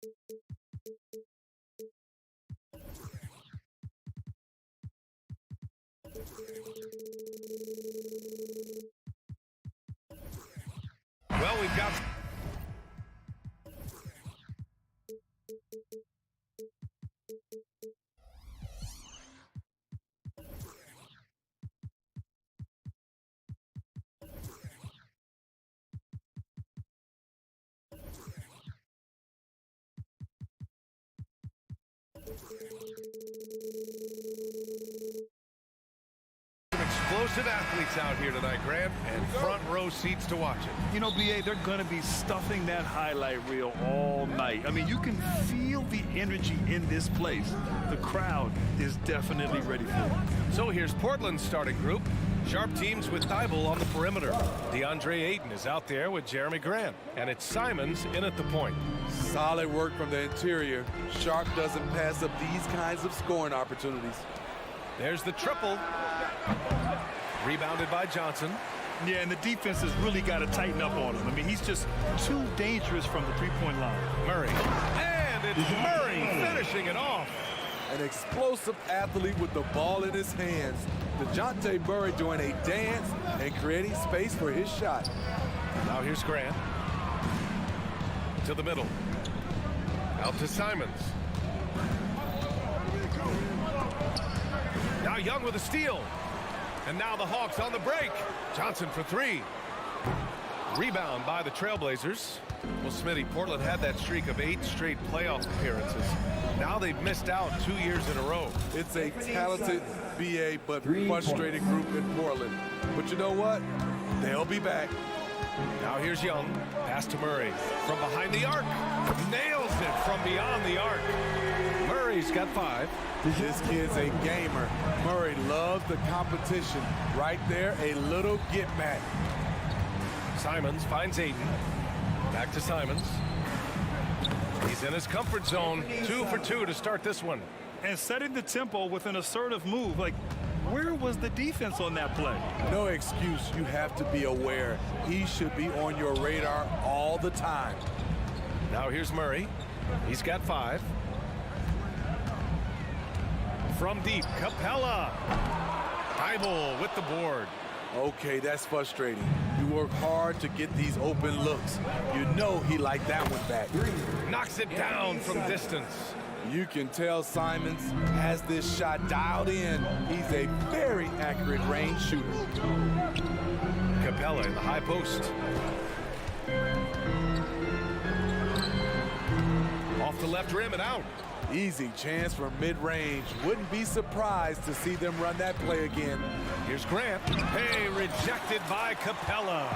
Well, we've got... explosive athletes out here tonight, Grant, and front row seats to watch it. You know, B.A., they're going to be stuffing that highlight reel all night. I mean, you can feel the energy in this place. The crowd is definitely ready for it. So here's Portland's starting group. Sharp teams with Thibault on the perimeter. DeAndre Ayton is out there with Jeremy Grant. And it's Simons in at the point. Solid work from the interior. Sharp doesn't pass up these kinds of scoring opportunities. There's the triple. Rebounded by Johnson. Yeah, and the defense has really got to tighten up on him. I mean, he's just too dangerous from the three-point line. Murray. And it's Murray finishing it off. An explosive athlete with the ball in his hands. DeJounte Murray doing a dance and creating space for his shot. Now here's Grant. To the middle. Out to Simons. Now Young with a steal. And now the Hawks on the break. Johnson for three. Rebound by the Trailblazers. Well, Smitty, Portland had that streak of 8 straight playoff appearances. Now they've missed out 2 years in a row. It's a talented BA but frustrated group in Portland. But you know what? They'll be back. Now here's Young. Pass to Murray. From behind the arc. Nails it from beyond the arc. Murray's got 5. This kid's a gamer. Murray loves the competition. Right there, a little get back. Simons finds Ayton. Back to Simons. He's in his comfort zone. 2 for 2 to start this one. And setting the tempo with an assertive move. Like, where was the defense on that play? No excuse. You have to be aware. He should be on your radar all the time. Now here's Murray. He's got 5. From deep, Capella. Thibault with the board. Okay, that's frustrating. You work hard to get these open looks. You know he liked that one back. Knocks it down from distance. You can tell Simons has this shot dialed in. He's a very accurate range shooter. Capella in the high post. Off the left rim and out. Easy chance from mid-range. Wouldn't be surprised to see them run that play again. Here's Grant. Hey, rejected by Capella.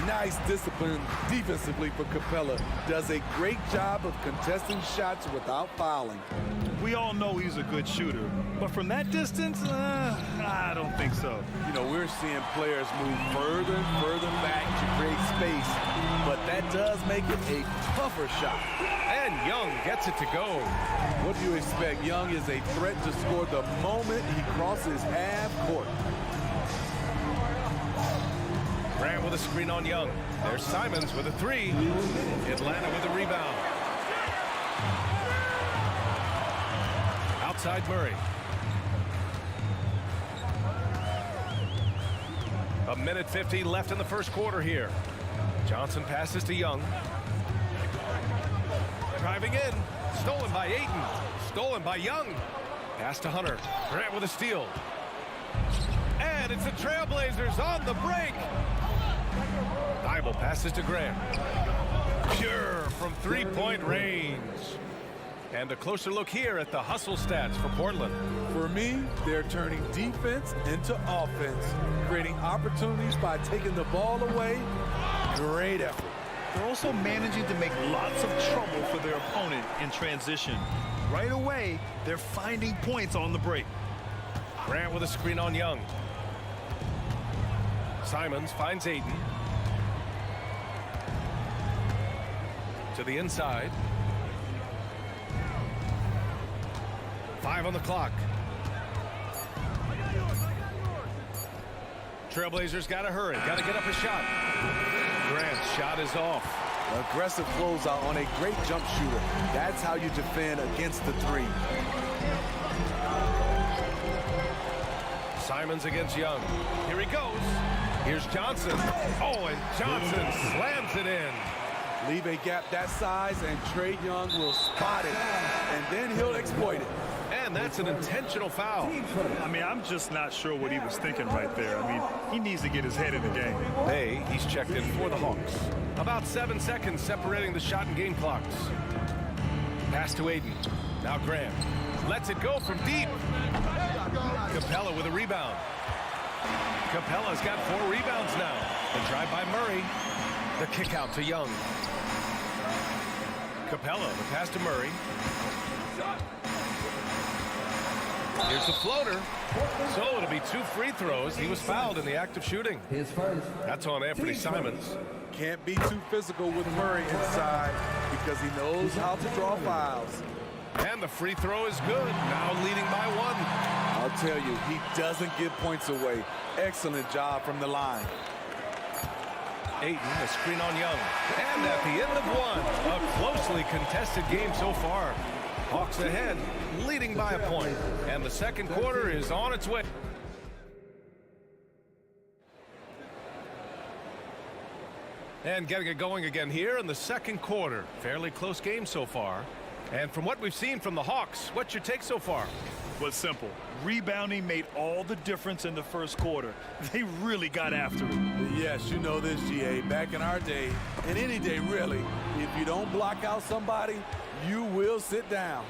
Nice discipline defensively for Capella. Does a great job of contesting shots without fouling. We all know he's a good shooter, but from that distance, I don't think so. You know, we're seeing players move further and further back to create space, but that does make it a tougher shot. And Young gets it to go. What do you expect? Young is a threat to score the moment he crosses half court. Grant with a screen on Young. There's Simons with a 3. Atlanta with a rebound. Outside Murray. A minute 50 left in the first quarter here. Johnson passes to Young. Driving in. Stolen by Ayton. Stolen by Young. Pass to Hunter. Grant with a steal. And it's the Trailblazers on the break. Thibault passes to Grant. Pure from three-point range. And a closer look here at the hustle stats for Portland. For me, they're turning defense into offense, creating opportunities by taking the ball away. Great effort. They're also managing to make lots of trouble for their opponent in transition. Right away, they're finding points on the break. Grant with a screen on Young. Simons finds Ayton. To the inside. 5 on the clock. Trailblazers got to hurry. Got to get up a shot. Grant's shot is off. Aggressive closeout on a great jump shooter. That's how you defend against the three. Simons against Young. Here he goes. Here's Johnson. Oh, and Johnson slams it in. Leave a gap that size, and Trae Young will spot it, and then he'll exploit it. And that's an intentional foul. I mean, I'm just not sure what he was thinking right there. I mean, he needs to get his head in the game. Hey, he's checked in for the Hawks. About 7 seconds separating the shot and game clocks. Pass to Aiden. Now Graham. Lets it go from deep. Capella with a rebound. Capella's got 4 rebounds now. The drive by Murray. The kick out to Young. Capella, the pass to Murray. Here's the floater. So it'll be 2 free throws. He was fouled in the act of shooting. That's on Anthony Simons. Can't be too physical with Murray inside because he knows how to draw fouls. And the free throw is good. Now leading by 1. I'll tell you, he doesn't give points away. Excellent job from the line. Ayton, a screen on Young. And at the end of 1, a closely contested game so far. Hawks ahead, leading by a point. And the second quarter is on its way. And getting it going again here in the second quarter. Fairly close game so far. And from what we've seen from the Hawks, what's your take so far? Well, simple. Rebounding made all the difference in the first quarter. They really got after it. Yes, you know this, GA. Back in our day, and any day really, if you don't block out somebody, you will sit down.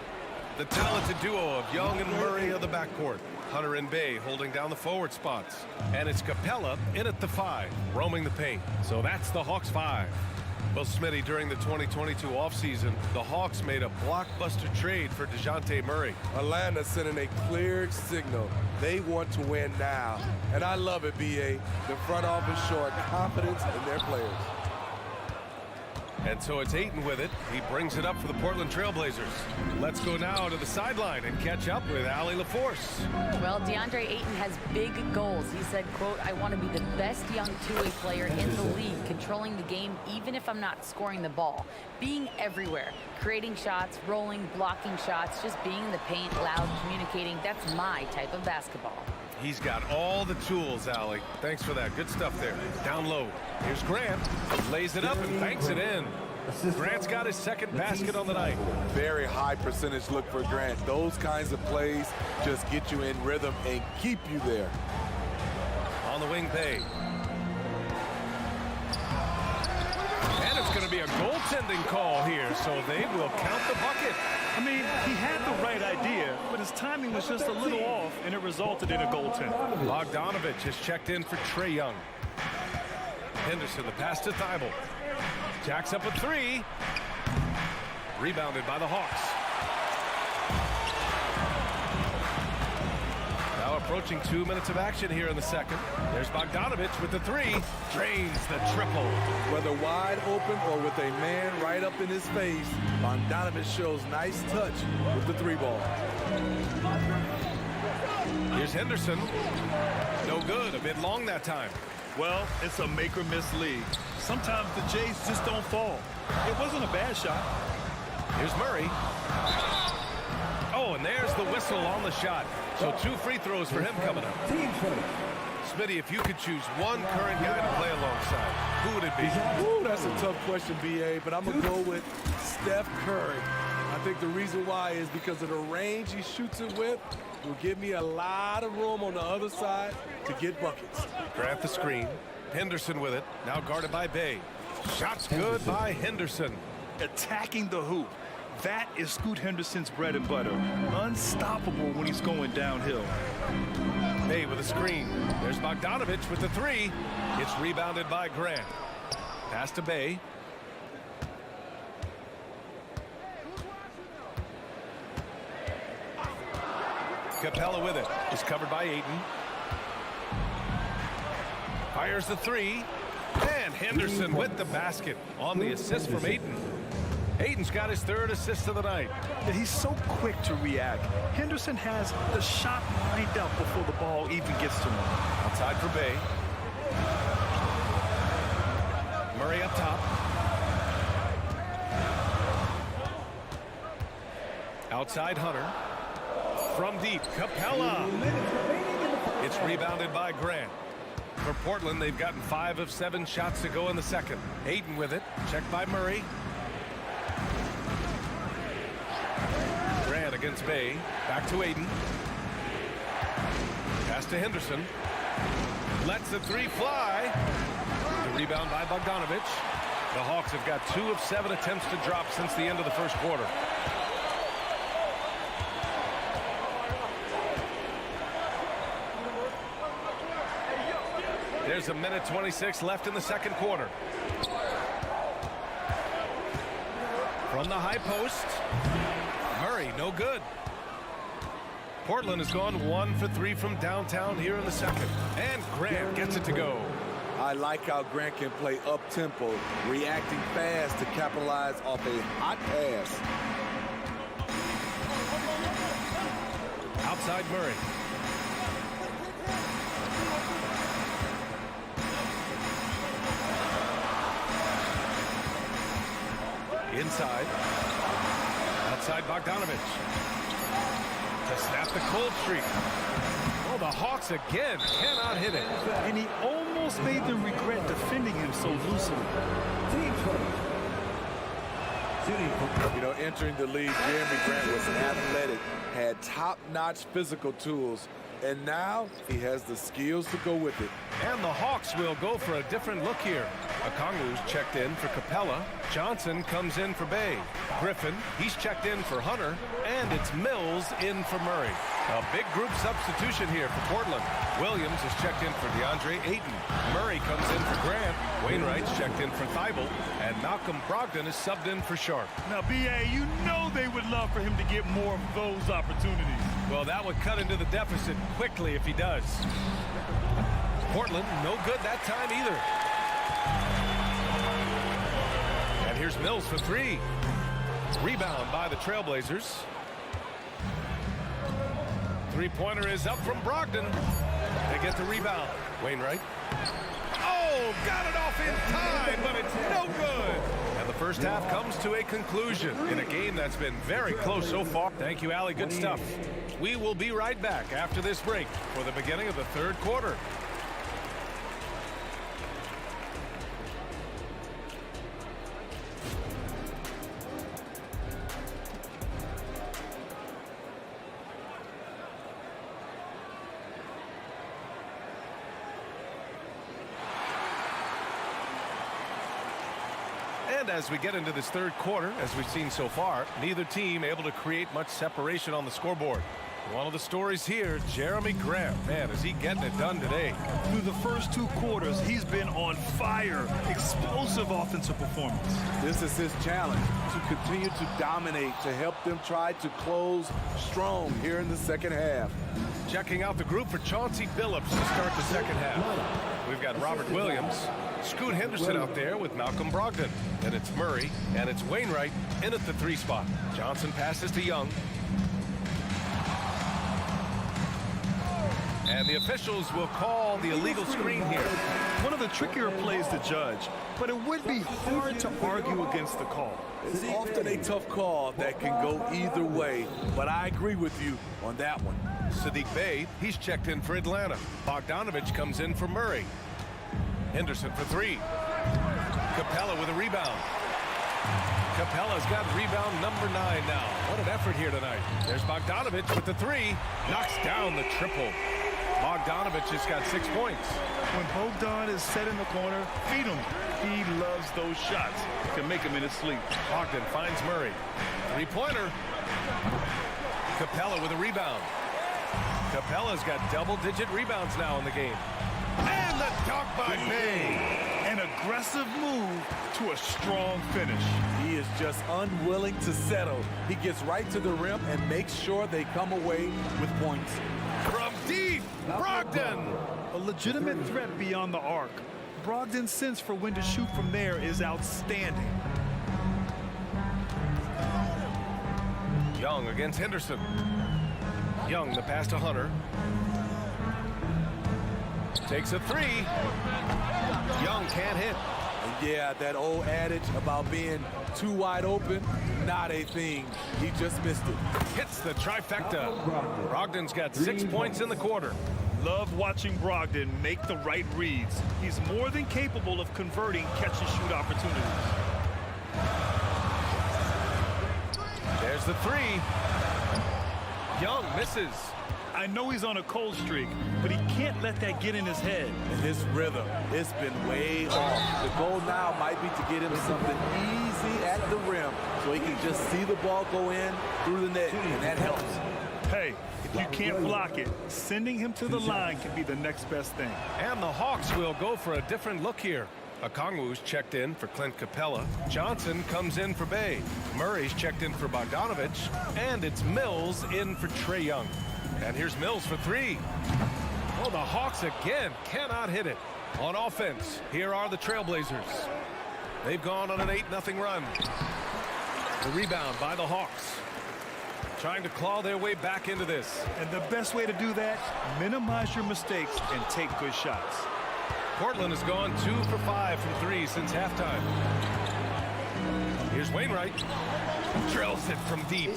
The talented duo of Young and Murray of the backcourt. Hunter and Bay holding down the forward spots. And it's Capella in at the 5, roaming the paint. So that's the Hawks 5. Well, Smitty, during the 2022 offseason, the Hawks made a blockbuster trade for DeJounte Murray. Atlanta sending a clear signal. They want to win now. And I love it, BA. The front office showing confidence in their players. And so it's Ayton with it. He brings it up for the Portland Trailblazers. Let's go now to the sideline and catch up with Allie LaForce. Well, DeAndre Ayton has big goals. He said, quote, "I want to be the best young two-way player in the league, controlling the game even if I'm not scoring the ball. Being everywhere, creating shots, rolling, blocking shots, just being in the paint, loud, communicating. That's my type of basketball." He's got all the tools, Allie. Thanks for that. Good stuff there. Down low. Here's Grant. Lays it up and banks it in. Grant's got his second basket on the night. Very high percentage look for Grant. Those kinds of plays just get you in rhythm and keep you there. On the wing, Bay. And it's going to be a goaltending call here, so they will count the bucket. I mean, he had the right idea, but his timing was just a little off, and it resulted in a goaltend. Bogdanovich has checked in for Trae Young. Henderson, the pass to Thibault. Jacks up a 3. Rebounded by the Hawks. Now approaching 2 minutes of action here in the second. There's Bogdanovich with the 3. Drains the triple. Whether wide open or with a man right up in his face, Bogdanovich shows nice touch with the 3-ball. Here's Henderson. No good. A bit long that time. Well, it's a make-or-miss league. Sometimes the Jays just don't fall. It wasn't a bad shot. Here's Murray. Oh, and there's the whistle on the shot. So 2 free throws for him coming up. Smitty, if you could choose one current guy to play alongside, who would it be? Ooh, that's a tough question, BA, but I'm going to go with Steph Curry. I think the reason why is because of the range he shoots it with will give me a lot of room on the other side to get buckets. Grant the screen. Henderson with it. Now guarded by Bay. Shots good by Henderson. Attacking the hoop. That is Scoot Henderson's bread and butter. Unstoppable when he's going downhill. Bay with a screen. There's Bogdanovich with the 3. It's rebounded by Grant. Pass to Bay. Capella with it. Is covered by Ayton. Fires the 3. And Henderson with the basket on the assist from Ayton. Ayton's got his 3rd assist of the night. And he's so quick to react. Henderson has the shot lined up before the ball even gets to him. Outside for Bay. Murray up top. Outside Hunter. From deep, Capella. It's rebounded by Grant. For Portland, they've gotten 5 of 7 shots to go in the second. Ayton with it. Checked by Murray. Grant against Bay. Back to Ayton. Pass to Henderson. Lets the 3 fly. The rebound by Bogdanovich. The Hawks have got 2 of 7 attempts to drop since the end of the first quarter. There's a minute 26 left in the second quarter. From the high post. Murray, no good. Portland has gone 1 for 3 from downtown here in the second. And Grant gets it to go. I like how Grant can play up-tempo, reacting fast to capitalize off a hot pass. Outside Murray. Inside. Outside Bogdanovich. To snap the cold streak. Oh, the Hawks again cannot hit it. And he almost made them regret defending him so loosely. You know, entering the league, Jeremy Grant was athletic, had top-notch physical tools, and now he has the skills to go with it. And the Hawks will go for a different look here. Okongwu's checked in for Capella. Johnson comes in for Bay. Griffin, he's checked in for Hunter. And it's Mills in for Murray. A big group substitution here for Portland. Williams is checked in for DeAndre Ayton. Murray comes in for Grant. Wainwright's checked in for Thibault. And Malcolm Brogdon is subbed in for Sharp. Now, B.A., you know they would love for him to get more of those opportunities. Well, that would cut into the deficit quickly if he does. Portland, no good that time either. And here's Mills for 3. Rebound by the Trailblazers. Three-pointer is up from Brogdon. They get the rebound. Wainwright. Oh, got it off in time, but it's no good. And the first half comes to a conclusion in a game that's been very close so far. Thank you, Allie. Good stuff. We will be right back after this break for the beginning of the third quarter. And as we get into this third quarter, as we've seen so far, neither team able to create much separation on the scoreboard. One of the stories here, Jeremy Grant. Man, is he getting it done today. Through the first 2 quarters, he's been on fire. Explosive offensive performance. This is his challenge, to continue to dominate, to help them try to close strong here in the second half. Checking out the group for Chauncey Billups to start the second half. We've got Robert Williams, Scoot Henderson out there with Malcolm Brogdon. And it's Murray, and it's Wainwright in at the 3 spot. Johnson passes to Young. And the officials will call the illegal screen here. One of the trickier plays to judge, but it would be hard to argue against the call. It's often a tough call that can go either way, but I agree with you on that one. Sadiq Bey, he's checked in for Atlanta. Bogdanovich comes in for Murray. Henderson for 3. Capella with a rebound. Capella's got rebound number 9 now. What an effort here tonight. There's Bogdanovich with the 3. Knocks down the triple. Bogdanovich has got 6 points. When Bogdan is set in the corner, feed him. He loves those shots. Can make him in his sleep. Brogdon finds Murray. 3-pointer. Capella with a rebound. Capella's got double-digit rebounds now in the game. And the dunk by Bay. An aggressive move to a strong finish. He is just unwilling to settle. He gets right to the rim and makes sure they come away with points. From deep, Brogdon. A legitimate threat beyond the arc. Brogdon's sense for when to shoot from there is outstanding. Young against Henderson. Young, the pass to Hunter. Takes a 3. Young can't hit. And yeah, that old adage about being too wide open, not a thing. He just missed it. Hits the trifecta. Brogdon's got 6 points in the quarter. Love watching Brogdon make the right reads. He's more than capable of converting catch-and-shoot opportunities. There's the three. Young misses. I know he's on a cold streak, but he can't let that get in his head. And his rhythm, it's been way off. The goal now might be to get him something easy at the rim so he can just see the ball go in through the net, and that helps. Hey, if you can't block it, sending him to the line can be the next best thing. And the Hawks will go for a different look here. Okongwu's checked in for Clint Capella. Johnson comes in for Bay. Murray's checked in for Bogdanovich. And it's Mills in for Trae Young. And here's Mills for three. Oh, the Hawks again cannot hit it. On offense, here are the Trailblazers. They've gone on an 8-0 run. The rebound by the Hawks. Trying to claw their way back into this. And the best way to do that, minimize your mistakes and take good shots. Portland has gone 2 for 5 from three since halftime. Here's Wainwright. Drills it from deep.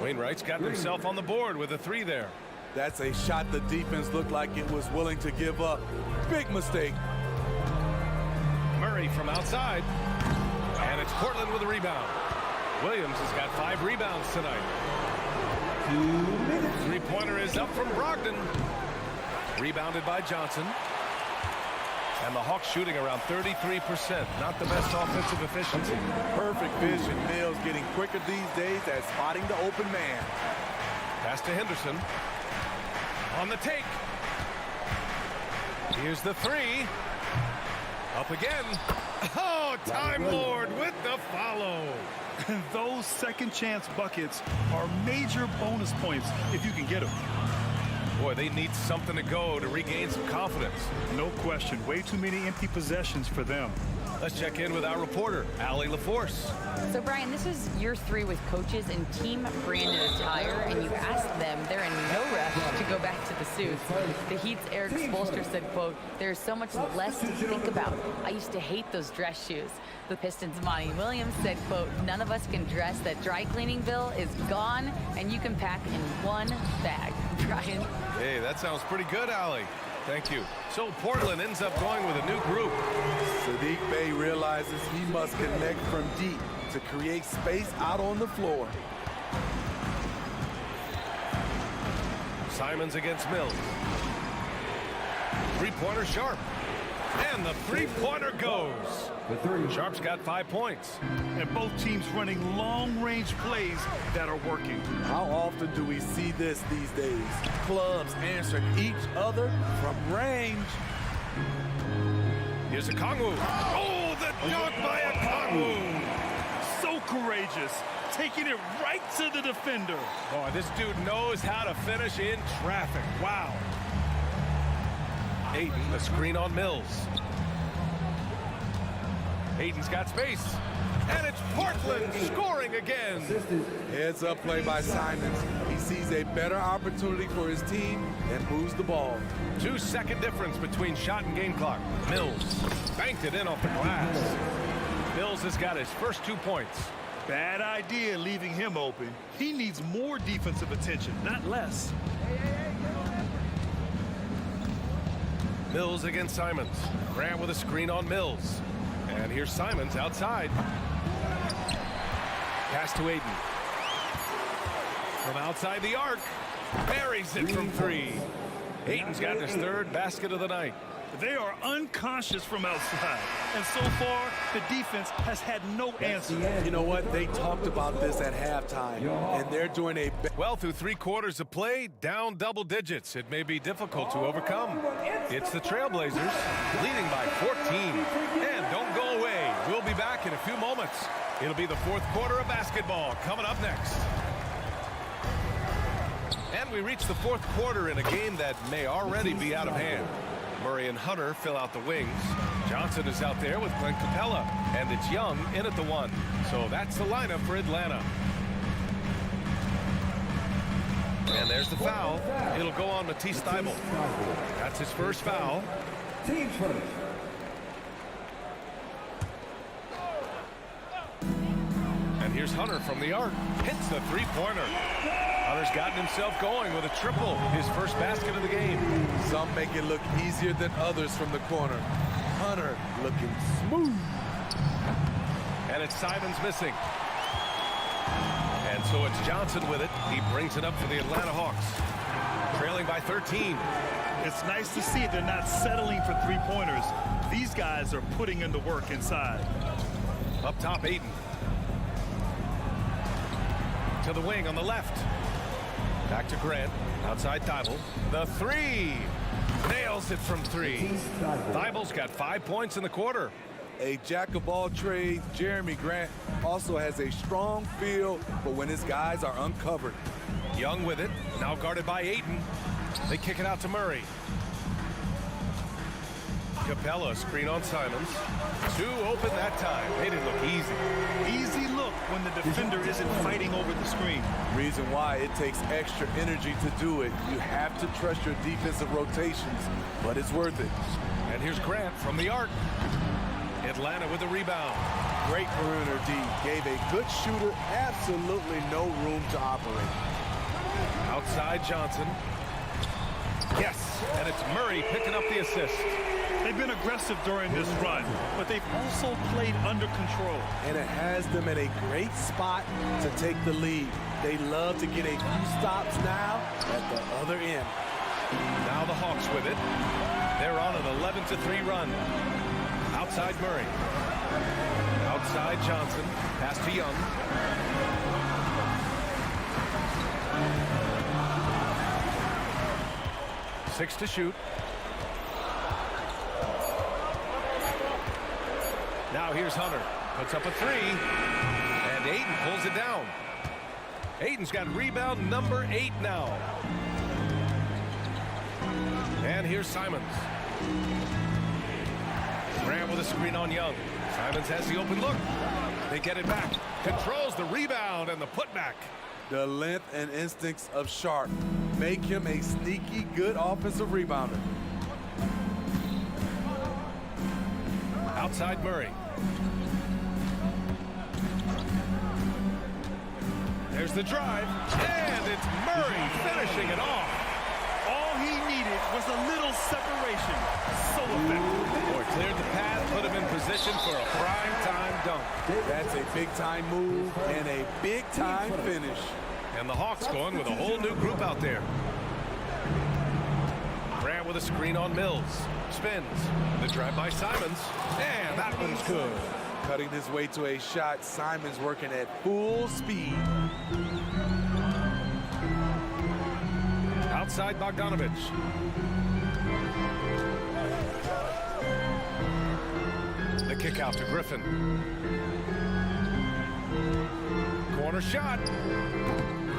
Wainwright's got himself on the board with a three there. That's a shot the defense looked like it was willing to give up. Big mistake. Murray from outside. And it's Portland with a rebound. Williams has got 5 rebounds tonight. 3-pointer is up from Brogdon. Rebounded by Johnson. And the Hawks shooting around 33%. Not the best offensive efficiency. Perfect vision. Mills getting quicker these days at spotting the open man. Pass to Henderson. On the take. Here's the three. Up again. Oh, Time Lord with the follow. Those second chance buckets are major bonus points if you can get them. Boy, they need something to go to regain some confidence. No question. Way too many empty possessions for them. Let's check in with our reporter, Allie LaForce. So, Brian, this is year 3 with coaches in team-branded attire, and you ask them, they're in no rush to go back to the suits. The Heat's Eric Spoelstra said, quote, "There's so much less to think about. I used to hate those dress shoes." The Pistons' Monty Williams said, quote, "None of us can dress. That dry cleaning bill is gone, and you can pack in one bag." Brian? Hey, that sounds pretty good, Allie. Thank you. So Portland ends up going with a new group. Sadiq Bey realizes he must connect from deep to create space out on the floor. Simons against Mills. Three-pointer Sharp. And the three-pointer goes. Sharp's got 5 points. And both teams running long-range plays that are working. How often do we see this these days? Clubs answering each other from range. Here's Okongwu. Oh, the dunk by Okongwu. So courageous, taking it right to the defender. Boy, this dude knows how to finish in traffic. Wow. Ayton, the screen on Mills. Ayton's got space. And it's Portland scoring again. Heads up play by Simons. He sees a better opportunity for his team and moves the ball. 2-second difference between shot and game clock. Mills banked it in off the glass. Mills has got his first 2 points. Bad idea leaving him open. He needs more defensive attention, not less. Mills against Simons. Grant with a screen on Mills. And here's Simons outside. Pass to Ayton. From outside the arc. Buries it from 3. Ayton's got his 3rd basket of the night. They are unconscious from outside. And so far, the defense has had no answer. You know what? They talked about this at halftime, and they're doing a... Well, through 3 quarters of play, down double digits. It may be difficult to overcome. It's the Trailblazers leading by 14. And don't go away. We'll be back in a few moments. It'll be the 4th quarter of basketball coming up next. And we reach the 4th quarter in a game that may already be out of hand. Murray and Hunter fill out the wings. Johnson is out there with Clint Capella. And it's Young in at the 1. So that's the lineup for Atlanta. And there's the foul. It'll go on Matisse Thybulle. That's his first foul. Hunter from the arc. Hits the three-pointer. Hunter's gotten himself going with a triple, his first basket of the game. Some make it look easier than others from the corner. Hunter looking smooth. And it's Simons missing. And so it's Johnson with it. He brings it up for the Atlanta Hawks. Trailing by 13. It's nice to see they're not settling for three-pointers. These guys are putting in the work inside. Up top, Ayton. To the wing on the left. Back to Grant. Outside Thibault. The three. Nails it from three. Thibault's got 5 points in the quarter. A jack of all trades, Jeremy Grant also has a strong feel for when his guys are uncovered. Young with it. Now guarded by Ayton. They kick it out to Murray. Capella, screen on Simons. Two open that time. Made it look easy. Easy look when the defender isn't fighting over the screen. Reason why it takes extra energy to do it. You have to trust your defensive rotations, but it's worth it. And here's Grant from the arc. Atlanta with the rebound. Great perimeter D. Gave a good shooter absolutely no room to operate. Outside Johnson. Yes, and it's Murray picking up the assist. They've been aggressive during this run, but they've also played under control. And it has them in a great spot to take the lead. They love to get a few stops now at the other end. Now the Hawks with it. They're on an 11-3 run. Outside Murray. Outside Johnson. Pass to Young. Six to shoot. Now here's Hunter. Puts up a three. And Ayton pulls it down. Ayton's got rebound number 8 now. And here's Simons. Grant with a screen on Young. Simons has the open look. They get it back. Controls the rebound and the putback. The length and instincts of Sharp make him a sneaky good offensive rebounder. Outside Murray. There's the drive. And it's Murray finishing it off. All he needed was a little separation. So effective. Boy, cleared the path, put him in position for a prime-time dunk. That's a big-time move and a big-time finish. And the Hawks going with a whole new group out there. Grant with a screen on Mills. Spins. The drive by Simons. And that one's good. Cutting his way to a shot. Simons working at full speed. Outside Bogdanovich. The kick out to Griffin. Corner shot.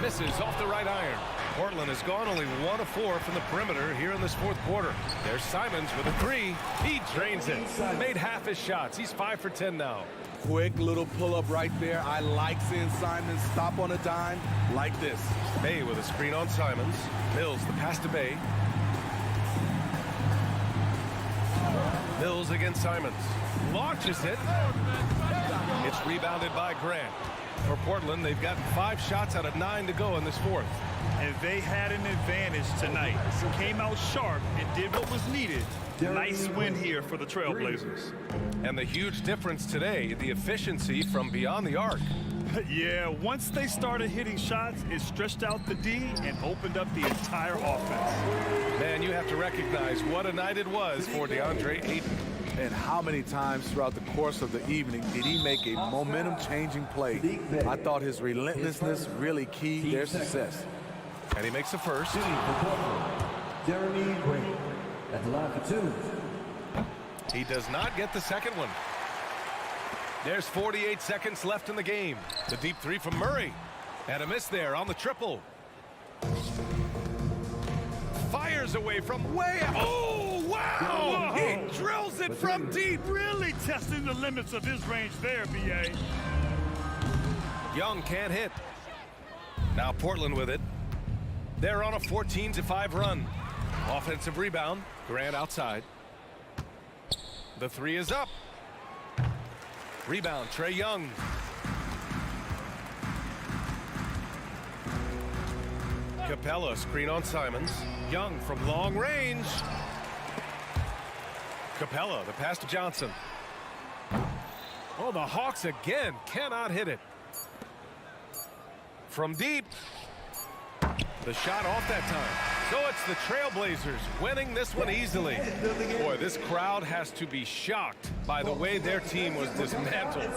Misses off the right iron. Portland has gone only 1 of 4 from the perimeter here in this fourth quarter. There's Simons with a three. He drains it. Made half his shots. He's 5 for 10 now. Quick little pull-up right there. I like seeing Simons stop on a dime like this. Bay with a screen on Simons. Mills the pass to Bay. Mills against Simons. Launches it. It's rebounded by Grant. For Portland, they've got 5 shots out of 9 to go in this fourth. And they had an advantage tonight. Came out sharp and did what was needed. Nice win here for the Trailblazers. And the huge difference today, the efficiency from beyond the arc. Yeah, once they started hitting shots, it stretched out the D and opened up the entire offense. Man, you have to recognize what a night it was for DeAndre Ayton. And how many times throughout the course of the evening did he make a momentum-changing play? I thought his relentlessness really keyed their success. And he makes the first. Jeremy Grant at the line for 2. He does not get the second one. There's 48 seconds left in the game. The deep three from Murray. And a miss there on the triple. Fires away from way out. Oh, wow! Whoa. He drills it from deep. Really testing the limits of his range there, B.A. Young can't hit. Now Portland with it. They're on a 14-5 run. Offensive rebound. Grant outside. The three is up. Rebound, Trae Young. Capella, screen on Simons. Young from long range. Capella, the pass to Johnson. Oh, the Hawks again cannot hit it. From deep. The shot off that time. So it's the Trailblazers winning this one easily. Boy, this crowd has to be shocked by the way their team was dismantled.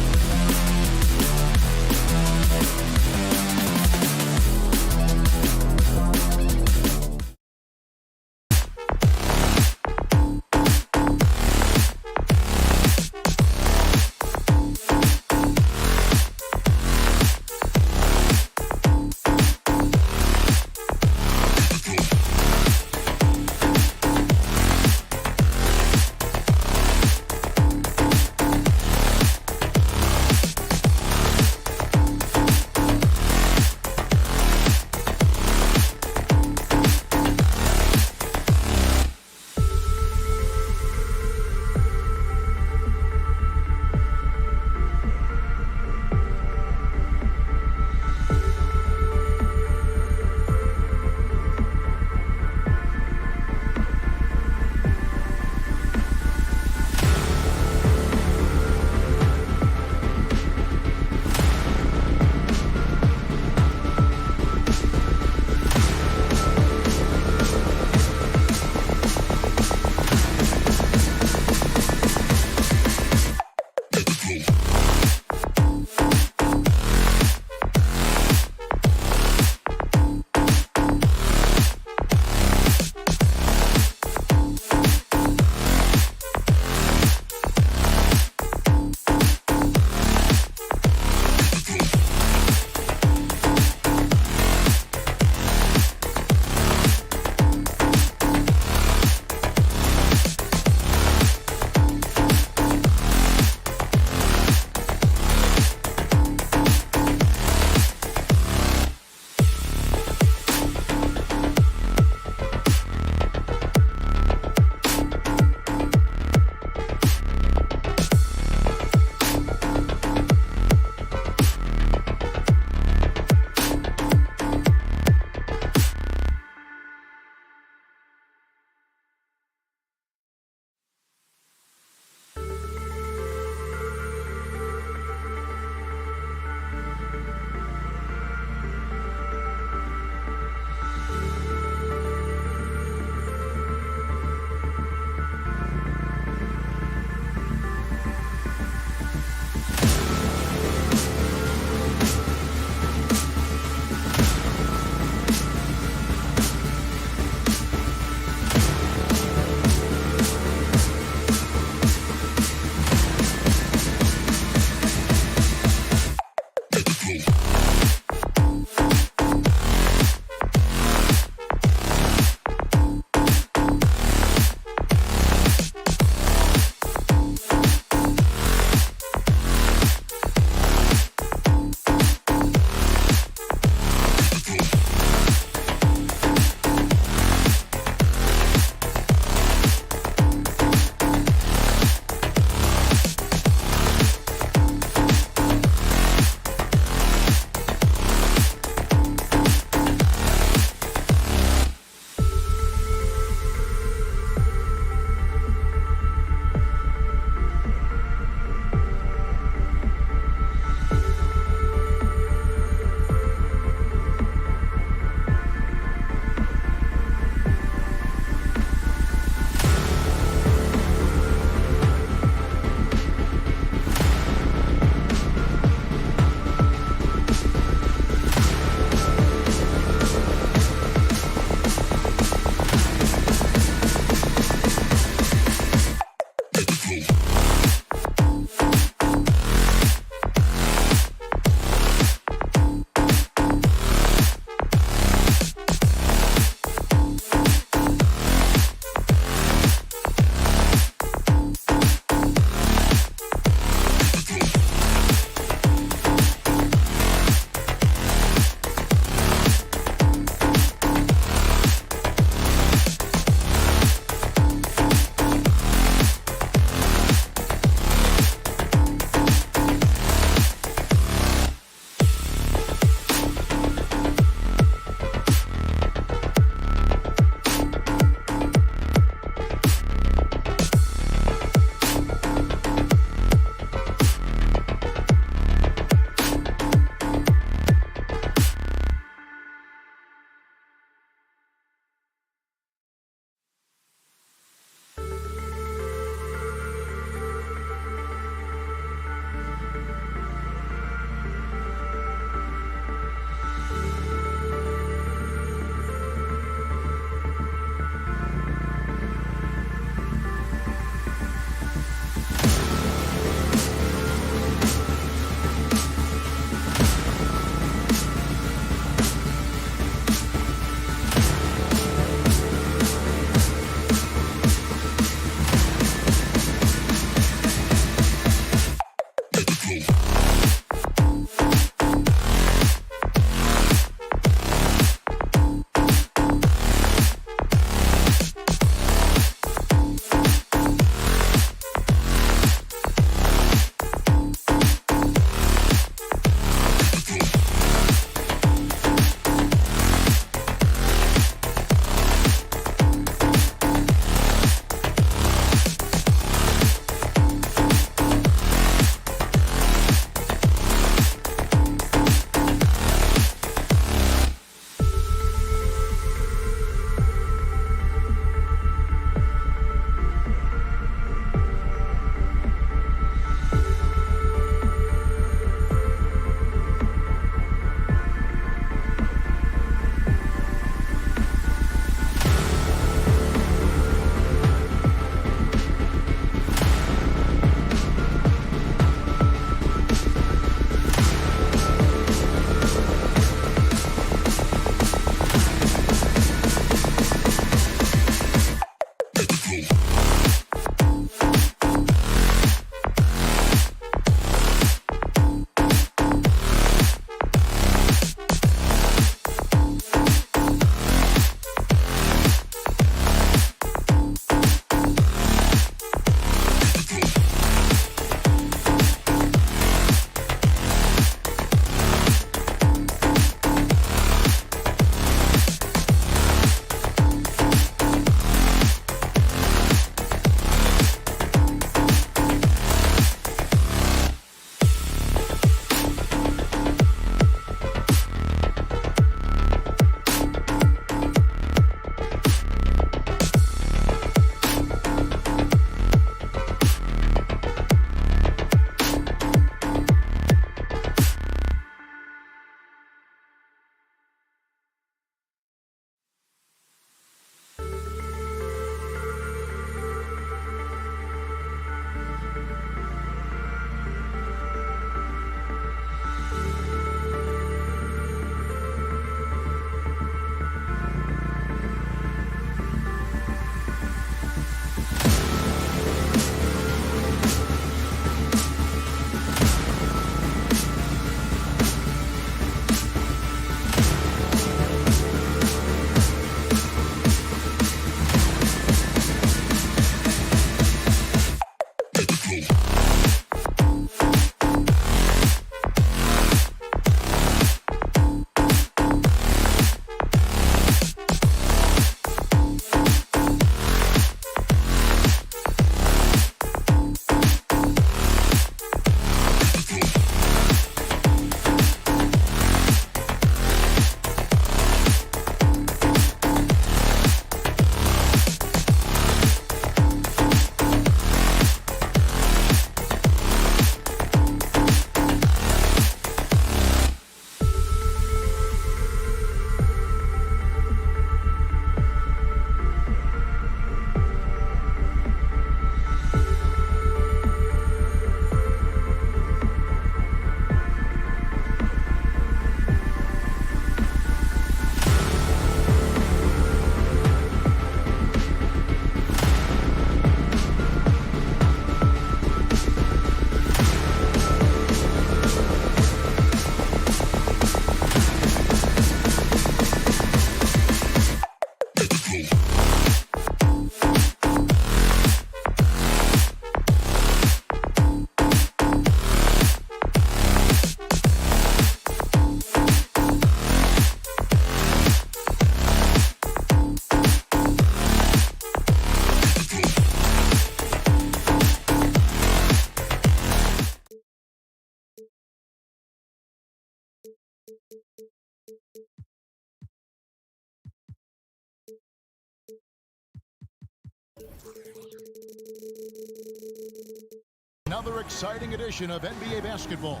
Another exciting edition of NBA basketball.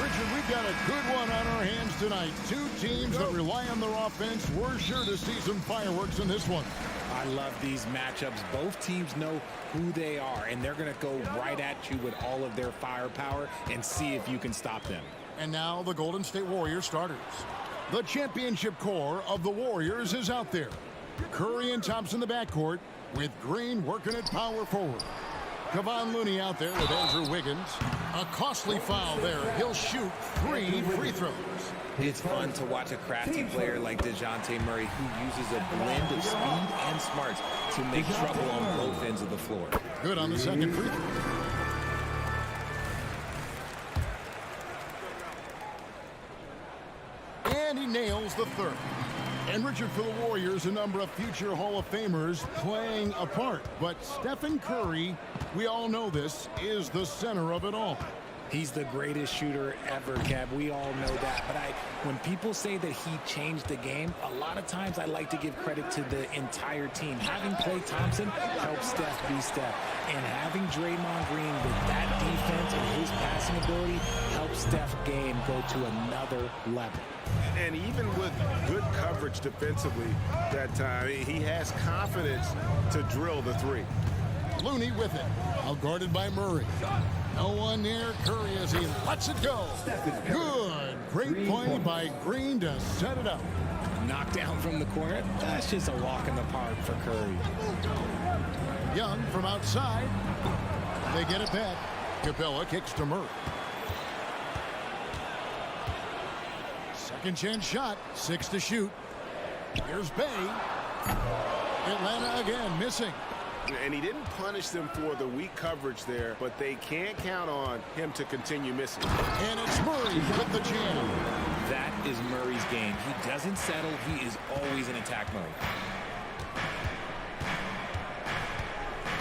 Richard, we've got a good one on our hands tonight. Two teams that rely on their offense. We're sure to see some fireworks in this one. I love these matchups. Both teams know who they are, and they're going to go right at you with all of their firepower and see if you can stop them. And now the Golden State Warriors starters. The championship core of the Warriors is out there. Curry and Thompson in the backcourt, with Green working at power forward. Kevon Looney out there with Andrew Wiggins. A costly foul there. He'll shoot 3 free throws. It's fun to watch a crafty player like DeJounte Murray who uses a blend of speed and smarts to make trouble on both ends of the floor. Good on the second free throw. And he nails the third. And Richard, for the Warriors, a number of future Hall of Famers playing a part. But Stephen Curry, we all know this, is the center of it all. He's the greatest shooter ever, Kev. We all know that. But when people say that he changed the game, a lot of times I like to give credit to the entire team. Having Klay Thompson helped Steph be Steph. And having Draymond Green with that defense and his passing ability helped Steph's game go to another level. And even with good coverage defensively that time, he has confidence to drill the three. Looney with it, outguarded by Murray. No one near Curry as he lets it go. Good. Great play by Green to set it up. Knocked down from the corner. That's just a walk in the park for Curry. Young from outside. They get it back. Capella kicks to Murray. Second chance shot. 6 to shoot. Here's Bay. Atlanta again missing. And he didn't punish them for the weak coverage there, but they can't count on him to continue missing. And it's Murray with the jam. That is Murray's game. He doesn't settle. He is always in attack mode.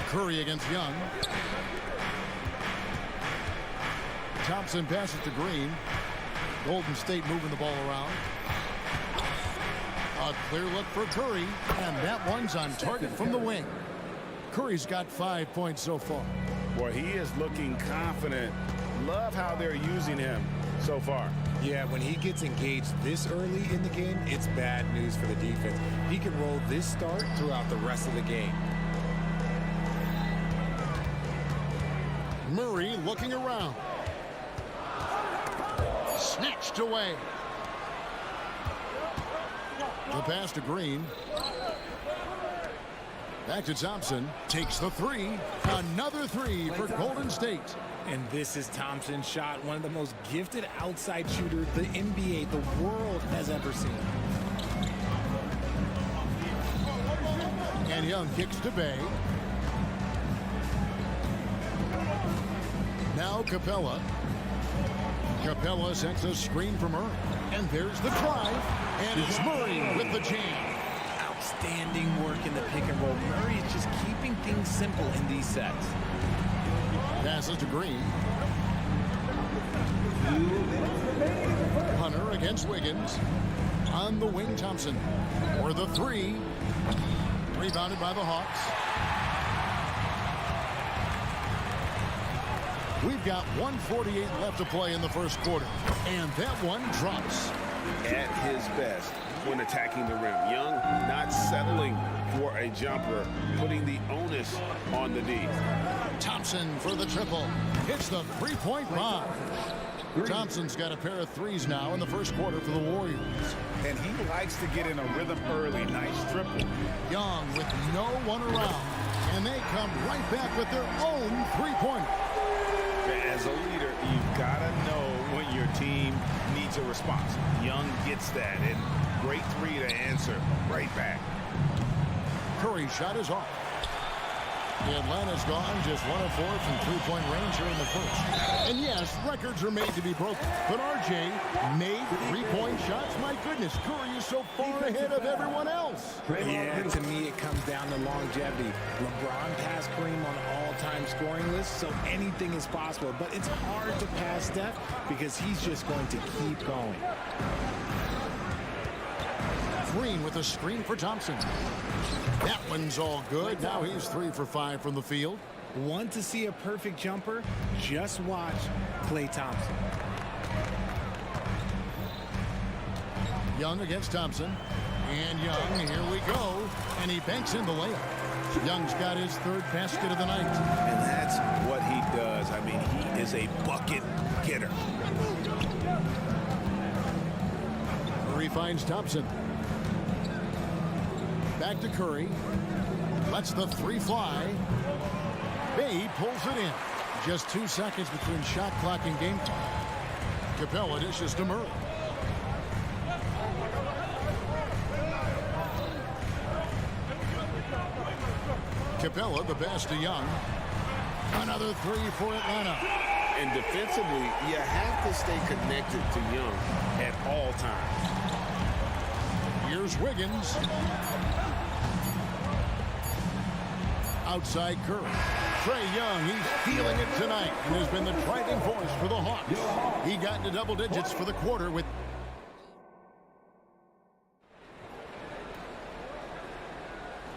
Curry against Young. Thompson passes to Green. Golden State moving the ball around. A clear look for Curry, and that one's on target from the wing. Curry's got 5 points so far. Boy, he is looking confident. Love how they're using him so far. Yeah, when he gets engaged this early in the game, it's bad news for the defense. He can roll this start throughout the rest of the game. Murray looking around. Snatched away. The pass to Green. Back to Thompson. Takes the three. Another three for Golden State. And this is Thompson's shot, one of the most gifted outside shooters the NBA, the world has ever seen. And Young kicks to Bay. Now Capella. Capella sends a screen from Murray. And there's the drive. And it's Murray with the jam. Outstanding work in the pick and roll. Murray is just keeping things simple in these sets. Passes to Green. Hunter against Wiggins. On the wing, Thompson. For the three. Rebounded by the Hawks. We've got 1:48 left to play in the first quarter. And that one drops. At his best when attacking the rim. Young not settling for a jumper, putting the onus on the D. Thompson for the triple. Hits the three-point bomb. Thompson's got a pair of threes now in the first quarter for the Warriors. And he likes to get in a rhythm early. Nice triple. Young with no one around. And they come right back with their own three-pointer. As a leader, you've got to know when your team needs a response. Young gets that, and great three to answer right back. Curry's shot is off. Atlanta's gone just 1 of 4 from three-point range here in the first. And yes, records are made to be broken. But RJ made three-point shots. My goodness, Curry is so far ahead of everyone else. Yeah, to me, it comes down to longevity. LeBron passed Kareem on all-time scoring lists, so anything is possible. But it's hard to pass Steph because he's just going to keep going. Green with a screen for Thompson. That one's all good. Now he's 3 for 5 from the field. Want to see a perfect jumper? Just watch Klay Thompson. Young against Thompson. And Young, here we go. And he banks in the layup. Young's got his third basket of the night. And that's what he does. I mean, he is a bucket getter. Curry finds Thompson. Back to Curry. Lets the three fly. Bay pulls it in. Just 2 seconds between shot clock and game time. Capella dishes to Murray. Capella, the pass to Young. Another three for Atlanta. And defensively, you have to stay connected to Young at all times. Here's Wiggins. Outside Curry. Trae Young, he's feeling it tonight and has been the driving force for the Hawks. He got into double digits for the quarter with...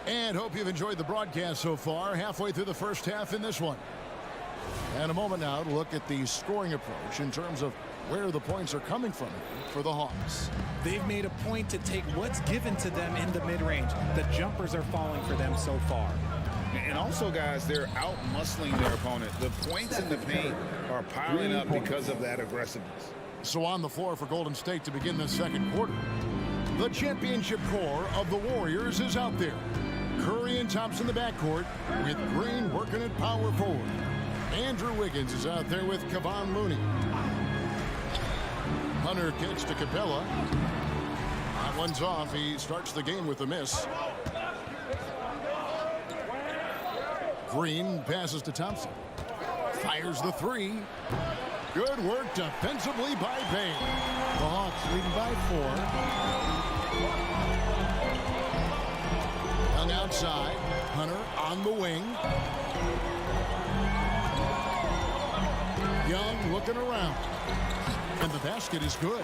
And hope you've enjoyed the broadcast so far. Halfway through the first half in this one. And a moment now to look at the scoring approach in terms of where the points are coming from for the Hawks. They've made a point to take what's given to them in the mid-range. The jumpers are falling for them so far. And also, guys, they're out-muscling their opponent. The points in the paint are piling up because of that aggressiveness. So on the floor for Golden State to begin the second quarter. The championship core of the Warriors is out there. Curry and Thompson in the backcourt with Green working at power forward. Andrew Wiggins is out there with Kevon Looney. Hunter kicks to Capella. That one's off. He starts the game with a miss. Green passes to Thompson. Fires the three. Good work defensively by Bay. The Hawks leading by 4. Young outside. Hunter on the wing. Young looking around. And the basket is good.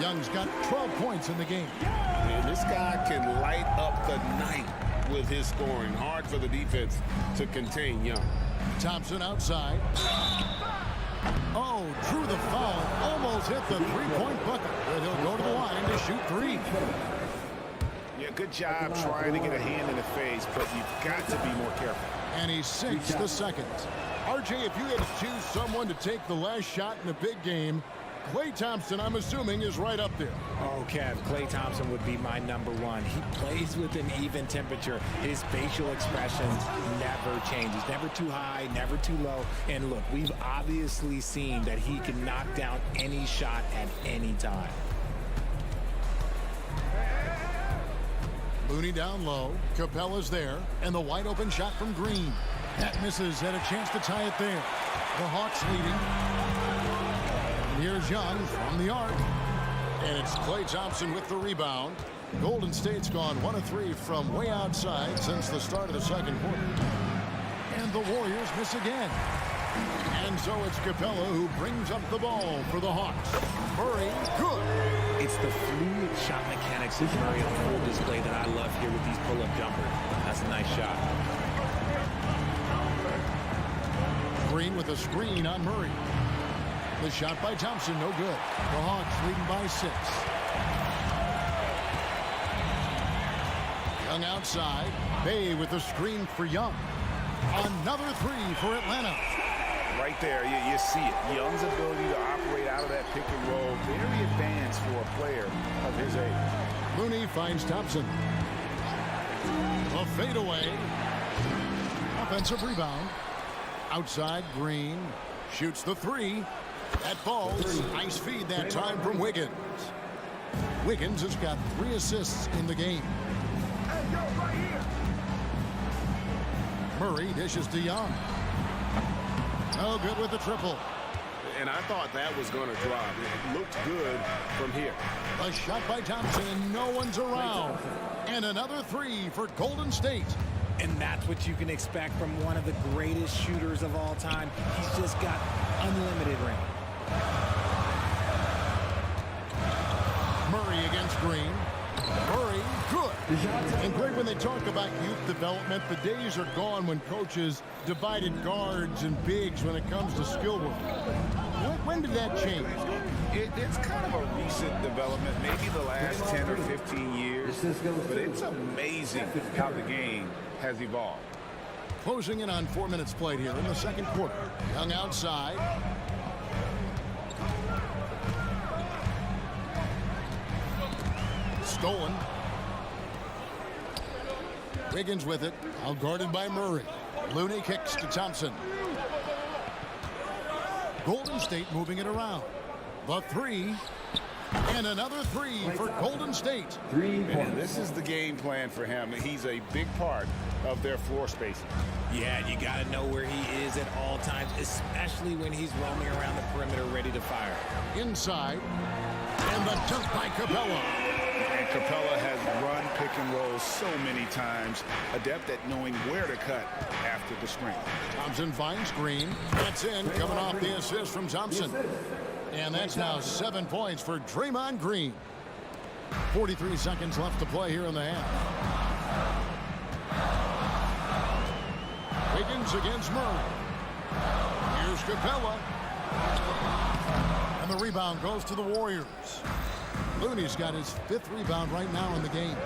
Young's got 12 points in the game. And this guy can light up the night with his scoring. Hard for the defense to contain Young. Thompson outside. Oh, drew the foul. Almost hit the three-point bucket. But he'll go to the line to shoot three. Yeah, good job trying to get a hand in the face, but you've got to be more careful. And he sinks the second. RJ, if you had to choose someone to take the last shot in a big game, Klay Thompson, I'm assuming, is right up there. Oh, Kev, Klay Thompson would be my number one. He plays with an even temperature. His facial expressions never changes. Never too high, never too low. And look, we've obviously seen that he can knock down any shot at any time. Looney down low. Capella's there. And the wide open shot from Green. That misses. Had a chance to tie it there. The Hawks leading. Here's Young from the arc. And it's Klay Thompson with the rebound. Golden State's gone 1 of 3 from way outside since the start of the second quarter. And the Warriors miss again. And so it's Capella who brings up the ball for the Hawks. Murray, good. It's the fluid shot mechanics of Murray on full display that I love here with these pull-up jumpers. That's a nice shot. Green with a screen on Murray. The shot by Thompson, no good. The Hawks leading by 6. Young outside. Bay with a screen for Young. Another three for Atlanta. Right there, you see it. Young's ability to operate out of that pick and roll, very advanced for a player of his age. Looney finds Thompson. A fadeaway. Offensive rebound. Outside, Green shoots the three. That falls. Nice feed that time from Wiggins. Wiggins has got 3 assists in the game. Murray dishes to Young. No good with the triple. And I thought that was going to drop. It looked good from here. A shot by Thompson, and no one's around. And another three for Golden State. And that's what you can expect from one of the greatest shooters of all time. He's just got unlimited range. Murray against Green. Murray, good. And great when they talk about youth development. The days are gone when coaches divided guards and bigs when it comes to skill work. When did that change? It's kind of a recent development, maybe the last 10 or 15 years. But it's amazing how the game has evolved. Closing in on 4 minutes played here in the second quarter. Young outside. Stolen. Wiggins with it. Out guarded by Murray. Looney kicks to Thompson. Golden State moving it around. The three. And another three for Golden State. 3 points. And this is the game plan for him. He's a big part of their floor spacing. Yeah, you got to know where he is at all times, especially when he's roaming around the perimeter ready to fire. Inside. And the dunk by Capella. And Capella has run pick and roll so many times, adept at knowing where to cut after the screen. Thompson finds Green. That's in, coming off the assist from Thompson. And that's now 7 points for Draymond Green. 43 seconds left to play here in the half. Wiggins against Murray. Here's Capella. And the rebound goes to the Warriors. Looney's got his 5th rebound right now in the game.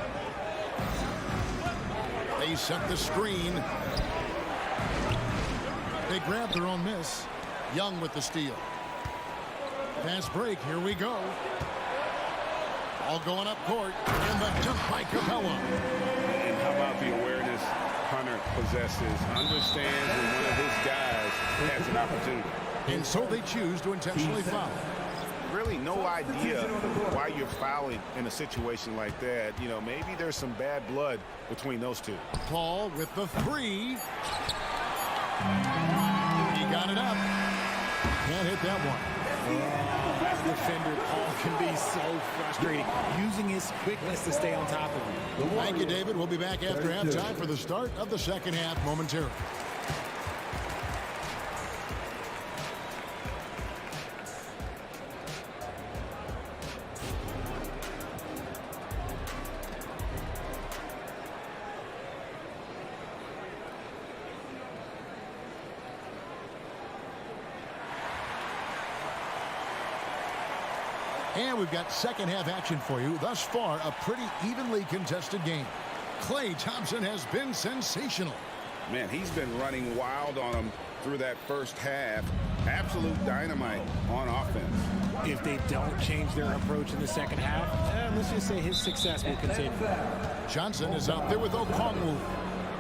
They set the screen. They grab their own miss. Young with the steal. Fast break, here we go. All going up court, and the dunk by Capella. And how about the awareness Hunter possesses? Understands when one of his guys has an opportunity. And so they choose to intentionally foul. Really no idea why you're fouling in a situation like that. You know, maybe there's some bad blood between those two. Paul with the three. He got it up. Can't hit that one. As a defender, Paul can be so frustrating, using his quickness to stay on top of him. Thank you, David. We'll be back after halftime for the start of the second half momentarily. And we've got second half action for you. Thus far, a pretty evenly contested game. Klay Thompson has been sensational. Man, he's been running wild on him through that first half. Absolute dynamite on offense. If they don't change their approach in the second half, let's just say his success will continue. Johnson is out there with Okongwu.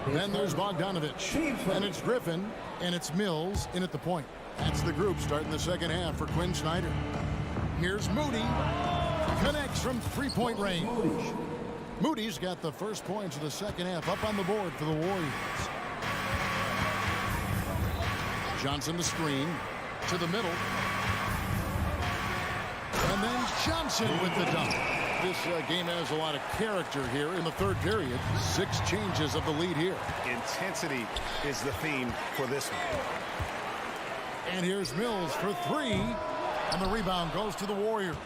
Then there's Bogdanovich. And it's Griffin. And it's Mills in at the point. That's the group starting the second half for Quinn Snyder. Here's Moody. Connects from three-point range. Moody's got the first points of the second half up on the board for the Warriors. Johnson the screen to the middle. And then Johnson with the dunk. This game has a lot of character here in the third period. 6 changes of the lead here. Intensity is the theme for this one. And here's Mills for 3. And the rebound goes to the Warriors.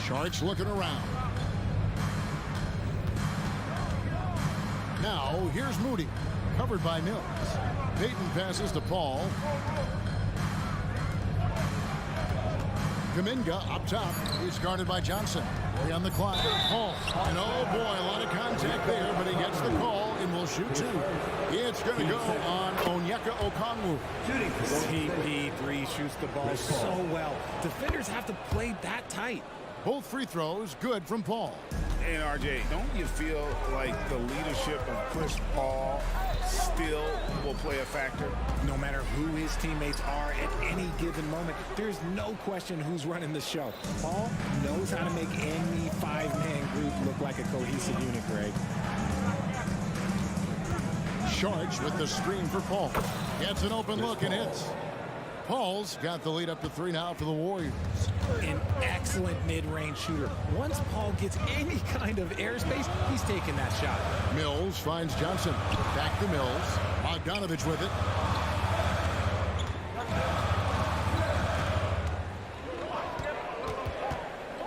Sharks looking around. Now, here's Moody. Covered by Mills. Payton passes to Paul. Kuminga up top. He's guarded by Johnson. 3 on the clock. Paul. And oh boy, a lot of contact there, but he gets the call and will shoot 2. It's going to go on Onyeka Okongwu. CP3 shoots the ball so well. Defenders have to play that tight. Both free throws good from Paul. And RJ, don't you feel like the leadership of Chris Paul still will play a factor? No matter who his teammates are at any given moment, there's no question who's running the show. Paul knows how to make any 5-man group look like a cohesive unit, Greg. charged with the screen for Paul. Gets an open look and hits. Paul's got the lead up to 3 now for the Warriors. An excellent mid-range shooter. Once Paul gets any kind of airspace, he's taking that shot. Mills finds Johnson. Back to Mills. Bogdanovich with it.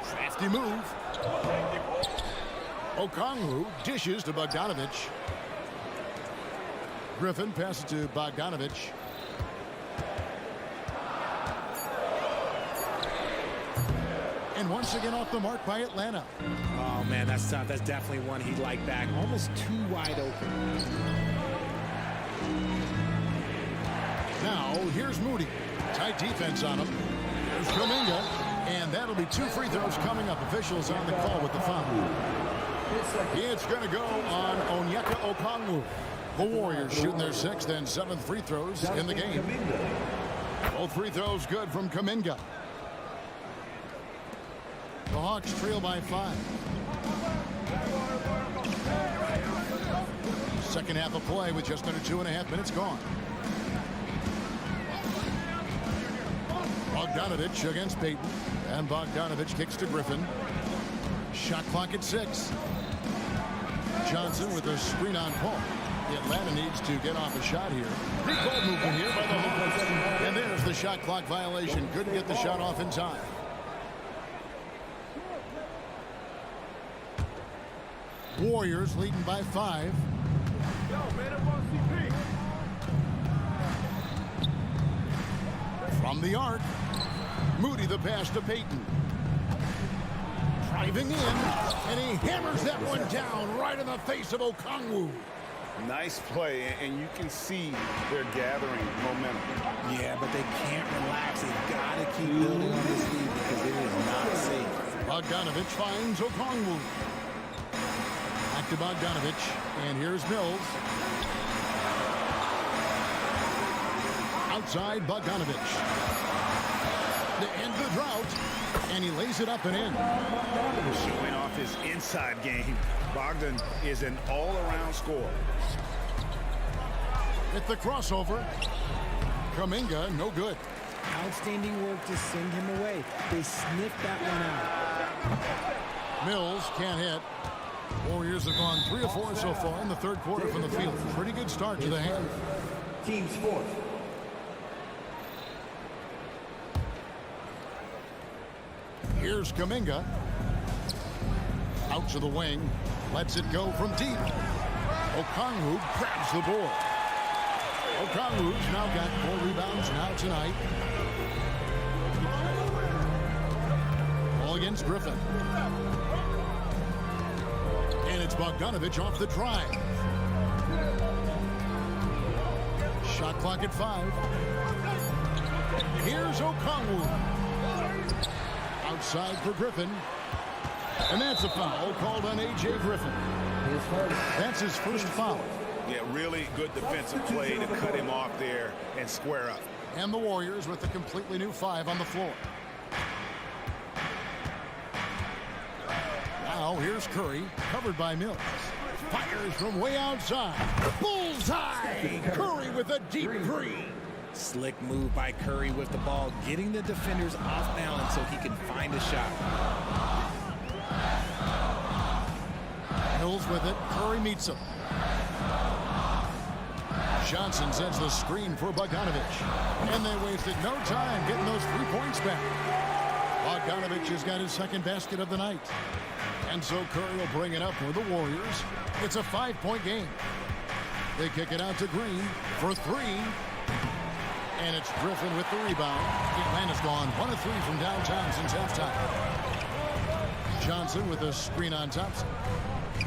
Crafty move. Okongwu dishes to Bogdanovich. Griffin passes to Bogdanovich. And once again off the mark by Atlanta. Oh, man, that's tough. That's definitely one he'd like back. Almost too wide open. Now, here's Moody. Tight defense on him. There's Kuminga. And that'll be 2 free throws coming up. Officials on the call with the foul. It's going to go on Onyeka Okongwu. The Warriors shooting their 6th and 7th free throws in the game. Both free throws good from Kuminga. The Hawks trail by 5. Second half of play with just under 2.5 minutes gone. Bogdanovich against Payton. And Bogdanovich kicks to Griffin. Shot clock at 6. Johnson with a screen on Paul. Atlanta needs to get off a shot here. Big ball movement here by the Hawks. And there's the shot clock violation. Couldn't get the shot off in time. Warriors leading by 5. From the arc, Moody the pass to Payton. Driving in, and he hammers that one down right in the face of Okongwu. Nice play, and you can see they're gathering momentum. Yeah, but they can't relax. They've got to keep building on this lead because it is not safe. Bogdanovich finds Okongwu. Back to Bogdanovich, and here's Mills. Outside Bogdanovich. To end the drought, and he lays it up and in. Showing off his inside game. Bogdan is an all-around scorer. At the crossover, Kuminga, no good. Outstanding work to send him away. They sniffed that one out. Mills can't hit. Warriors have gone 3 of 4 so far in the third quarter from the field. Pretty good start to the half. Team sport. Here's Kuminga. Out to the wing. Lets it go from deep. Okongwu grabs the board. Okongwu's now got 4 rebounds now tonight. Ball against Griffin. And it's Bogdanovich off the drive. Shot clock at 5. Here's Okongwu. Outside for Griffin. And that's a foul called on A.J. Griffin. That's his first foul. Yeah, really good defensive play to cut him off there and square up. And the Warriors with a completely new 5 on the floor. Now here's Curry, covered by Mills. Fires from way outside. Bullseye! Curry with a deep 3. Slick move by Curry with the ball, getting the defenders off balance so he can find a shot. Mills with it. Curry meets him. Johnson sends the screen for Bogdanovich. And they wasted no time getting those 3 points back. Bogdanovich has got his second basket of the night. And so Curry will bring it up for the Warriors. It's a 5-point game. They kick it out to Green for 3. And it's Griffin with the rebound. Atlanta's gone 1 of 3 from downtown since halftime. Johnson with a screen on Thompson.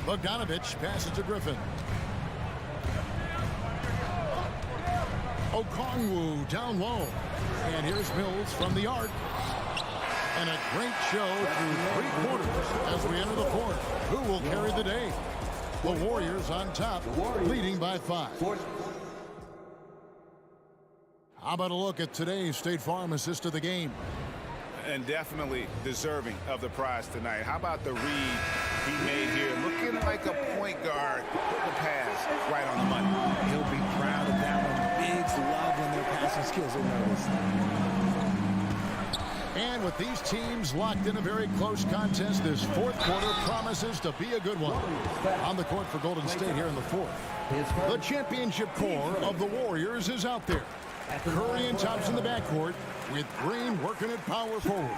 Bogdanovich passes to Griffin. Okongwu down low. And here's Mills from the arc. And a great show through 3 quarters as we enter the 4th. Who will carry the day? The Warriors on top, leading by 5. How about a look at today's State Farm assist of the game? And definitely deserving of the prize tonight. How about the read he made here, looking like a point guard, put the pass right on the money. He'll be proud of that one. Bigs love when their passing skills are noticed. And with these teams locked in a very close contest, this fourth quarter promises to be a good one. On the court for Golden State here in the fourth, the championship core of the Warriors is out there. Curry and Thompson in the backcourt, with Green working at power forward.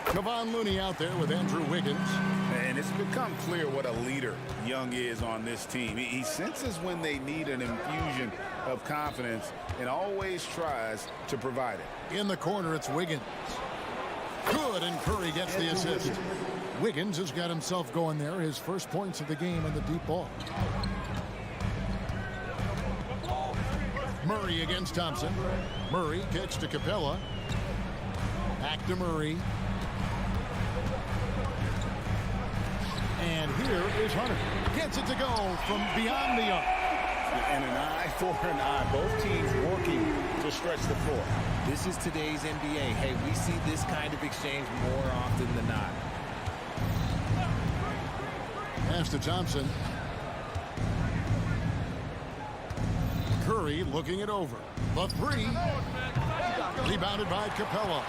Kevon Looney out there with Andrew Wiggins. And it's become clear what a leader Young is on this team. He senses when they need an infusion of confidence and always tries to provide it. In the corner, it's Wiggins. Good, and Curry gets the assist. Wiggins has got himself going there. His first points of the game on the deep ball. Murray against Thompson. Murray kicks to Capella. Back to Murray. And here is Hunter. Gets it to go from beyond the arc. And an eye for an eye. Both teams working to stretch the floor. This is today's NBA. Hey, we see this kind of exchange more often than not. Pass to Thompson. Curry looking it over. The three. Rebounded by Capella.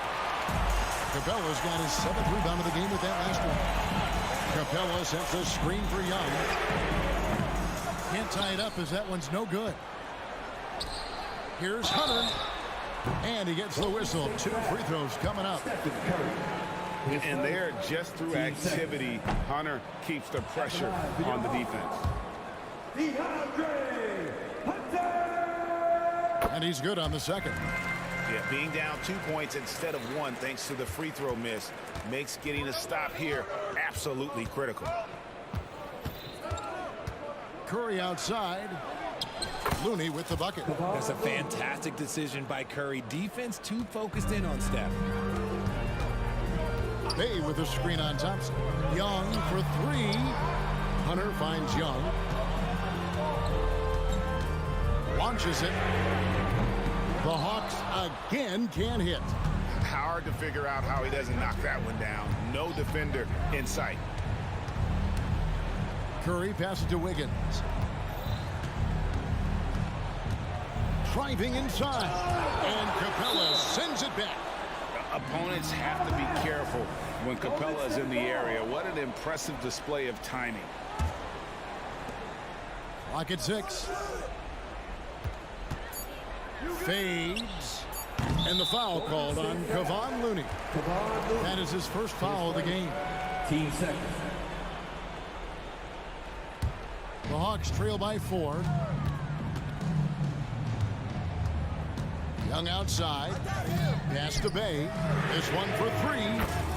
Capella's got his 7th rebound of the game with that last one. Capella sets a screen for Young. Can't tie it up as that one's no good. Here's Hunter. And he gets the whistle. 2 free throws coming up. And there, just through activity, Hunter keeps the pressure on the defense. And he's good on the second. Yeah, being down 2 points instead of 1 thanks to the free throw miss makes getting a stop here absolutely critical. Curry outside. Looney with the bucket. That's a fantastic decision by Curry. Defense too focused in on Steph. Bay with a screen on Thompson. Young for 3. Hunter finds Young. Launches it. The Hawks again can't hit. Hard to figure out how he doesn't knock that one down. No defender in sight. Curry passes to Wiggins. Driving inside. And Capella sends it back. Opponents have to be careful when Capella is in the area. What an impressive display of timing. Clock at 6. Fades. And the foul called on Kevon Looney. That is his first foul of the game. Team seconds. The Hawks trail by 4. Young outside. Pass to Bay. This one for 3.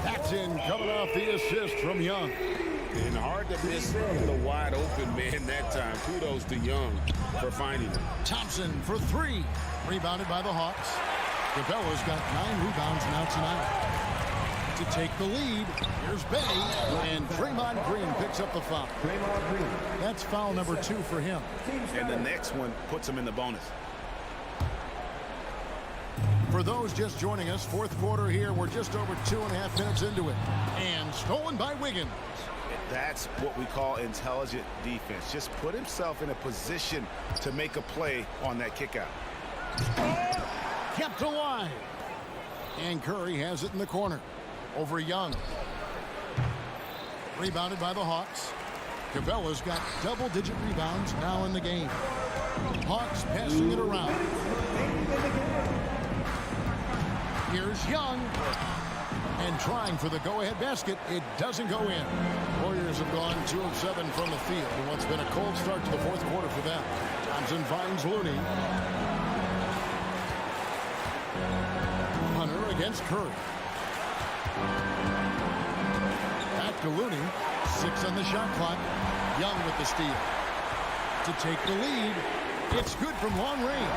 That's in, coming off the assist from Young. And hard to miss the wide open man that time. Kudos to Young for finding him. Thompson for 3. Rebounded by the Hawks. Capella's got 9 rebounds now tonight. To take the lead, here's Bay. And Draymond Green picks up the foul. That's foul number 2 for him. And the next one puts him in the bonus. For those just joining us, fourth quarter here. We're just over 2.5 minutes into it. And stolen by Wiggins. That's what we call intelligent defense. Just put himself in a position to make a play on that kick out. Kept alive. And Curry has it in the corner. Over Young. Rebounded by the Hawks. Capella's got double-digit rebounds now in the game. Hawks passing it around. Here's Young. And trying for the go-ahead basket. It doesn't go in. Warriors have gone 2 of 7 from the field in what's been a cold start to the fourth quarter for them. Thompson finds Looney. Hunter against Curry. Back to Looney. 6 on the shot clock. Young with the steal. To take the lead. It's good from long range.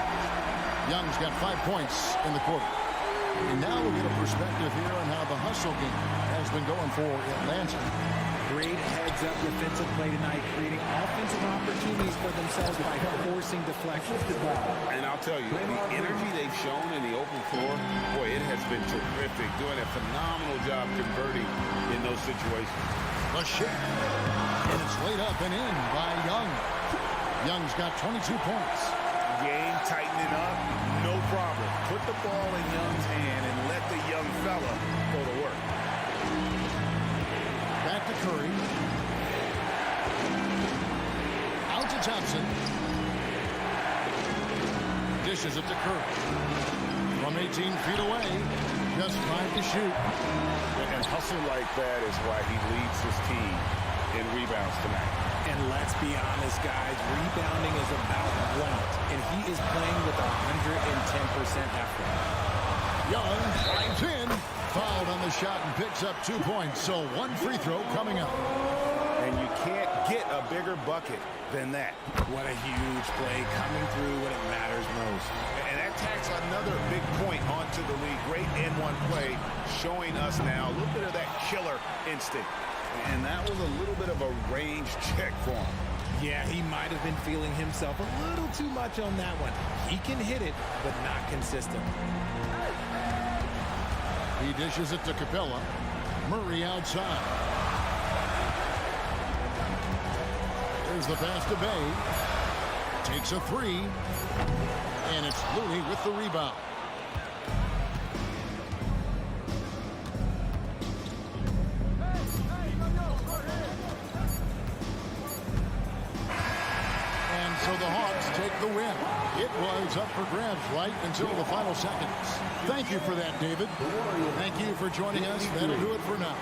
Young's got 5 points in the quarter. And now we'll get a perspective here on how the hustle game has been going for Atlanta. Great heads-up defensive play tonight, creating offensive opportunities for themselves by forcing deflections. And I'll tell you, the energy they've shown in the open floor, boy, it has been terrific. Doing a phenomenal job converting in those situations. The shot. And it's laid up and in by Young. Young's got 22 points. Game tightening up, no problem. Put the ball in Young's hand and let the young fella go to work. Back to Curry. Out to Thompson. Dishes it to Curry. From 18 feet away, just 5 to shoot. And hustle like that is why he leads his team in rebounds tonight. And let's be honest, guys, rebounding is about want, and he is playing with 110% effort. Young drives in, fouled on the shot and picks up 2 points. So 1 free throw coming up. And you can't get a bigger bucket than that. What a huge play coming through when it matters most. And that tacks another big point onto the league. Great N1 play showing us now a little bit of that killer instinct. And that was a little bit of a range check for him. Yeah, he might have been feeling himself a little too much on that one. He can hit it, but not consistent. He dishes it to Capella. Murray outside. There's the pass to Bay. Takes a 3. And it's Looney with the rebound. So the Hawks take the win. It was up for grabs right until the final seconds. Thank you for that, David. Thank you for joining us. That'll do it for now.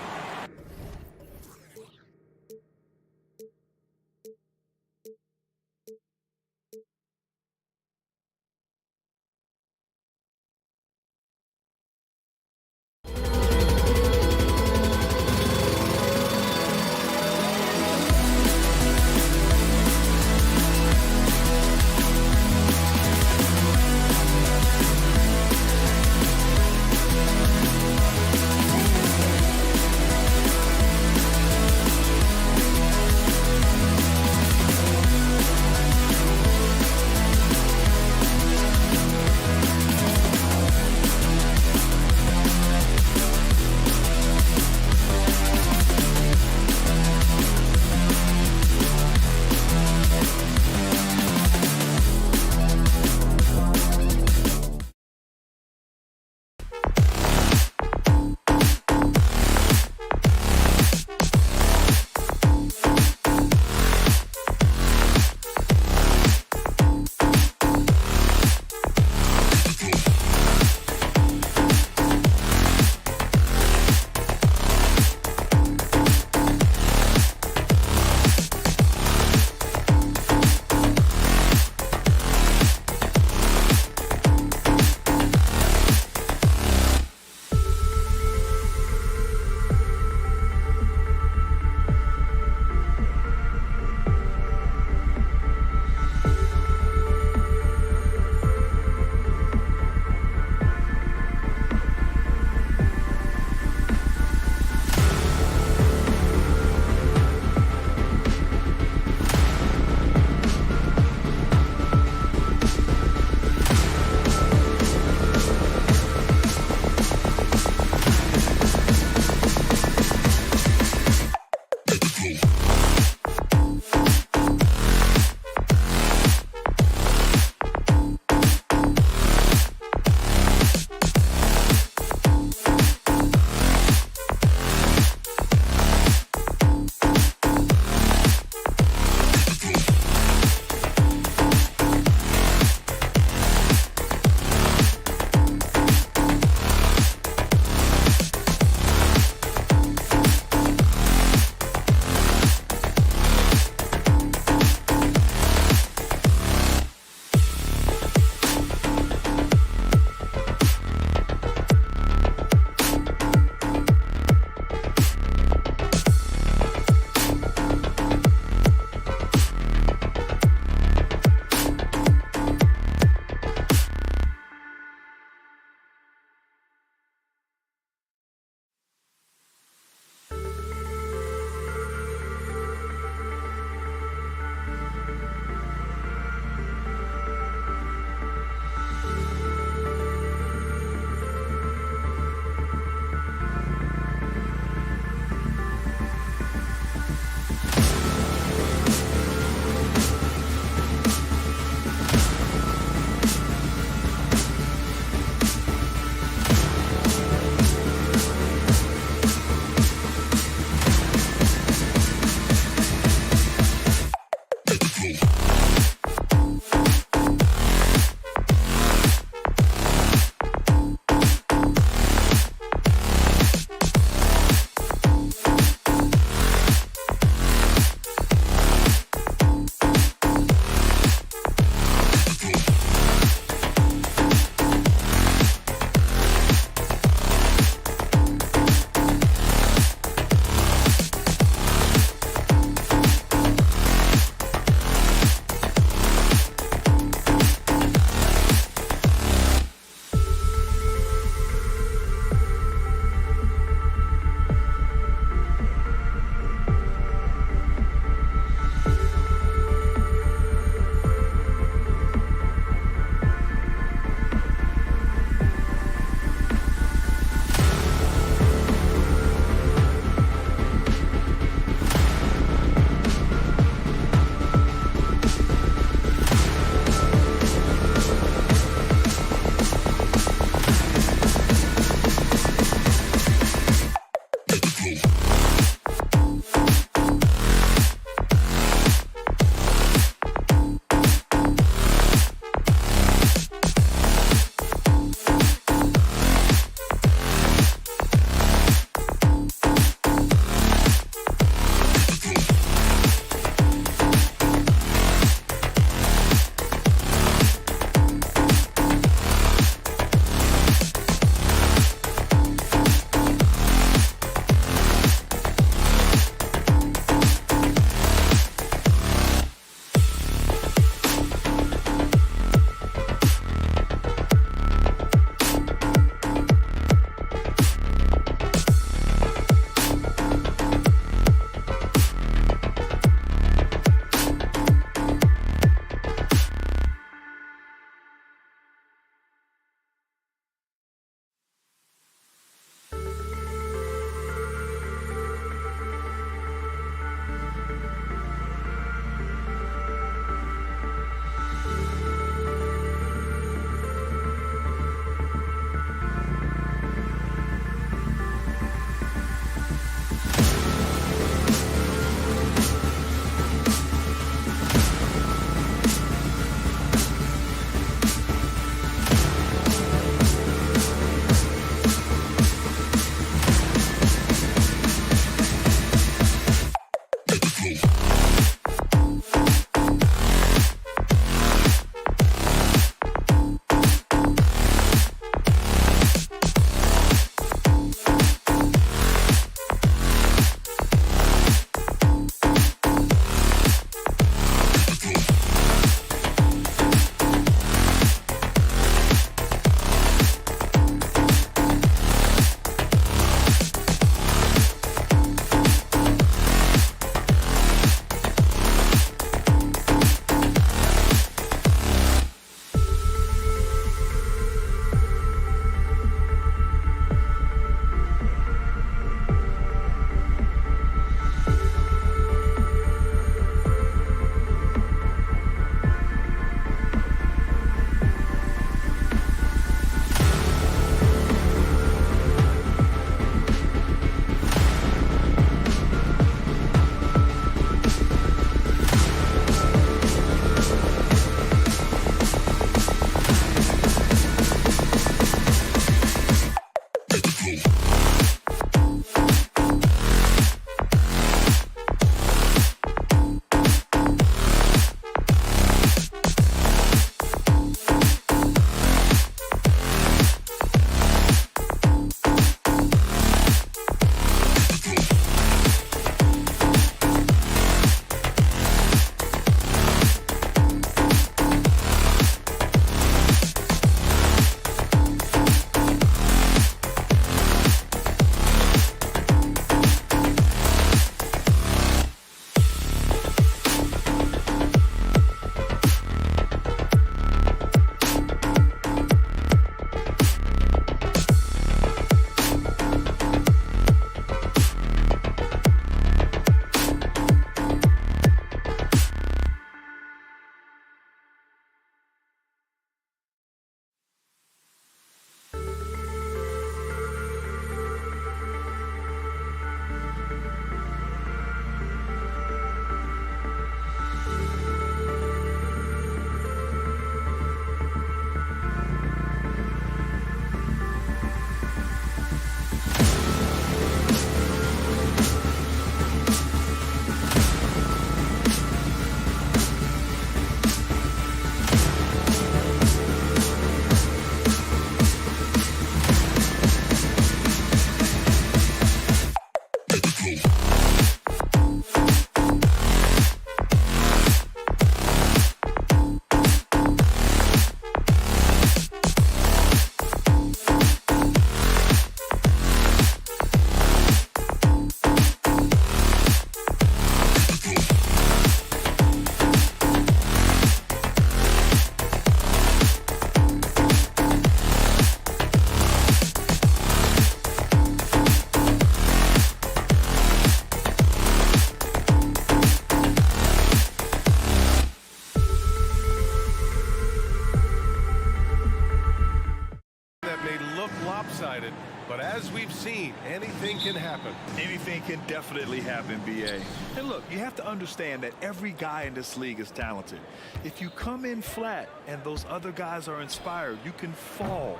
clean. Anything can happen. Anything can definitely happen, B.A. And look, you have to understand that every guy in this league is talented. If you come in flat and those other guys are inspired, you can fall.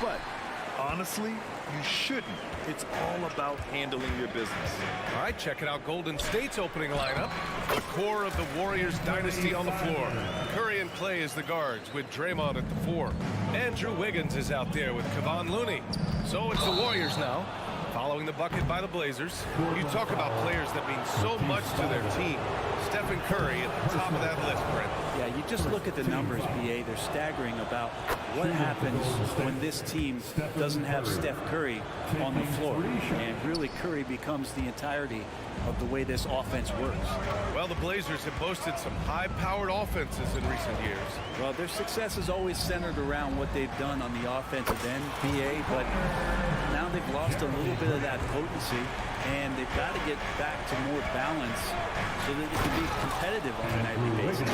But honestly, you shouldn't. It's all about handling your business. All right, checking out Golden State's opening lineup. The core of the Warriors dynasty on the floor. Curry and Clay as the guards with Draymond at the 4. Andrew Wiggins is out there with Kevon Looney. So it's the Warriors now, following the bucket by the Blazers. You talk about players that mean so much to their team. Stephen Curry at the top of that list, Brent. Yeah, you just look at the numbers, BA. They're staggering about what happens when this team doesn't have Steph Curry on the floor. And really, Curry becomes the entirety of the way this offense works. Well, the Blazers have boasted some high-powered offenses in recent years. Well, their success is always centered around what they've done on the offensive end, BA, but now they've lost a little bit of that potency, and they've got to get back to more balance so that they can be competitive on a nightly basis.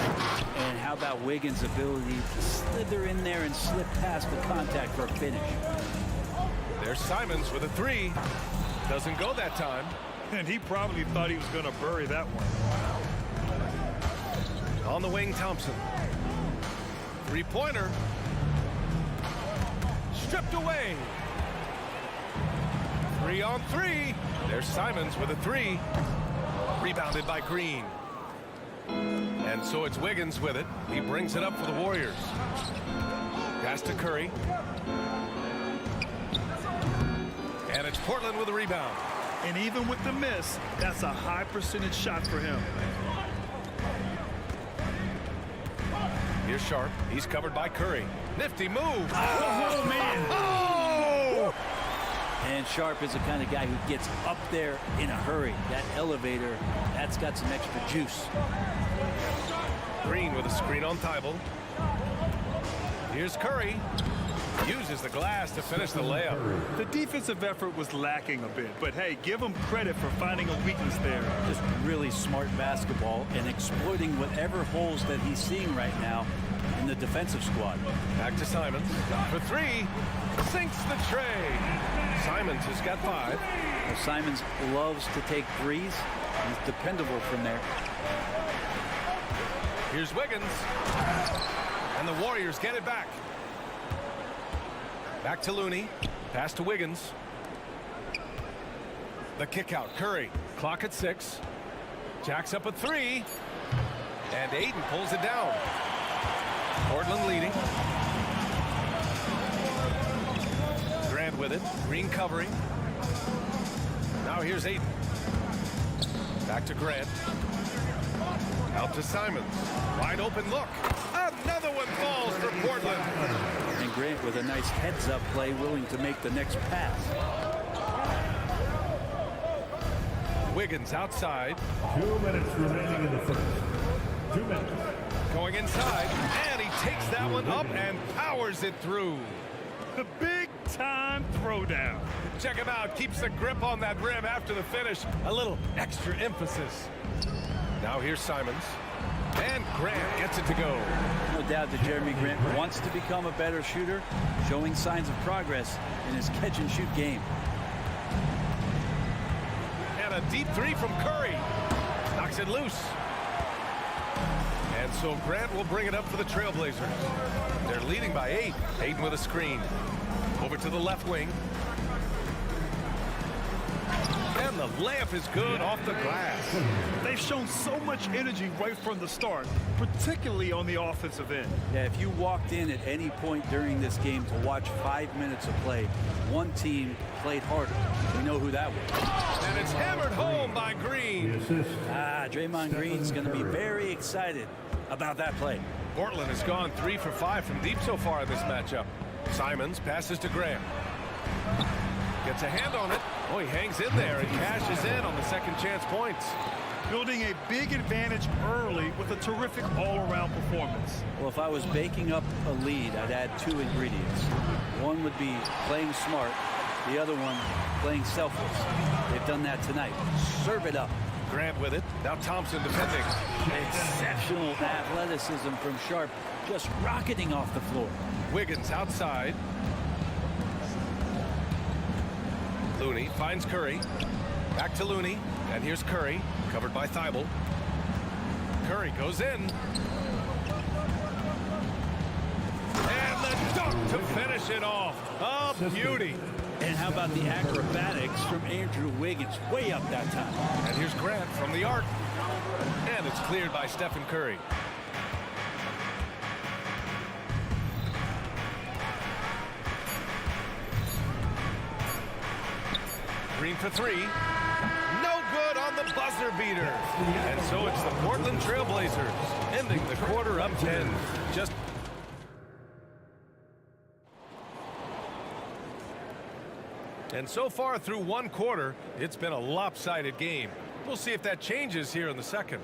And how about Wiggins' ability to slither in there and slip past the contact for a finish? There's Simons with a 3. Doesn't go that time. And he probably thought he was going to bury that one. On the wing, Thompson. 3-pointer. Stripped away. 3-on-3. There's Simons with a 3. Rebounded by Green. And so it's Wiggins with it. He brings it up for the Warriors. Pass to Curry. And it's Portland with a rebound. And even with the miss, that's a high percentage shot for him. Here's Sharp. He's covered by Curry. Nifty move. Oh, man. Oh! And Sharp is the kind of guy who gets up there in a hurry. That elevator, that's got some extra juice. Green with a screen on Thibault. Here's Curry. Uses the glass to finish the layup. The defensive effort was lacking a bit, but hey, give him credit for finding a weakness there. Just really smart basketball and exploiting whatever holes that he's seeing right now in the defensive squad. Back to Simons. For 3. Sinks the tray. Simons has got 5. Well, Simons loves to take threes. He's dependable from there. Here's Wiggins. And the Warriors get it back. Back to Looney. Pass to Wiggins. The kick out. Curry. Clock at 6. Jacks up a 3. And Aiden pulls it down. Portland leading. Grant with it. Green covering. Now here's Aiden. Back to Grant. Out to Simons. Wide open look. Another one falls for Portland. And Grant with a nice heads-up play, willing to make the next pass. Wiggins outside. 2 minutes remaining in the first. 2 minutes. Going inside. And he takes that one up and powers it through. The big-time throwdown. Check him out. Keeps the grip on that rim after the finish. A little extra emphasis. Now here's Simons. And Grant gets it to go. No doubt that Jeremy Grant wants to become a better shooter, showing signs of progress in his catch-and-shoot game. And a deep 3 from Curry. Knocks it loose. And so Grant will bring it up for the Trailblazers. They're leading by 8. Aiden with a screen. Over to the left wing. And the layup is good off the glass. They've shown so much energy right from the start, particularly on the offensive end. Yeah, if you walked in at any point during this game to watch 5 minutes of play, one team played harder. We know who that was. And it's hammered home by Green. Draymond Green's going to be very excited about that play. Portland has gone 3 for 5 from deep so far in this matchup. Simons passes to Graham. Gets a hand on it. Oh, he hangs in there and cashes in on the second chance points. Building a big advantage early with a terrific all-around performance. Well, if I was baking up a lead, I'd add 2 ingredients. One would be playing smart. The other one, playing selfless. They've done that tonight. Serve it up. Grant with it. Now Thompson defending. Exceptional athleticism from Sharp, just rocketing off the floor. Wiggins outside. Looney finds Curry. Back to Looney. And here's Curry, covered by Thibault. Curry goes in. And the dunk to finish it off. A beauty. And how about the acrobatics from Andrew Wiggins? Way up that time. And here's Grant from the arc. And it's cleared by Stephen Curry. Green for three. No good on the buzzer beater. And so it's the Portland Trailblazers ending the quarter up 10. And so far through one quarter, it's been a lopsided game. We'll see if that changes here in the second.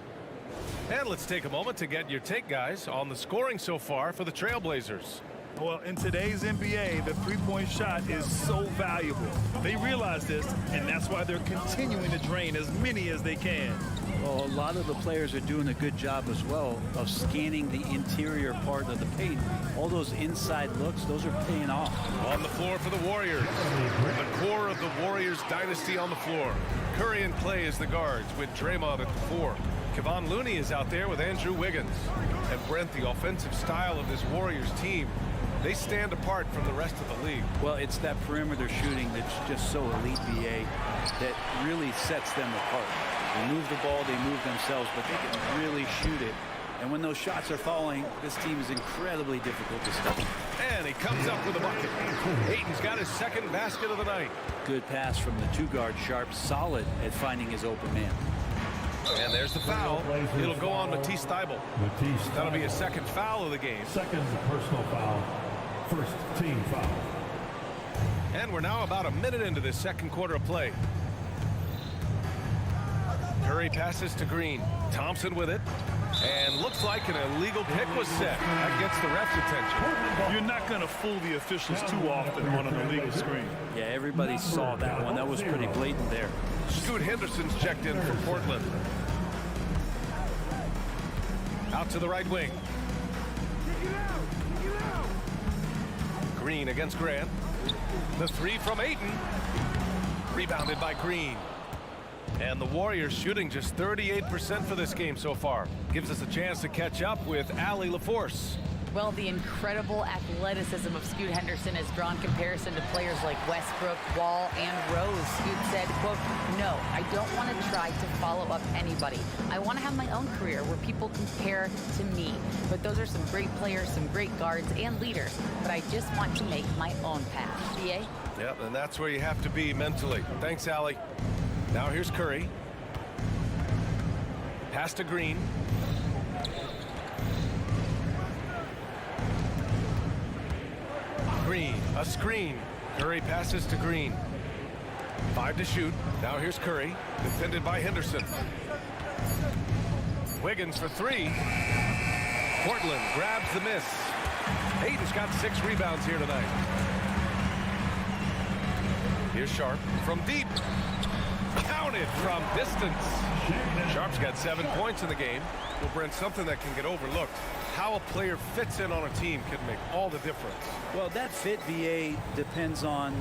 And let's take a moment to get your take, guys, on the scoring so far for the Trailblazers. Well, in today's NBA, the three-point shot is so valuable. They realize this, and that's why they're continuing to drain as many as they can. Well, a lot of the players are doing a good job as well of scanning the interior part of the paint. All those inside looks, those are paying off. On the floor for the Warriors. The core of the Warriors dynasty on the floor. Curry and Clay as the guards with Draymond at the 4. Kevon Looney is out there with Andrew Wiggins. And Brent, the offensive style of this Warriors team, they stand apart from the rest of the league. Well, it's that perimeter shooting that's just so elite, BA, that really sets them apart. They move the ball, they move themselves, but they can really shoot it. And when those shots are falling, this team is incredibly difficult to stop. And he comes up with a bucket. Ayton's got his second basket of the night. Good pass from the two-guard Sharp, solid at finding his open man. And there's the foul. It'll go on Matisse Thybulle. That'll be his second foul of the game. Second personal foul. First team foul. And we're now about a minute into this second quarter of play. Curry passes to Green. Thompson with it. And looks like an illegal pick was set. That gets the ref's attention. You're not going to fool the officials too often on an illegal screen. Yeah, everybody saw that one. That was pretty blatant there. Scoot Henderson's checked in for Portland. Out to the right wing. Green against Grant. The three from Ayton. Rebounded by Green. And the Warriors shooting just 38% for this game so far. Gives us a chance to catch up with Allie LaForce. Well, the incredible athleticism of Scoot Henderson has drawn comparison to players like Westbrook, Wall, and Rose. Scoot said, quote, "No, I don't want to try to follow up anybody. I want to have my own career where people compare to me. But those are some great players, some great guards and leaders. But I just want to make my own path." BA? Yep, and that's where you have to be mentally. Thanks, Allie. Now here's Curry. Pass to Green. Green, a screen. Curry passes to Green. 5 to shoot. Now here's Curry, defended by Henderson. Wiggins for 3. Portland grabs the miss. Ayton's got 6 rebounds here tonight. Here's Sharp from deep. Counted from distance. Sharp's got 7 points in the game. Well, Brent, something that can get overlooked. How a player fits in on a team can make all the difference. Well, that fit, VA, depends on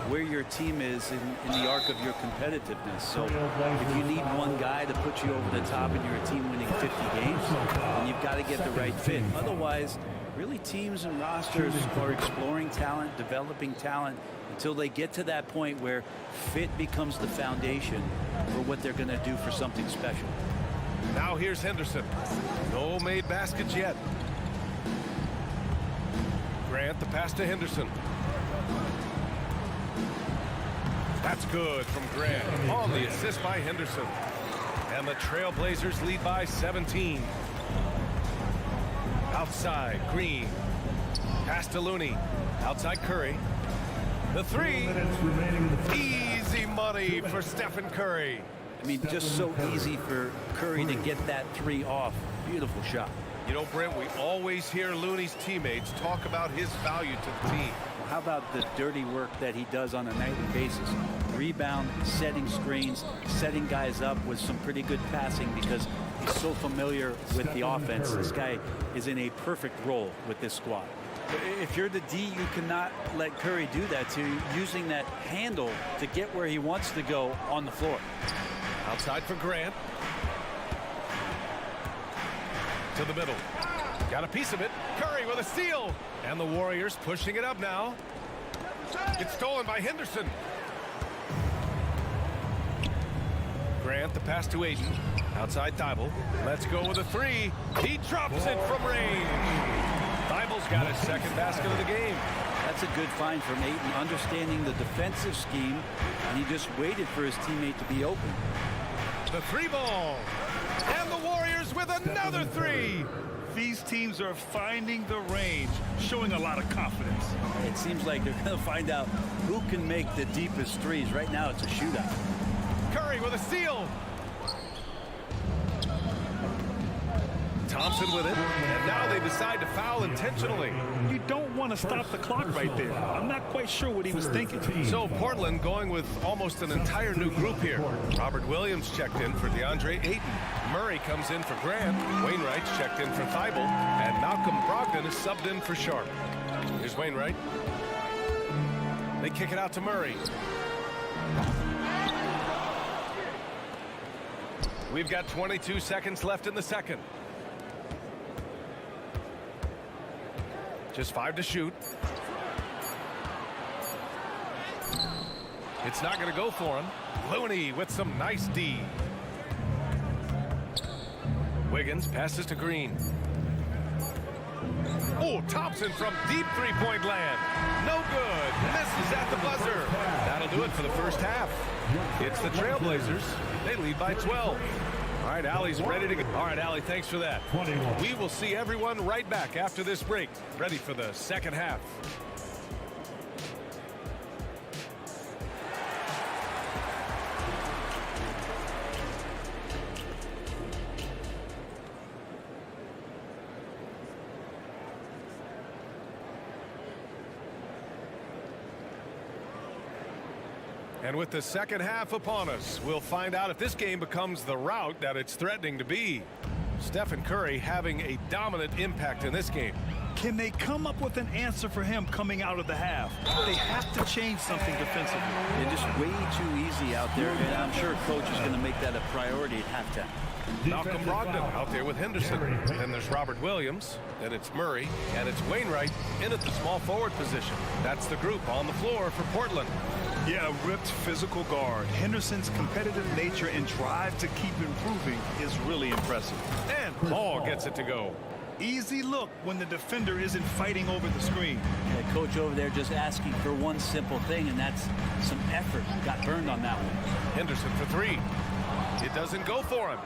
where your team is in the arc of your competitiveness. So if you need one guy to put you over the top and you're a team winning 50 games, then you've got to get the right fit. Otherwise, really teams and rosters are exploring talent, developing talent, until they get to that point where fit becomes the foundation for what they're going to do for something special. Now here's Henderson. No made baskets yet. Grant, the pass to Henderson. That's good from Grant on the assist by Henderson. And the Trailblazers lead by 17. Outside, Green. Pass to Looney. Outside Curry. The 3. Easy money for Stephen Curry. I mean, just so easy for Curry to get that 3 off. Beautiful shot. You know, Brent, we always hear Looney's teammates talk about his value to the team. Well, how about the dirty work that he does on a nightly basis? Rebound, setting screens, setting guys up with some pretty good passing because he's so familiar with the offense. This guy is in a perfect role with this squad. If you're the D, you cannot let Curry do that to you, using that handle to get where he wants to go on the floor. Outside for Grant. To the middle. Got a piece of it. Curry with a steal. And the Warriors pushing it up now. It's stolen by Henderson. Grant, the pass to Aiden. Outside Thibault. Let's go with a three. He drops it from range. Thibault's got his second basket of the game. That's a good find from Aiden, understanding the defensive scheme, and he just waited for his teammate to be open. The three ball. And the Warriors with another three. These teams are finding the range, showing a lot of confidence. It seems like they're going to find out who can make the deepest threes. Right now, it's a shootout. Curry with a steal. Thompson with it, and now they decide to foul intentionally. You don't want to stop the clock right there. I'm not quite sure what he was thinking. So Portland going with almost an entire new group here. Robert Williams checked in for DeAndre Ayton. Murray comes in for Grant. Wainwright's checked in for Thibault. And Malcolm Brogdon is subbed in for Sharp. Here's Wainwright. They kick it out to Murray. We've got 22 seconds left in the second. Just 5 to shoot. It's not going to go for him. Looney with some nice D. Wiggins passes to Green. Oh, Thompson from deep three-point land. No good. Misses at the buzzer. That'll do it for the first half. It's the Trailblazers. They lead by 12. All right, Allie's ready to go. All right, Allie, thanks for that. We will see everyone right back after this break. Ready for the second half. And with the second half upon us, we'll find out if this game becomes the rout that it's threatening to be. Stephen Curry having a dominant impact in this game. Can they come up with an answer for him coming out of the half? They have to change something defensively. They're just way too easy out there, and I'm sure coach is going to make that a priority at halftime. Malcolm Brogdon out there with Henderson. Then there's Robert Williams. Then it's Murray. And it's Wainwright in at the small forward position. That's the group on the floor for Portland. Yeah, a ripped physical guard. Henderson's competitive nature and drive to keep improving is really impressive. And Paul gets it to go. Easy look when the defender isn't fighting over the screen. Yeah, coach over there just asking for one simple thing, and that's some effort. Got burned on that one. Henderson for three. It doesn't go for him.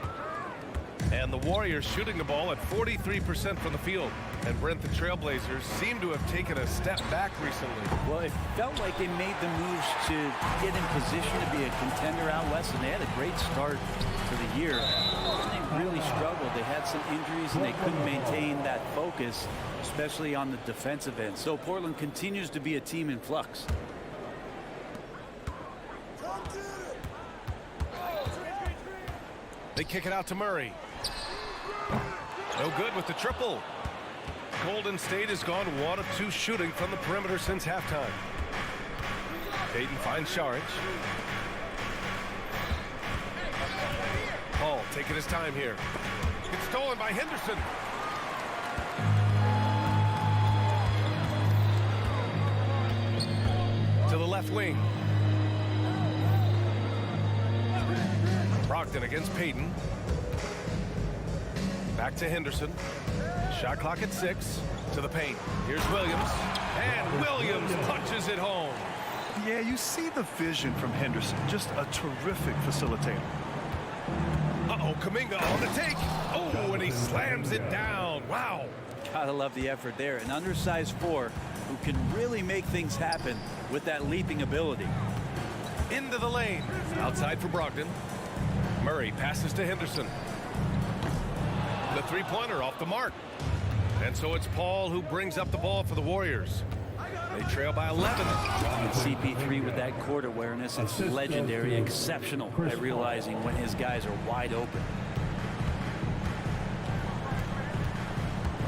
And the Warriors shooting the ball at 43% from the field. And Brent, the Trailblazers seem to have taken a step back recently. Well, it felt like they made the moves to get in position to be a contender out west, and they had a great start for the year. They really struggled. They had some injuries, and they couldn't maintain that focus, especially on the defensive end. So Portland continues to be a team in flux. They kick it out to Murray. No good with the triple. Golden State has gone 1 of 2 shooting from the perimeter since halftime. Payton finds Saric. Paul taking his time here. It's stolen by Henderson. To the left wing. Brogdon against Payton. Back to Henderson. Shot clock at 6. To the paint. Here's Williams. And Williams punches it home. Yeah, you see the vision from Henderson. Just a terrific facilitator. Uh-oh, Kuminga on the take. Oh, and he slams it down. Wow. Gotta love the effort there. An undersized 4 who can really make things happen with that leaping ability. Into the lane. Outside for Brogdon. Murray passes to Henderson. The three-pointer off the mark. And so it's Paul who brings up the ball for the Warriors. They trail by 11. CP3 with that court awareness is legendary, exceptional at realizing when his guys are wide open.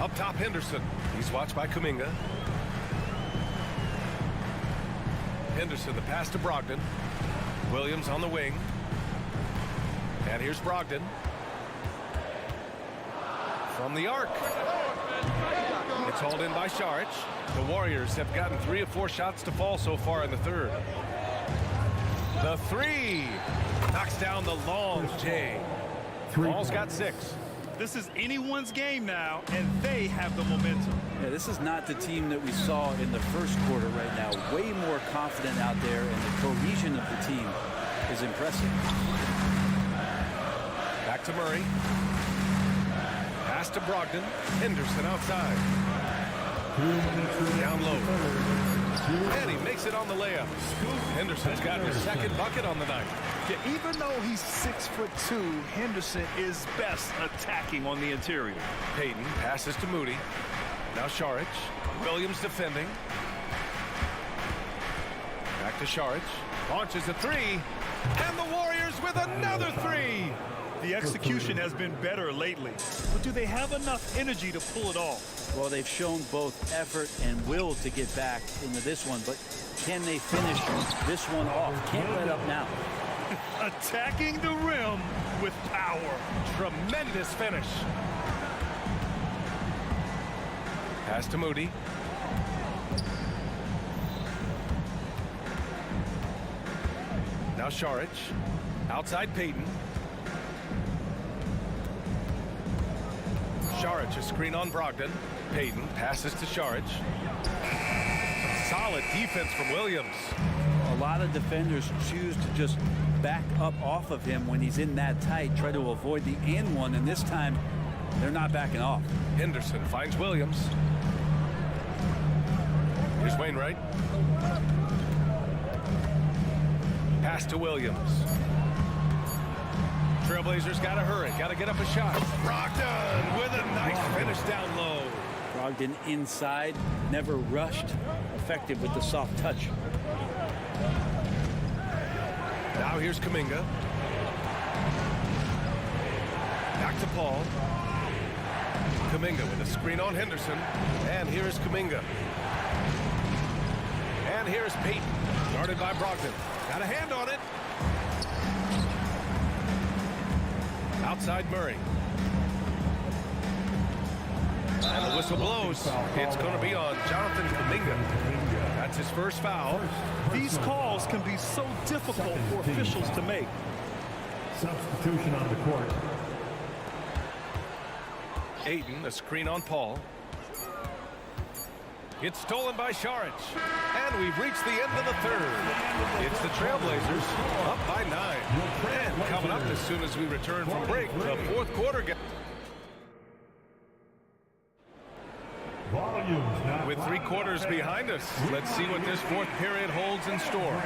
Up top, Henderson. He's watched by Kuminga. Henderson, the pass to Brogdon. Williams on the wing. And here's Brogdon. From the arc. It's hauled in by Saric. The Warriors have gotten 3 of 4 shots to fall so far in the third. The three. Knocks down the long J. Ball's got 6. This is anyone's game now, and they have the momentum. Yeah, this is not the team that we saw in the first quarter right now. Way more confident out there, and the cohesion of the team is impressive. Back to Murray. Pass to Brogdon. Henderson outside. Down low. And he makes it on the layup. Henderson's got his second bucket on the night. Yeah, even though he's 6'2", Henderson is best attacking on the interior. Payton passes to Moody. Now Saric. Williams defending. Back to Saric. Launches a 3. And the Warriors with another 3. The execution has been better lately, but do they have enough energy to pull it off? Well, they've shown both effort and will to get back into this one, but can they finish this one off? Can't let up now. Attacking the rim with power. Tremendous finish. Pass to Moody. Now Saric. Outside Payton. Saric, a screen on Brogdon. Payton passes to Saric. Solid defense from Williams. A lot of defenders choose to just back up off of him when he's in that tight, try to avoid the and one, and this time they're not backing off. Henderson finds Williams. Here's Wainwright. Pass to Williams. Trailblazers got to hurry, got to get up a shot. Brogdon with a nice finish down low. Brogdon inside, never rushed, effective with the soft touch. Now here's Kuminga. Back to Paul. Kuminga with a screen on Henderson. And here's Kuminga. And here's Payton. Guarded by Brogdon. Got a hand on it. Outside Murray. And the whistle blows. It's going to be on Jonathan Kuminga. That's his first foul. These calls can be so difficult for officials to make. Substitution on the court. Ayton, a screen on Paul. It's stolen by Saric. And we've reached the end of the third. It's the Trailblazers up by 9. And coming up as soon as we return from break, the fourth quarter. With 3 quarters behind us, let's see what this fourth period holds in store.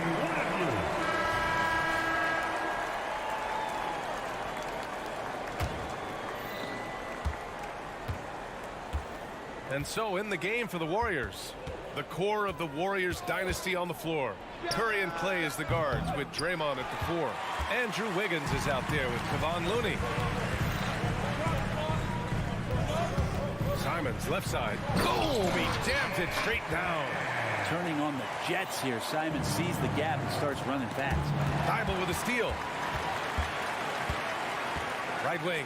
And so in the game for the Warriors, the core of the Warriors dynasty on the floor. Curry and Clay as the guards with Draymond at the 4. Andrew Wiggins is out there with Kevon Looney. Simons left side. Boom! He jams it straight down. Turning on the Jets here. Simon sees the gap and starts running fast. Thibault with a steal. Right wing.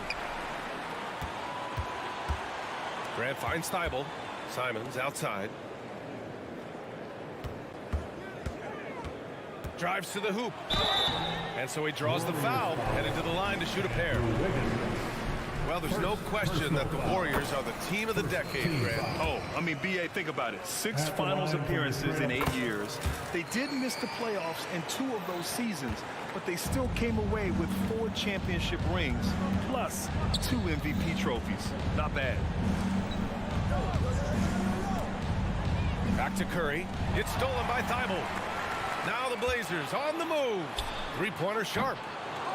Grant finds Thibault. Simons outside. Drives to the hoop. And so he draws the foul, headed to the line to shoot a pair. Well, there's no question that the Warriors are the team of the decade, Grant. Oh, I mean, B.A., think about it. 6 finals appearances in 8 years. They did miss the playoffs in 2 of those seasons, but they still came away with 4 championship rings, plus 2 MVP trophies. Not bad. Back to Curry. It's stolen by Thibault. Now the Blazers on the move. 3-pointer sharp.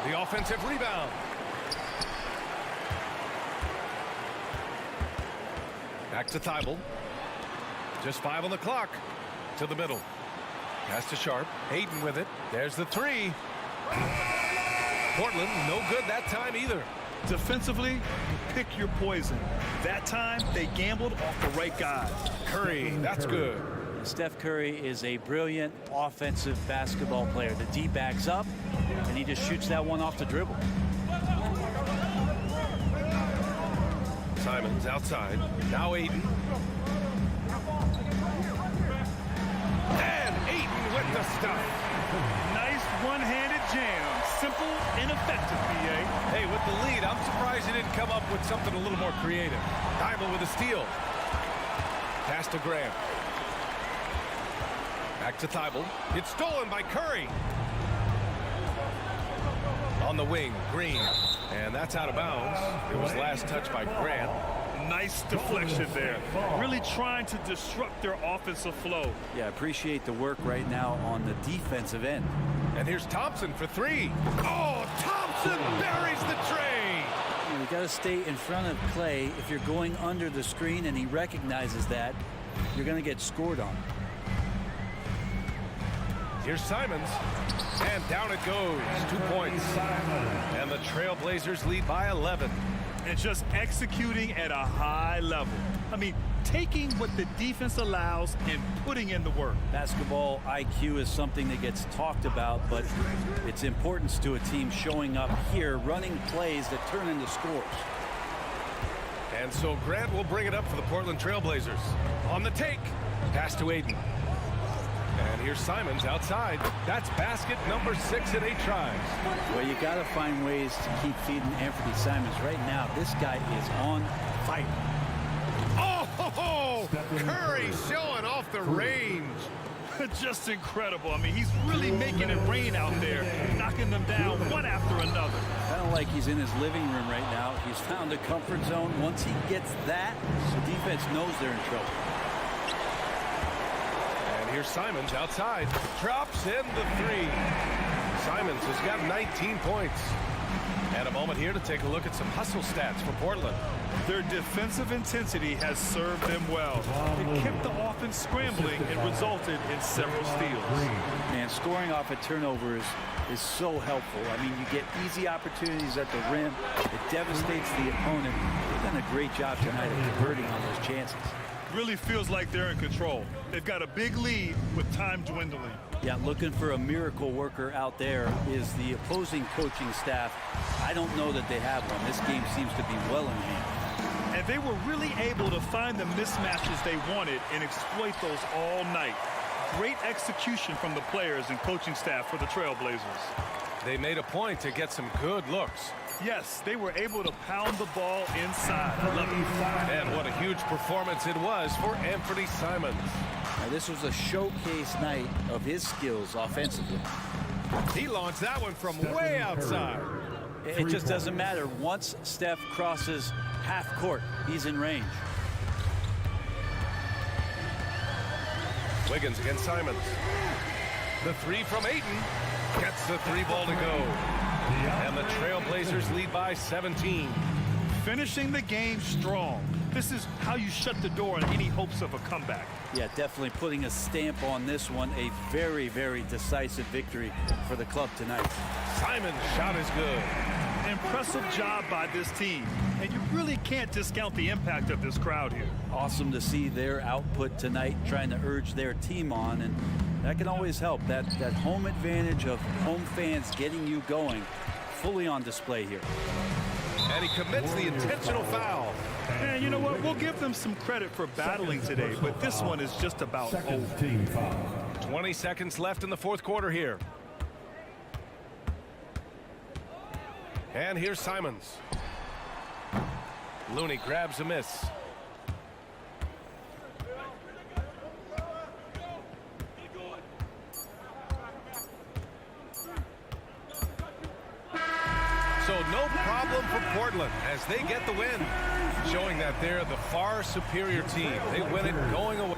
The offensive rebound. Back to Thibault. Just 5 on the clock. To the middle. Pass to Sharp. Ayton with it. There's the 3. Portland, no good that time either. Defensively, pick your poison. That time, they gambled off the right guy. Curry, that's good. Steph Curry is a brilliant offensive basketball player. The D backs up, and he just shoots that one off the dribble. Simons outside. Now Ayton. And Ayton with the stuff. Nice one-handed jam. Simple and effective, B.A. Hey, with the lead, I'm surprised he didn't come up with something a little more creative. Thibault with a steal. Pass to Graham. Back to Thibault. It's stolen by Curry. On the wing, Green. And that's out of bounds. It was last touched by Grant. Nice deflection there. Really trying to disrupt their offensive flow. Yeah, appreciate the work right now on the defensive end. And here's Thompson for three. Oh, Thompson buries the tray. You got to stay in front of Clay. If you're going under the screen and he recognizes that, you're going to get scored on. Here's Simons. And down it goes. 2 points. And the Trailblazers lead by 11. And just executing at a high level. I mean, taking what the defense allows and putting in the work. Basketball IQ is something that gets talked about, but its importance to a team showing up here, running plays that turn into scores. And so Grant will bring it up for the Portland Trailblazers. On the take. Pass to Ayton. And here's Simons outside. That's basket number 6 in 8 tries. Well, you got to find ways to keep feeding Anthony Simons. Right now, this guy is on fire. Oh, Curry showing off the range. Just incredible. I mean, he's really making it rain out there, knocking them down one after another. Kind of like he's in his living room right now. He's found a comfort zone. Once he gets that, the defense knows they're in trouble. Here's Simons outside. Drops in the three. Simons has got 19 points. And a moment here to take a look at some hustle stats for Portland. Their defensive intensity has served them well. It kept the offense scrambling and resulted in several steals. And scoring off of turnovers is so helpful. I mean, you get easy opportunities at the rim. It devastates the opponent. They've done a great job tonight of converting on those chances. Really feels like they're in control. They've got a big lead with time dwindling. Yeah, looking for a miracle worker out there is the opposing coaching staff. I don't know that they have one. This game seems to be well in hand. And they were really able to find the mismatches they wanted and exploit those all night. Great execution from the players and coaching staff for the Trailblazers. They made a point to get some good looks. Yes, they were able to pound the ball inside. I love it. And what a huge performance it was for Anthony Simons. Now, this was a showcase night of his skills offensively. He launched that one from way outside. It just doesn't matter. Once Steph crosses half court, he's in range. Wiggins against Simons. The three from Ayton. Gets the three ball to go. And the Trailblazers lead by 17. Finishing the game strong. This is how you shut the door on any hopes of a comeback. Yeah, definitely putting a stamp on this one. A very, very decisive victory for the club tonight. Simon's shot is good. Impressive job by this team. And you really can't discount the impact of this crowd here. Awesome to see their output tonight, trying to urge their team on, and that can always help. That home advantage of home fans getting you going, fully on display here. And he commits the intentional foul. And you know what? We'll give them some credit for battling today, but this one is just about over. 20 seconds left in the fourth quarter here. And here's Simons. Looney grabs a miss. So no problem for Portland as they get the win, showing that they're the far superior team. They win it going away.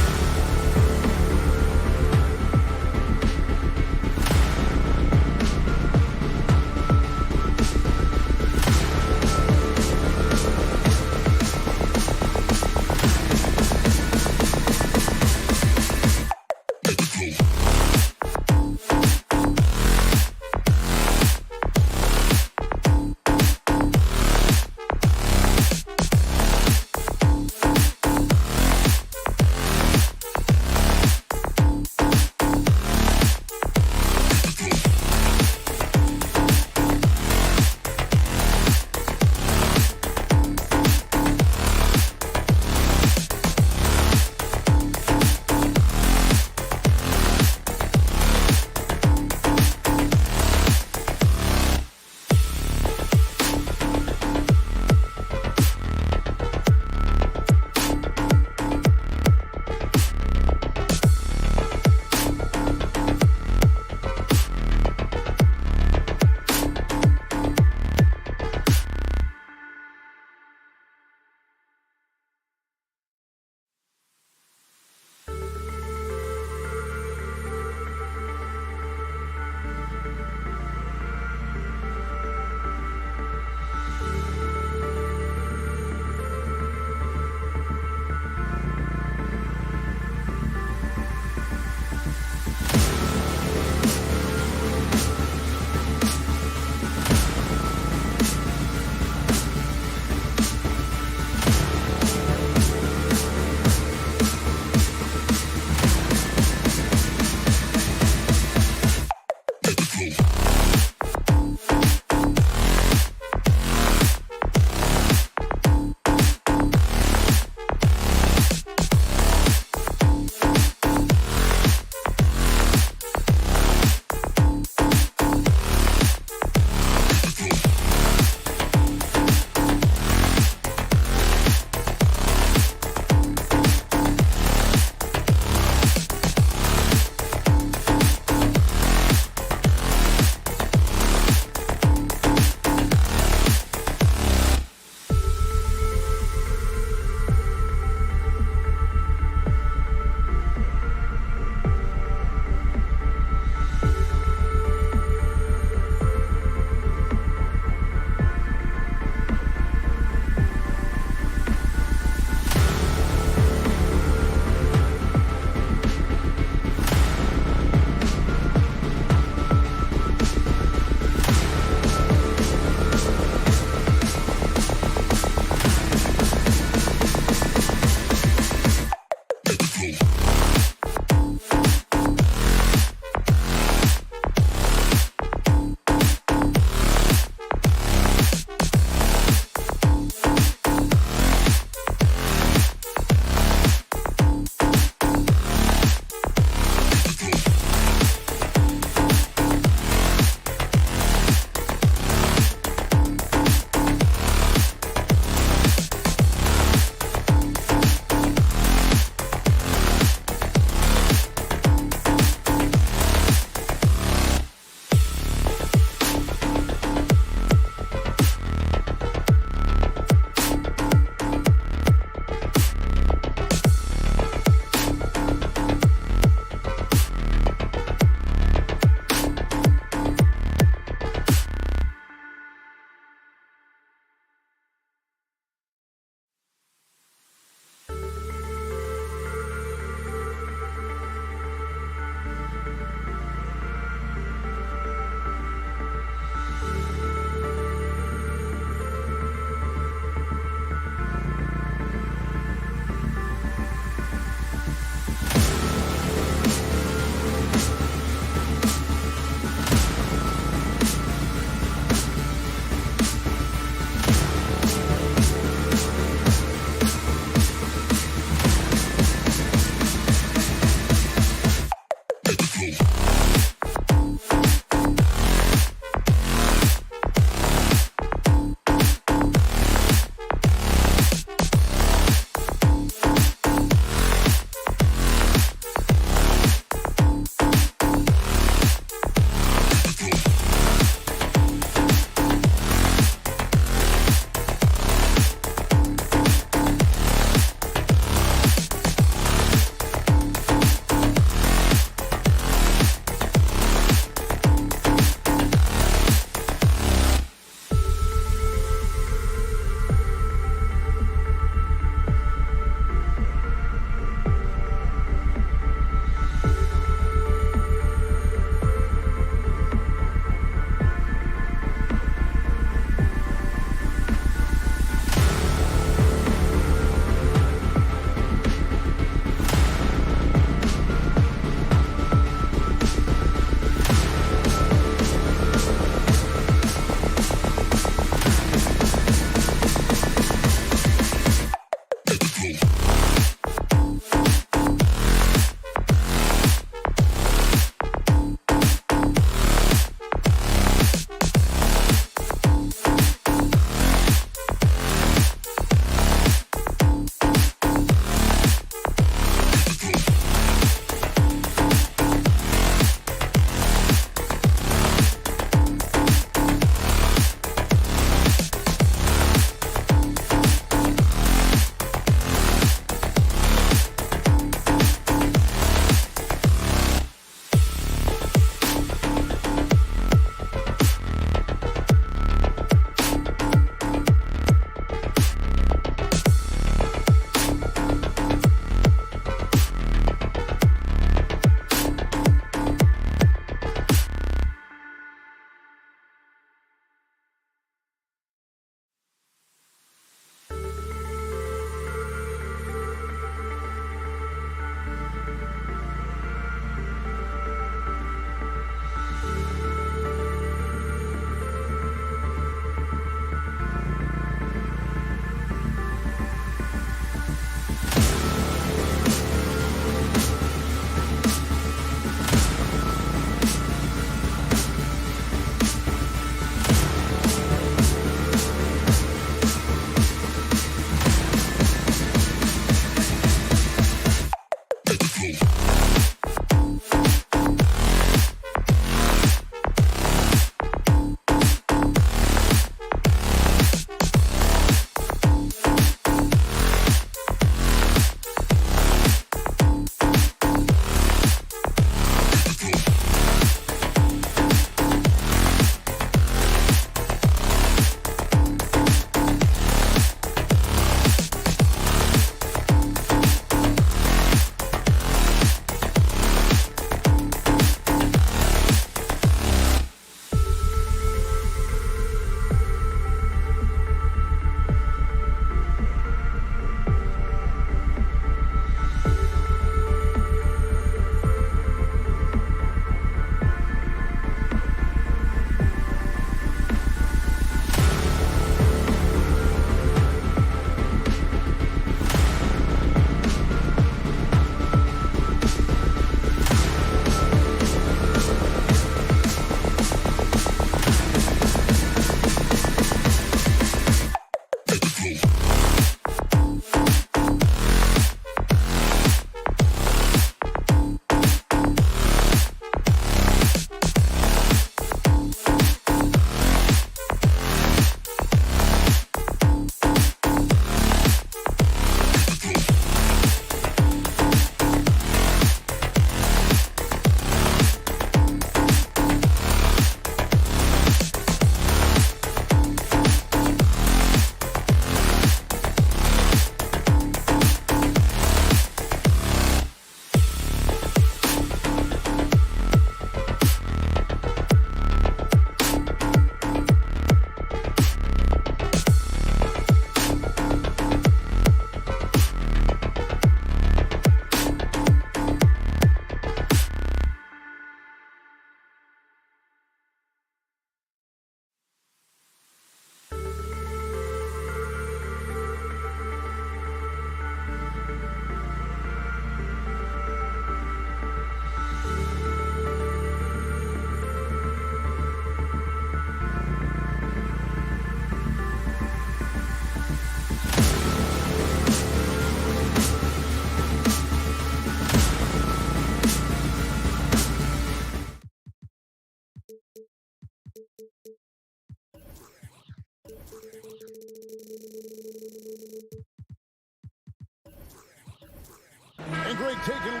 And Greg taking.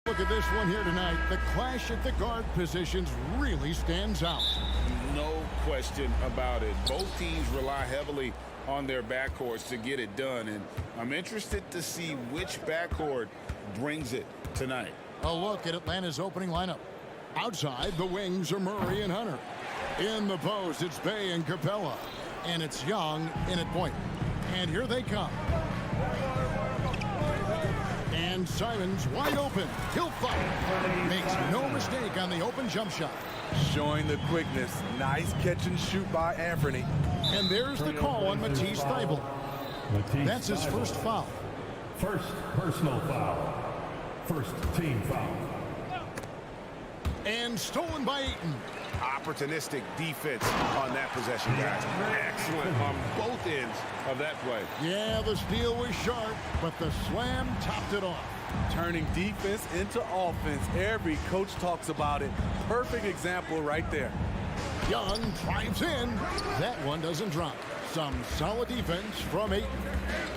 Look at this one here tonight. The clash at the guard positions really stands out. No question about it. Both teams rely heavily on their backcourts to get it done, and I'm interested to see which backcourt brings it tonight. A look at Atlanta's opening lineup. Outside, the wings are Murray and Hunter. In the post, it's Bay and Capella. And it's Young in at point. And here they come. And Simons wide open. He'll fire. Makes no mistake on the open jump shot. Showing the quickness. Nice catch and shoot by Anthony. And there's the call on Matisse Thybulle. That's his first foul. First personal foul. First team foul. And stolen by Ayton. Opportunistic defense on that possession, guys. Excellent on both ends of that play. Yeah, the steal was sharp, but the slam topped it off. Turning defense into offense. Every coach talks about it. Perfect example right there. Young drives in. That one doesn't drop. Some solid defense from Ayton.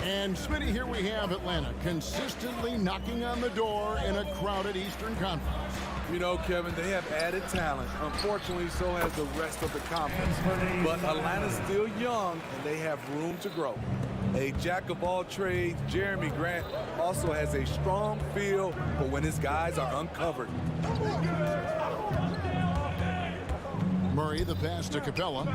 And Smitty, here we have Atlanta consistently knocking on the door in a crowded Eastern Conference. You know, Kevin, they have added talent. Unfortunately, so has the rest of the conference. But Atlanta's still young, and they have room to grow. A jack of all trades, Jeremy Grant also has a strong feel for when his guys are uncovered. Murray, the pass to Capella.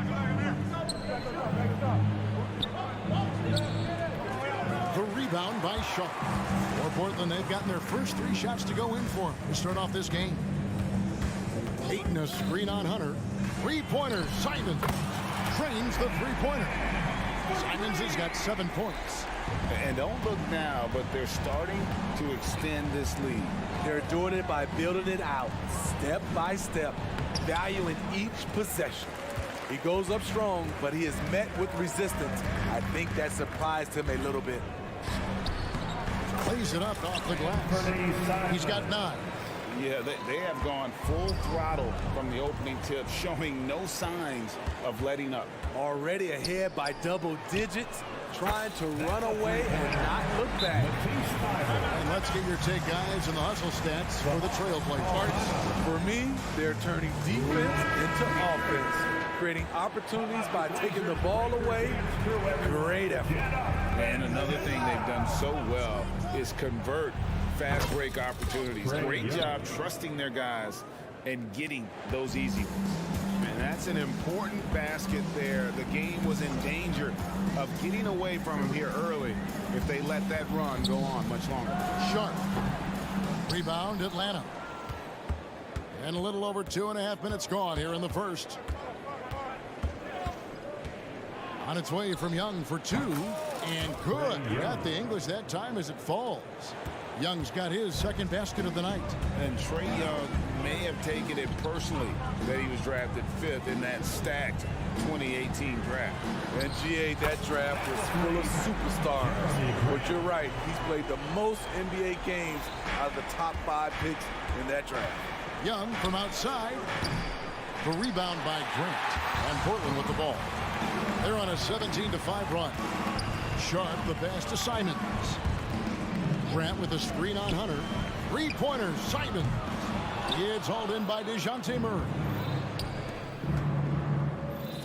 The rebound by Shaw. For Portland, they've gotten their first 3 shots to go in for him to start off this game. Ayton a screen on Hunter. 3-pointer, Simons. Trains the 3-pointer. Simons has got 7 points. And don't look now, but they're starting to extend this lead. They're doing it by building it out, step by step, valuing each possession. He goes up strong, but he is met with resistance. I think that surprised him a little bit. Plays it up off the glass. He's got 9. Yeah, they have gone full throttle from the opening tip, showing no signs of letting up. Already ahead by double digits, trying to run away and not look back. And let's get your take, guys, on the hustle stats for the Trailblazers. For me, they're turning defense into offense, creating opportunities by taking the ball away. Great effort. And another thing they've done so well is convert fast break opportunities. Great job trusting their guys and getting those easy ones. And that's an important basket there. The game was in danger of getting away from him here early if they let that run go on much longer. Sharp. Rebound, Atlanta. And a little over 2.5 minutes gone here in the first. On its way from Young for 2. And good. Got the English that time as it falls. Young's got his second basket of the night. And Trae Young may have taken it personally that he was drafted 5th in that stacked 2018 draft. And GA, that draft was full of superstars. But you're right, he's played the most NBA games out of the top 5 picks in that draft. Young from outside. The rebound by Grant. And Portland with the ball. They're on a 17-5 run. Sharp, the pass to Simons. Grant with a screen on Hunter. 3-pointer, Simons. It's hauled in by DeJounte Murray.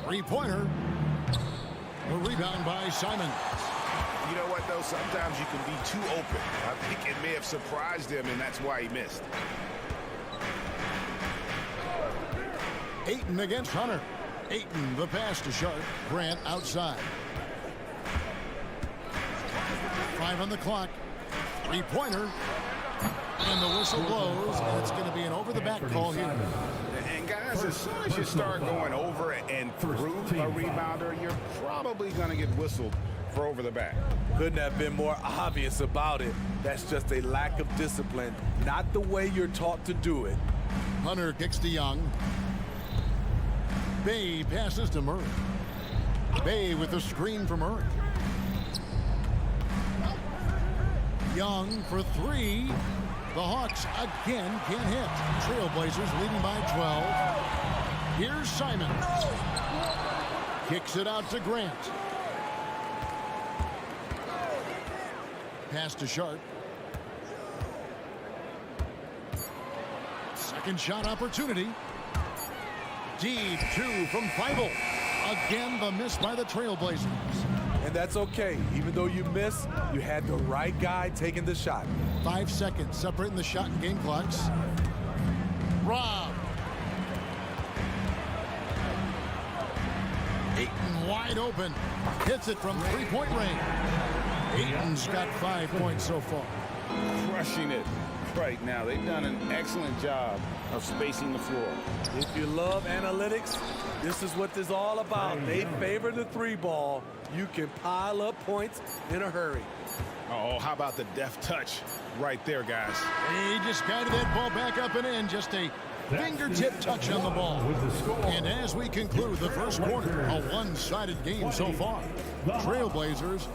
3-pointer. A rebound by Simons. You know what, though? Sometimes you can be too open. I think it may have surprised him, and that's why he missed. Ayton against Hunter. Ayton, the pass to Sharp. Grant outside. 5 on the clock. 3-pointer. And the whistle blows, and it's going to be an over-the-back call here. And guys, as soon as you start going over and through a rebounder, you're probably going to get whistled for over the back. Couldn't have been more obvious about it. That's just a lack of discipline, not the way you're taught to do it. Hunter kicks to Young. Bay passes to Murray. Bay with the screen for Murray. Young for three. The Hawks again can't hit. Trailblazers leading by 12. Here's Simon. Kicks it out to Grant. Pass to Sharp. Second shot opportunity. Deep two from Feibel. Again, the miss by the Trailblazers. And that's okay. Even though you miss, you had the right guy taking the shot. 5 seconds separating the shot and game clocks. Rob. Ayton wide open. Hits it from three-point range. Ayton's got 5 points so far. Crushing it right now. They've done an excellent job of spacing the floor. If you love analytics, this is what this is all about. They favor the three ball. You can pile up points in a hurry. Oh, how about the deft touch right there, guys? He just guided that ball back up and in. Just a fingertip touch on the ball. And as we conclude the first quarter, a one-sided game so far. Trailblazers.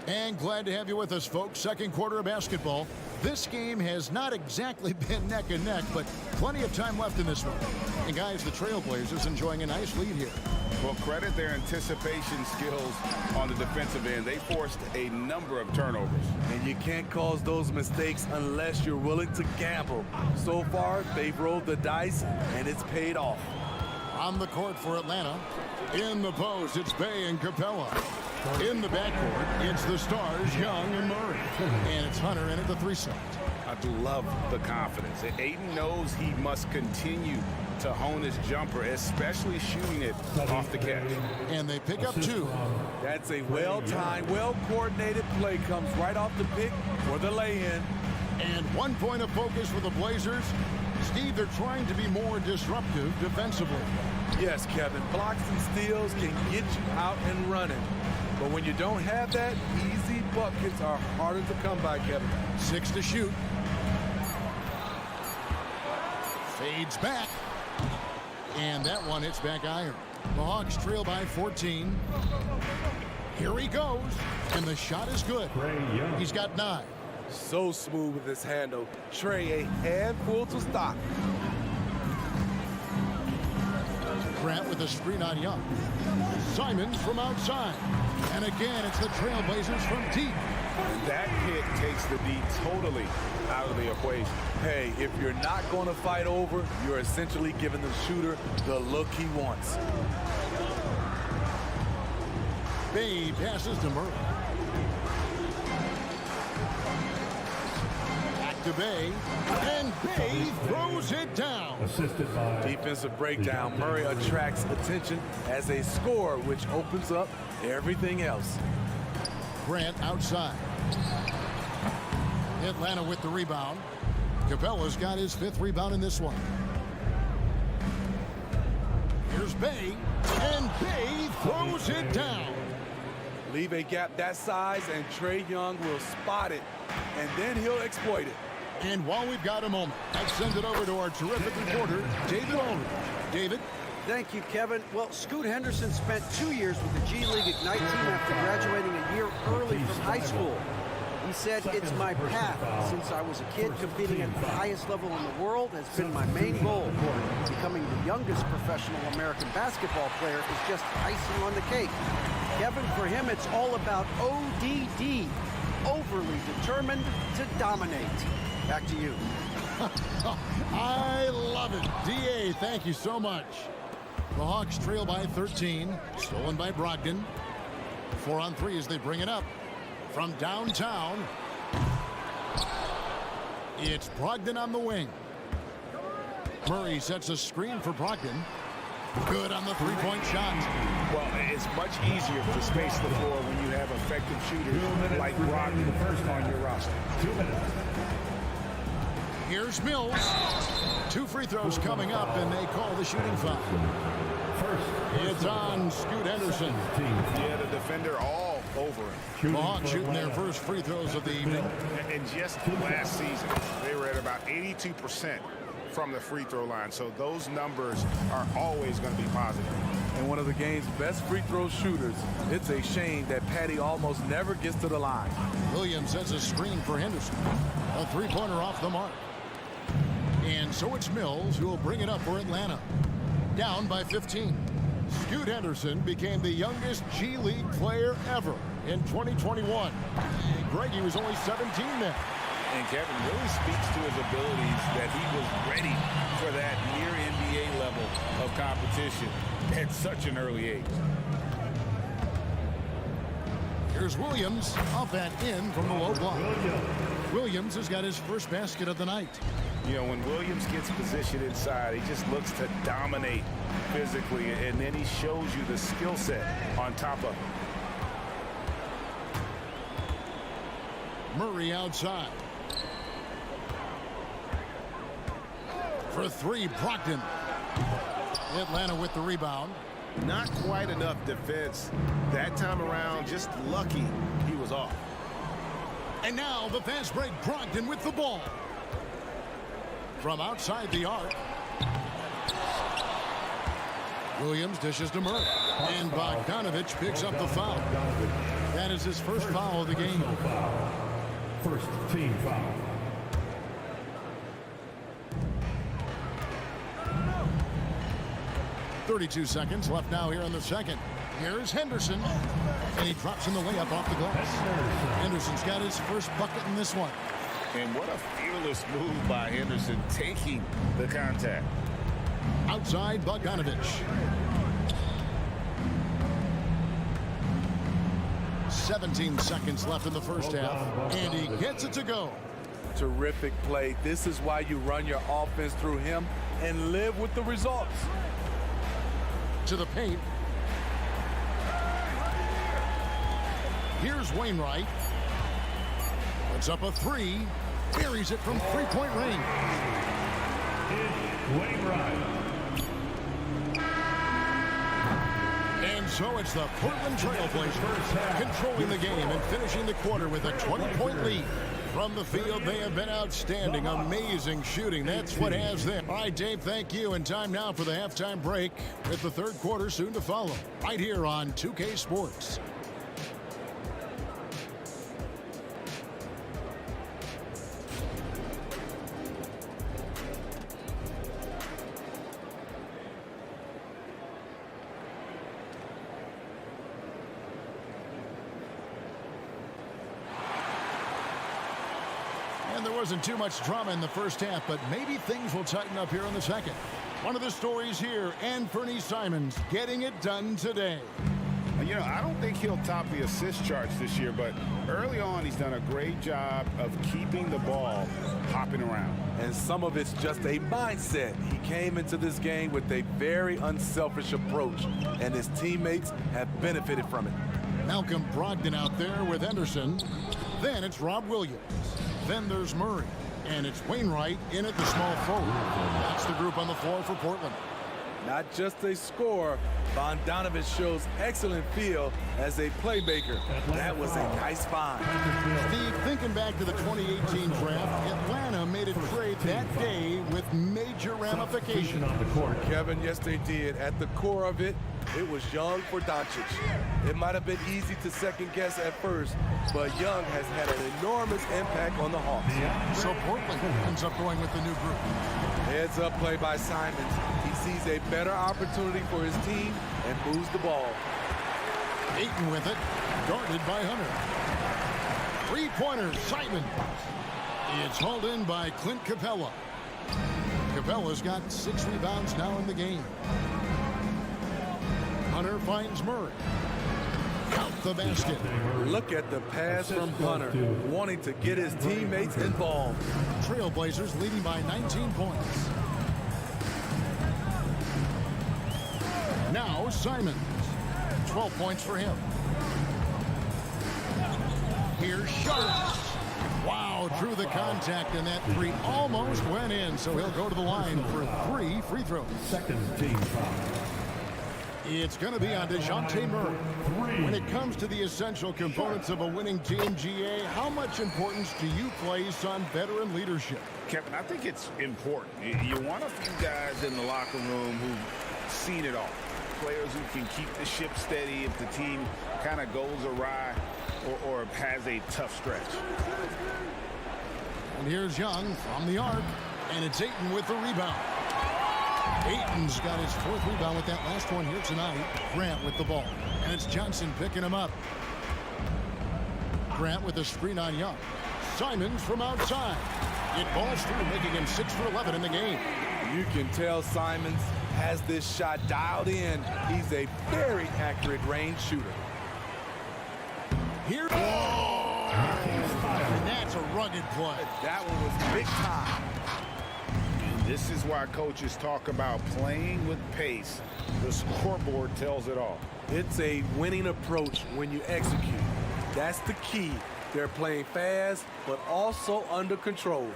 And glad to have you with us, folks. Second quarter of basketball. This game has not exactly been neck and neck, but plenty of time left in this one. And guys, the Trailblazers enjoying a nice lead here. Well, credit their anticipation skills on the defensive end. They forced a number of turnovers. And you can't cause those mistakes unless you're willing to gamble. So far, they've rolled the dice, and it's paid off. On the court for Atlanta. In the post, it's Bay and Capella. In the backcourt, it's the stars, Young and Murray. And it's Hunter in at the 3 side. I love the confidence. Ayton knows he must continue to hone his jumper, especially shooting it off the catch. And they pick up 2. That's a well-timed, well-coordinated play. Comes right off the pick for the lay-in. And 1 point of focus for the Blazers. Steve, they're trying to be more disruptive defensively. Yes, Kevin. Blocks and steals can get you out and running. But when you don't have that, easy buckets are harder to come by, Kevin. 6 to shoot. Fades back. And that one hits back iron. The Hawks trail by 14. Here he goes. And the shot is good. He's got 9. So smooth with his handle. Trey, a handful to stop. Grant with a screen on Young. Simons from outside. And again, it's the Trailblazers from deep. That hit takes the D totally out of the equation. Hey, if you're not going to fight over, you're essentially giving the shooter the look he wants. Bay passes to Murray. Back to Bay. And Bay throws it down. Assisted by Defensive breakdown. Murray attracts attention as a scorer, which opens up everything else. Grant outside. Atlanta with the rebound. Capella's got his 5th rebound in this one. Here's Bay. And Bay throws it down. Leave a gap that size, and Trae Young will spot it, and then he'll exploit it. And while we've got a moment, let's send it over to our terrific reporter, David Aldridge. David? Thank you, Kevin. Well, Scoot Henderson spent 2 years with the G League Ignite team after graduating a year early from high school. He said, "It's my path. Since I was a kid, competing at the highest level in the world has been my main goal. Becoming the youngest professional American basketball player is just icing on the cake." Kevin, for him, it's all about ODD, overly determined to dominate. Back to you. I love it. DA, thank you so much. The Hawks trail by 13. Stolen by Brogdon. 4 on 3 as they bring it up. From downtown, it's Brogdon on the wing. Murray sets a screen for Brogdon. Good on the 3-point shot. Well, it's much easier to space the floor when you have effective shooters like Brogdon on your roster. 2 minutes. Here's Mills. 2 free throws coming up, and they call the shooting foul. It's on Scoot Henderson. Yeah, the defender all over him. The Hawks shooting their first free throws of the evening. And just last season, they were at about 82% from the free throw line. So those numbers are always going to be positive. And one of the game's best free throw shooters. It's a shame that Patty almost never gets to the line. Williams sets a screen for Henderson. A three-pointer off the mark. And so it's Mills who will bring it up for Atlanta. Down by 15. Scoot Henderson became the youngest G League player ever in 2021. Greggy was only 17 then. And Kevin really speaks to his abilities that he was ready for that near NBA level of competition at such an early age. Here's Williams up and in from the low block. Williams has got his first basket of the night. You know, when Williams gets positioned inside, he just looks to dominate physically, and then he shows you the skill set on top of it. Murray outside. For three, Brogdon. Atlanta with the rebound. Not quite enough defense that time around. Just lucky he was off. And now the fast break, Brogdon with the ball. From outside the arc. Williams dishes to Murray. And Bogdanovich picks up the foul. That is his first foul of the game. First team foul. .32 seconds left now here in the second. Here's Henderson. And he drops in the layup off the glass. Henderson's got his first bucket in this one. And what a fearless move by Henderson, taking the contact. Outside Bogdanovich. 17 seconds left in the first half. And he gets it to go. Terrific play. This is why you run your offense through him and live with the results. To the paint. Here's Wainwright. Puts up a three. Buries it from three-point range. Wainwright. And so it's the Portland Trail Blazers controlling the game and finishing the quarter with a 20-point lead. From the field, they have been outstanding. Amazing shooting. That's what has them. All right, Dave, thank you. And time now for the halftime break with the third quarter soon to follow. Right here on 2K Sports. And there wasn't too much drama in the first half, but maybe things will tighten up here in the second. One of the stories here, Anthony Simons getting it done today. You know, I don't think he'll top the assist charts this year, but early on he's done a great job of keeping the ball hopping around. And some of it's just a mindset. He came into this game with a very unselfish approach, and his teammates have benefited from it. Malcolm Brogdon out there with Henderson. Then it's Rob Williams. Then there's Murray. And it's Wainwright in at the small forward. That's the group on the floor for Portland. Not just a scorer, Bogdanovich shows excellent feel as a playmaker. That was a nice find. Steve, thinking back to the 2018 draft, Atlanta made a trade that day with major ramifications. On the court. Kevin, yes they did. At the core of it, it was Young for Doncic. It might have been easy to second guess at first, but Young has had an enormous impact on the Hawks. So Portland ends up going with the new group. Heads up play by Simons. He sees a better opportunity for his team and moves the ball. Ayton with it, guarded by Hunter. Three-pointer, Simons. It's hauled in by Clint Capella. Capella's got 6 rebounds now in the game. Hunter finds Murray. Count the basket. Look at the pass from Hunter, wanting to get his teammates involved. Trailblazers leading by 19 points. Now Simons. 12 points for him. Here's Sharp. Wow, through the contact, and that three almost went in, so he'll go to the line for 3 free throws. Second team foul. It's going to be on DeJounte Murray. When it comes to the essential components of a winning team, GA, how much importance do you place on veteran leadership? Kevin, I think it's important. You want a few guys in the locker room who've seen it all. Players who can keep the ship steady if the team kind of goes awry or has a tough stretch. And here's Young from the arc, and it's Ayton with the rebound. Ayton's got his 4th rebound with that last one here tonight. Grant with the ball, and it's Johnson picking him up. Grant with a screen on Young. Simons from outside. It balls through, making him 6 for 11 in the game. You can tell Simons has this shot dialed in. He's a very accurate range shooter. Here, and that's a rugged play. That one was big time. And this is why coaches talk about playing with pace. The scoreboard tells it all. It's a winning approach when you execute. That's the key. They're playing fast, but also under control.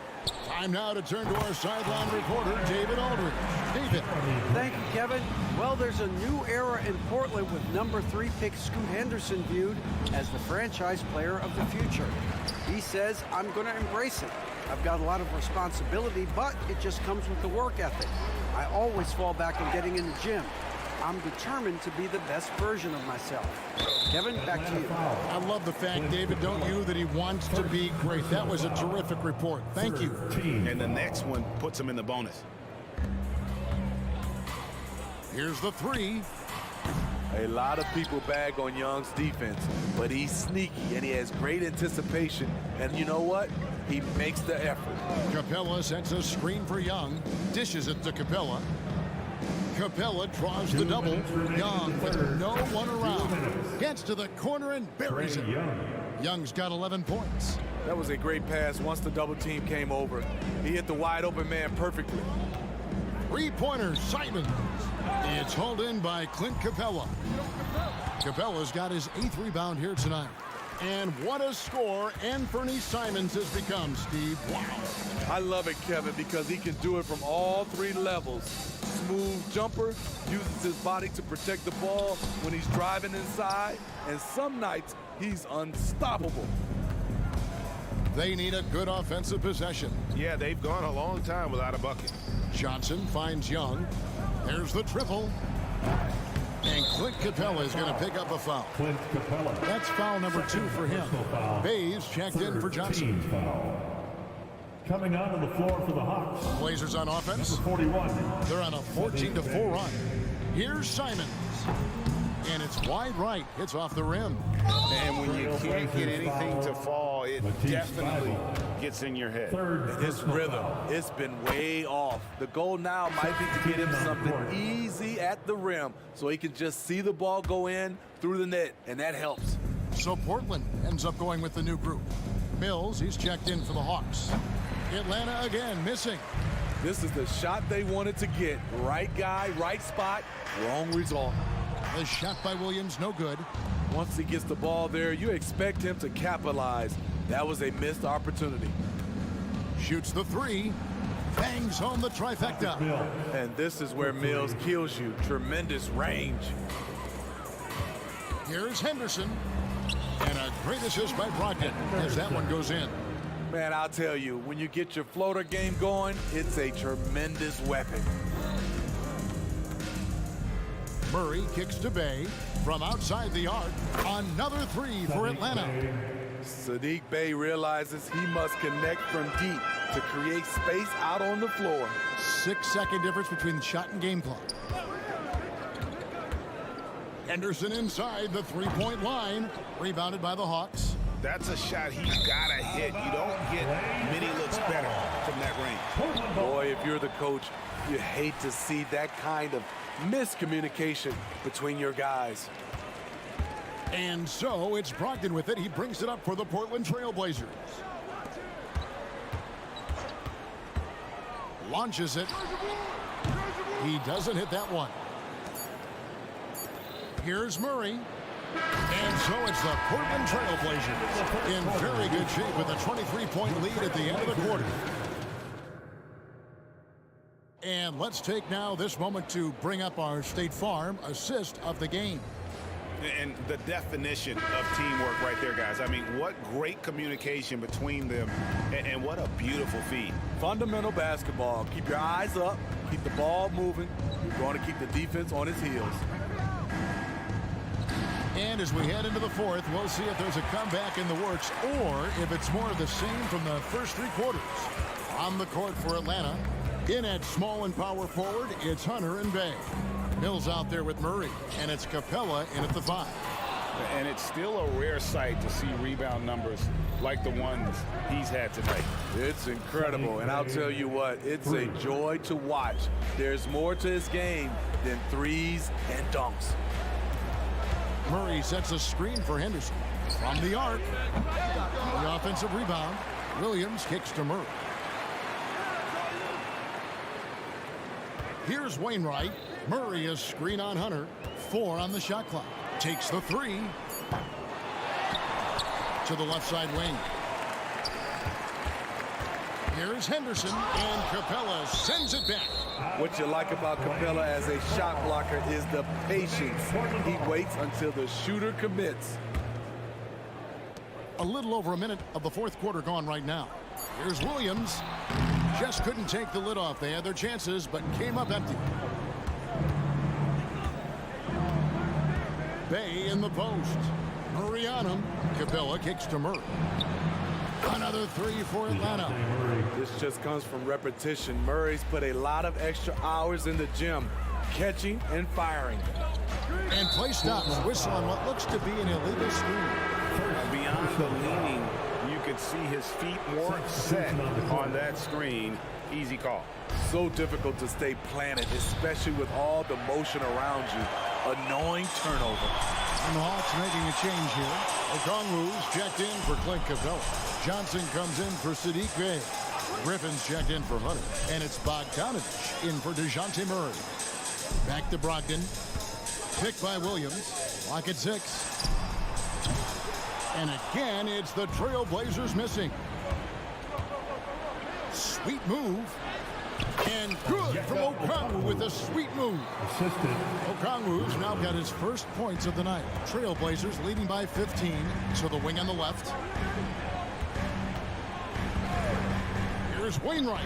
Time now to turn to our sideline reporter, David Aldridge. David. Thank you, Kevin. Well, there's a new era in Portland with number 3 pick Scoot Henderson viewed as the franchise player of the future. He says, I'm going to embrace it. I've got a lot of responsibility, but it just comes with the work ethic. I always fall back on getting in the gym. I'm determined to be the best version of myself. Kevin, back to you. I love the fact, David, don't you, that he wants to be great. That was a terrific report. Thank you. And the next one puts him in the bonus. Here's the 3. A lot of people bag on Young's defense, but he's sneaky and he has great anticipation. And you know what? He makes the effort. Capella sets a screen for Young. Dishes it to Capella. Capella draws the double. Young with no one around. Gets to the corner and buries it. Young's got 11 points. That was a great pass once the double team came over. He hit the wide open man perfectly. 3-pointer, Simons. It's hauled in by Clint Capella. Capella's got his 8th rebound here tonight. And what a score Anthony Simons has become, Steve. Wow. I love it, Kevin, because he can do it from all 3 levels. Smooth jumper, uses his body to protect the ball when he's driving inside, and some nights he's unstoppable. They need a good offensive possession. Yeah, they've gone a long time without a bucket. Johnson finds Young. There's the triple. And Clint Capella is going to pick up a foul. Clint Capella. That's foul number 2 for him. Bays checked in for Johnson. Foul. Coming onto the floor for the Hawks. Blazers on offense. 41. They're on a 14-4 run. Here's Simons. And it's wide right. It's off the rim. And when you can't get anything to fall, it definitely gets in your head. His rhythm, it's been way off. The goal now might be to get him something easy at the rim so he can just see the ball go in through the net, and that helps. So Portland ends up going with the new group. Mills, he's checked in for the Hawks. Atlanta again, missing. This is the shot they wanted to get. Right guy, right spot, wrong result. The shot by Williams, no good. Once he gets the ball there, you expect him to capitalize. That was a missed opportunity. Shoots the 3. Bangs home the trifecta. And this is where Mills kills you. Tremendous range. Here's Henderson. And a great assist by Brogdon as that one goes in. Man, I'll tell you, when you get your floater game going, it's a tremendous weapon. Murray kicks to Bay from outside the arc. Another 3 for Atlanta. Sadiq Bey realizes he must connect from deep to create space out on the floor. 6-second difference between the shot and game clock. Henderson inside the 3-point line. Rebounded by the Hawks. That's a shot he's got to hit. You don't get many looks better from that range. Boy, if you're the coach, you hate to see that kind of miscommunication between your guys. And so it's Brogdon with it. He brings it up for the Portland Trail Blazers. Launches it. He doesn't hit that one. Here's Murray. And so it's the Portland Trail Blazers in very good shape with a 23-point lead at the end of the quarter. And let's take now this moment to bring up our State Farm assist of the game. And the definition of teamwork right there, guys. I mean, what great communication between them, and what a beautiful feed. Fundamental basketball. Keep your eyes up. Keep the ball moving. You're going to keep the defense on its heels. And as we head into the fourth, we'll see if there's a comeback in the works or if it's more of the same from the first three quarters. On the court for Atlanta, in at small and power forward, it's Hunter and Bay. Mills out there with Murray, and it's Capella in at the 5. And it's still a rare sight to see rebound numbers like the ones he's had tonight. It's incredible, and I'll tell you what, it's a joy to watch. There's more to his game than threes and dunks. Murray sets a screen for Henderson. From the arc, the offensive rebound, Williams kicks to Murray. Here's Wainwright. Murray is screen on Hunter. 4 on the shot clock. Takes the 3. To the left side wing. Here's Henderson, and Capella sends it back. What you like about Capella as a shot blocker is the patience. He waits until the shooter commits. A little over a minute of the fourth quarter gone right now. Here's Williams. Just couldn't take the lid off. They had their chances, but came up empty. Bay in the post. Murray on him. Capella kicks to Murray. Another 3 for Atlanta. This just comes from repetition. Murray's put a lot of extra hours in the gym, catching and firing. And play stops. Whistle on what looks to be an illegal screen. Beyond the leaning, you could see his feet weren't set on that screen. Easy call. So difficult to stay planted, especially with all the motion around you. Annoying turnover. And the Hawks making a change here. Okongwu's checked in for Clint Capella. Johnson comes in for Sadiq Bey. Griffin's checked in for Hunter. And it's Bogdanovich in for DeJounte Murray. Back to Brogdon. Picked by Williams. Lock at 6. And again, it's the Trailblazers missing. Sweet move. And good from Okongwu with a sweet move. Okongwu's now got his first points of the night. Trailblazers leading by 15. So the wing on the left. Here's Wainwright.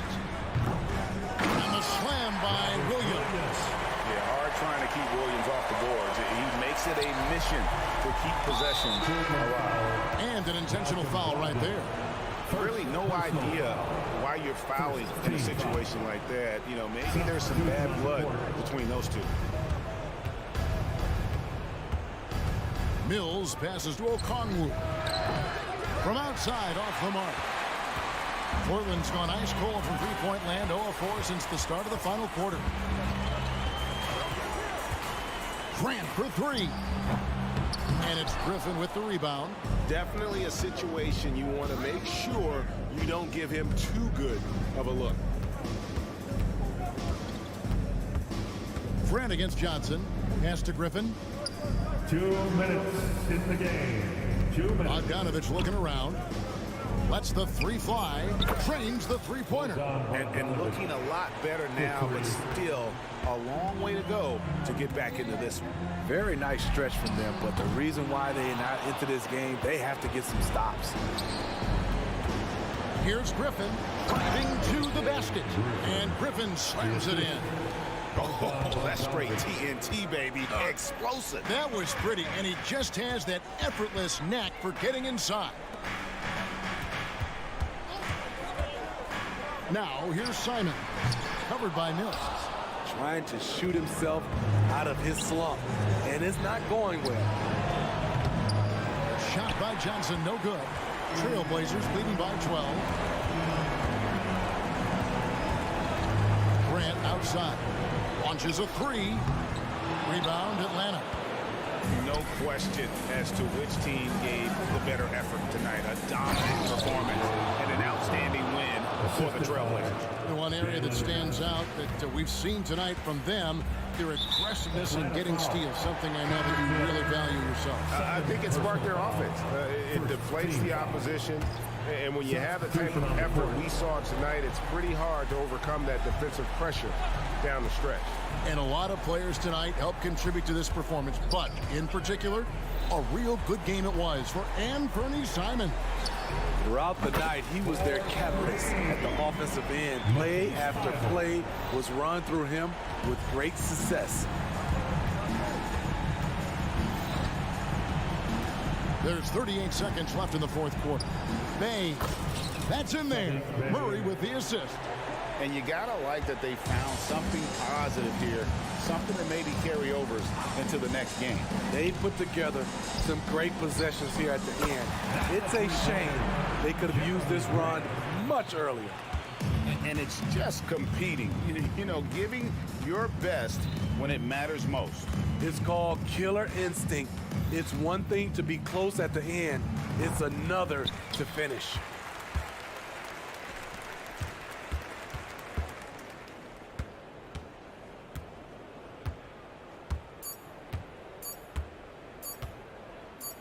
And the slam by Williams. Yeah, hard trying to keep Williams off the boards. He makes it a mission to keep possession alive. And an intentional foul right there. Really no idea why you're fouling in a situation like that. You know, maybe there's some bad blood between those two. Mills passes to Okongwu. From outside, off the mark. Portland's gone ice cold from three-point land, 0-4 since the start of the final quarter. Grant for 3. And it's Griffin with the rebound. Definitely a situation you want to make sure you don't give him too good of a look. Grant against Johnson. Pass to Griffin. 2 minutes in the game. 2 minutes. Bogdanovich looking around. Lets the 3 fly. Frames the three-pointer. And looking a lot better now, but still a long way to go to get back into this one. Very nice stretch from them, but the reason why they're not into this game, they have to get some stops. Here's Griffin driving to the basket. And Griffin slams it in. Oh, that's straight TNT, baby. Explosive. That was pretty, and he just has that effortless knack for getting inside. Now, here's Simon, covered by Mills. Trying to shoot himself out of his slump, and it's not going well. Shot by Johnson, no good. Trailblazers leading by 12. Grant outside. Launches a 3. Rebound, Atlanta. No question as to which team gave the better effort tonight. A dominant performance and an outstanding win for the Trailblazers. The one area that stands out that we've seen tonight from them, their aggressiveness in getting steals, something I know that you really value yourself. I think it sparked their offense. It deflates the opposition. And when you have the type of effort we saw tonight, it's pretty hard to overcome that defensive pressure down the stretch. And a lot of players tonight helped contribute to this performance, but in particular, a real good game it was for Anthony Simon. Throughout the night, he was their catalyst at the offensive end. Play after play was run through him with great success. There's 38 seconds left in the fourth quarter. Bay, that's in there. Murray with the assist. And you gotta like that they found something positive here, something that maybe carry overs into the next game. They put together some great possessions here at the end. It's a shame they could have used this run much earlier. And it's just competing, you know, giving your best when it matters most. It's called killer instinct. It's one thing to be close at the end. It's another to finish.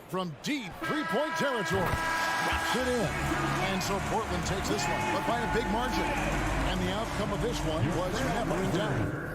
From deep three-point territory. Drops it in. And so Portland takes this one, but by a big margin. And the outcome of this one was never in doubt.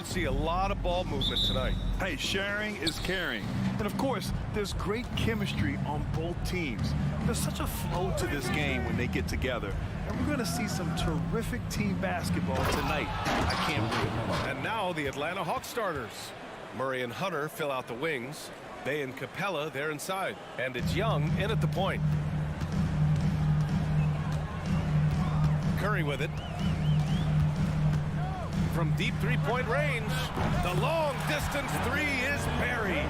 see a lot of ball movement tonight. Hey, sharing is caring. And of course, there's great chemistry on both teams. There's such a flow to this game when they get together. And we're going to see some terrific team basketball tonight. I can't wait. And now the Atlanta Hawks starters. Murray and Hunter fill out the wings. Bay and Capella, they're inside. And it's Young in at the point. Curry with it. From deep three-point range, the long-distance three is buried.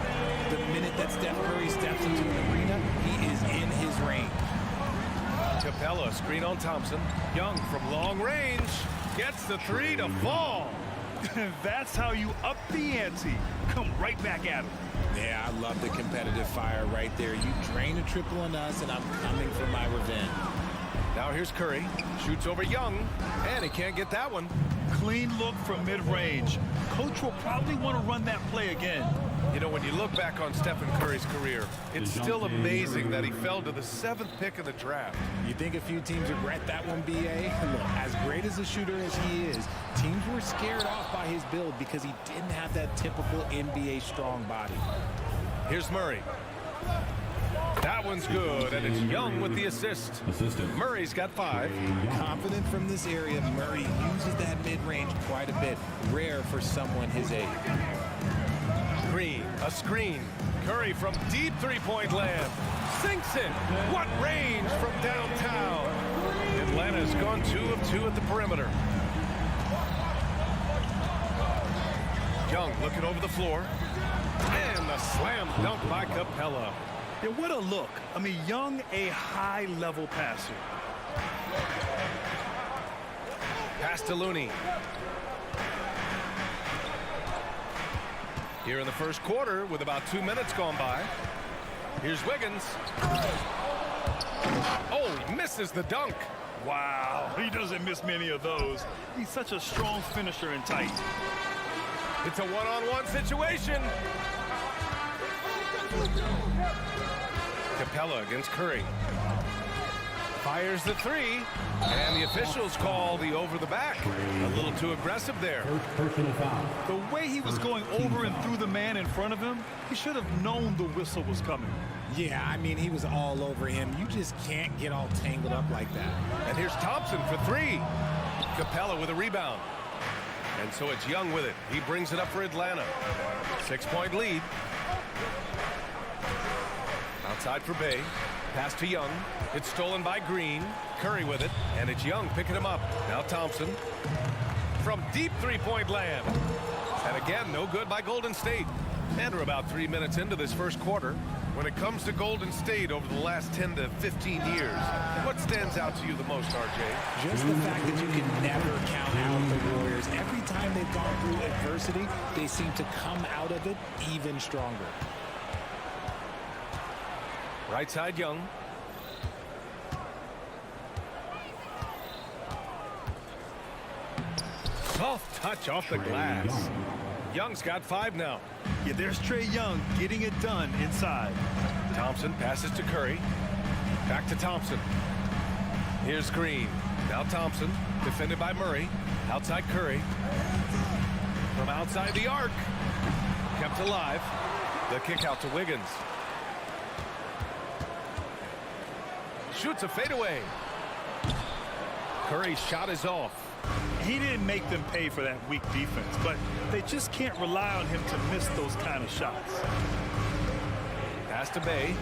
The minute that Steph Curry steps into the arena, he is in his range. Capella, screen on Thompson. Young from long range gets the three to fall. That's how you up the ante. Come right back at him. Yeah, I love the competitive fire right there. You drain a triple on us, and I'm coming for my revenge. Now here's Curry. Shoots over Young, and he can't get that one. Clean look from mid-range. Coach will probably want to run that play again. You know, when you look back on Stephen Curry's career, it's still amazing that he fell to the 7th pick in the draft. You think a few teams regret that one, B.A.? Look, as great as a shooter as he is, teams were scared off by his build because he didn't have that typical NBA strong body. Here's Murray. That one's good, and it's Young with the assist. Murray's got 5. Confident from this area, Murray uses that mid-range quite a bit. Rare for someone his age. Green, a screen. Curry from deep three-point land. Sinks it. What range from downtown. Atlanta's gone 2 of 2 at the perimeter. Young looking over the floor. And the slam dunk by Capella. Yeah, what a look. I mean, Young, a high-level passer. Pass to Looney. Here in the first quarter with about 2 minutes gone by. Here's Wiggins. Oh, he misses the dunk. Wow, he doesn't miss many of those. He's such a strong finisher and tight. It's a one-on-one situation. Capella against Curry. Fires the three, and the officials call the over the back. A little too aggressive there. Personal foul. The way he was going over and through the man in front of him, he should have known the whistle was coming. Yeah, I mean, he was all over him. You just can't get all tangled up like that. And here's Thompson for 3. Capella with a rebound. And so it's Young with it. He brings it up for Atlanta. 6-point lead. Outside for Bay. Pass to Young. It's stolen by Green. Curry with it. And it's Young picking him up. Now Thompson. From deep three-point land. And again, no good by Golden State. And we're about 3 minutes into this first quarter. When it comes to Golden State over the last 10 to 15 years, what stands out to you the most, RJ? Just the fact that you can never count out the Warriors. Every time they've gone through adversity, they seem to come out of it even stronger. Right side, Young. Soft touch off the glass. Young's got 5 now. Yeah, there's Trae Young getting it done inside. Thompson passes to Curry. Back to Thompson. Here's Green. Now Thompson, defended by Murray. Outside Curry. From outside the arc. Kept alive. The kick out to Wiggins. Shoots a fadeaway. Curry's shot is off. He didn't make them pay for that weak defense, but they just can't rely on him to miss those kind of shots. Pass to Bay.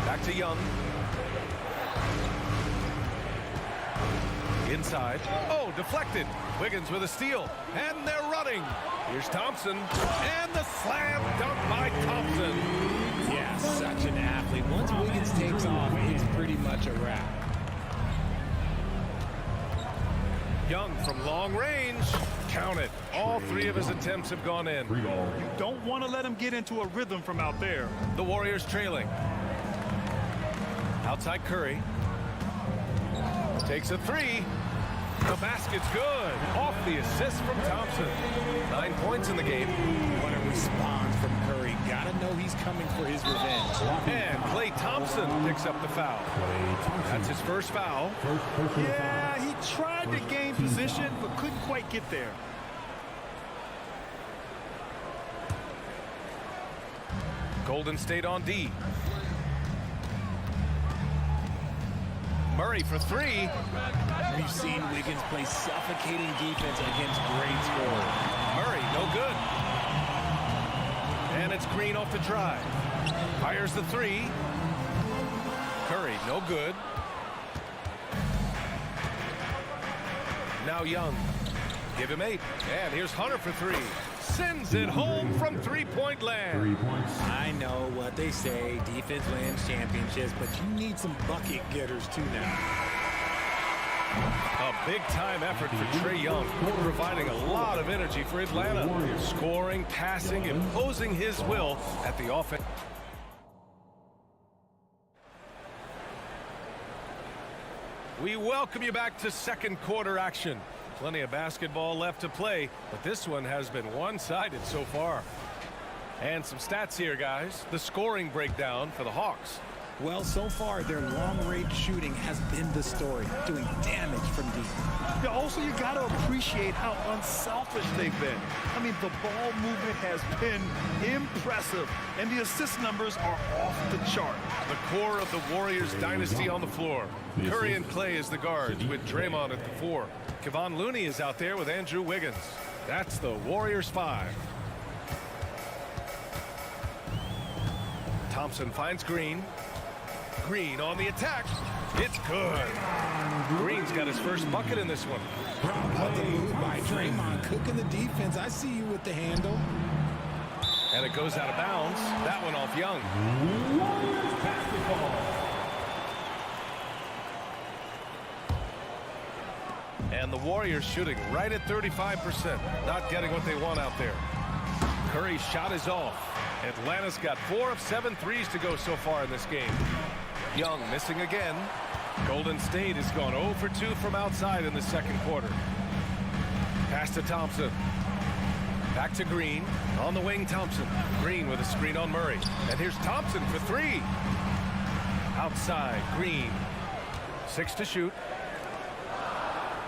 Back to Young. Inside. Oh, deflected. Wiggins with a steal. And they're running. Here's Thompson. And the slam dunk by Thompson. Yeah, such an athlete. Once Wiggins takes off, it's pretty much a wrap. Young from long range. Count it. All 3 of his attempts have gone in. You don't want to let him get into a rhythm from out there. The Warriors trailing. Outside Curry. Takes a 3. The basket's good. Off the assist from Thompson. 9 points in the game. What a response from Curry. Gotta know he's coming for his revenge. And Klay Thompson picks up the foul. That's his first foul. Yeah, he tried to gain position, but couldn't quite get there. Golden State on D. Murray for three. We've seen Wiggins play suffocating defense against great scorers. Murray, no good. And it's Green off the drive. Fires the three. Curry, no good. Now Young. Give him 8. And here's Hunter for three. Sends it home from three-point land. 3 points. I know what they say, defense wins championships, but you need some bucket getters too now. A big-time effort for Trae Young, providing a lot of energy for Atlanta. Scoring, passing, imposing his will at the offense. We welcome you back to second quarter action. Plenty of basketball left to play, but this one has been one-sided so far. And some stats here, guys. The scoring breakdown for the Hawks. Well, so far, their long-range shooting has been the story, doing damage from deep. Yeah, also, you got to appreciate how unselfish they've been. I mean, the ball movement has been impressive, and the assist numbers are off the chart. The core of the Warriors dynasty on the floor. Curry and Clay as the guards with Draymond at the 4. Kevon Looney is out there with Andrew Wiggins. That's the Warriors 5. Thompson finds Green. Green on the attack. It's good. Green's got his first bucket in this one. What the move by Draymond, cooking the defense. I see you with the handle. And it goes out of bounds. That one off Young. Warriors basketball. And the Warriors shooting right at 35%. Not getting what they want out there. Curry's shot is off. Atlanta's got 4 of 7 threes to go so far in this game. Young missing again. Golden State has gone 0 for 2 from outside in the second quarter. Pass to Thompson. Back to Green. On the wing, Thompson. Green with a screen on Murray. And here's Thompson for 3. Outside, Green. 6 to shoot.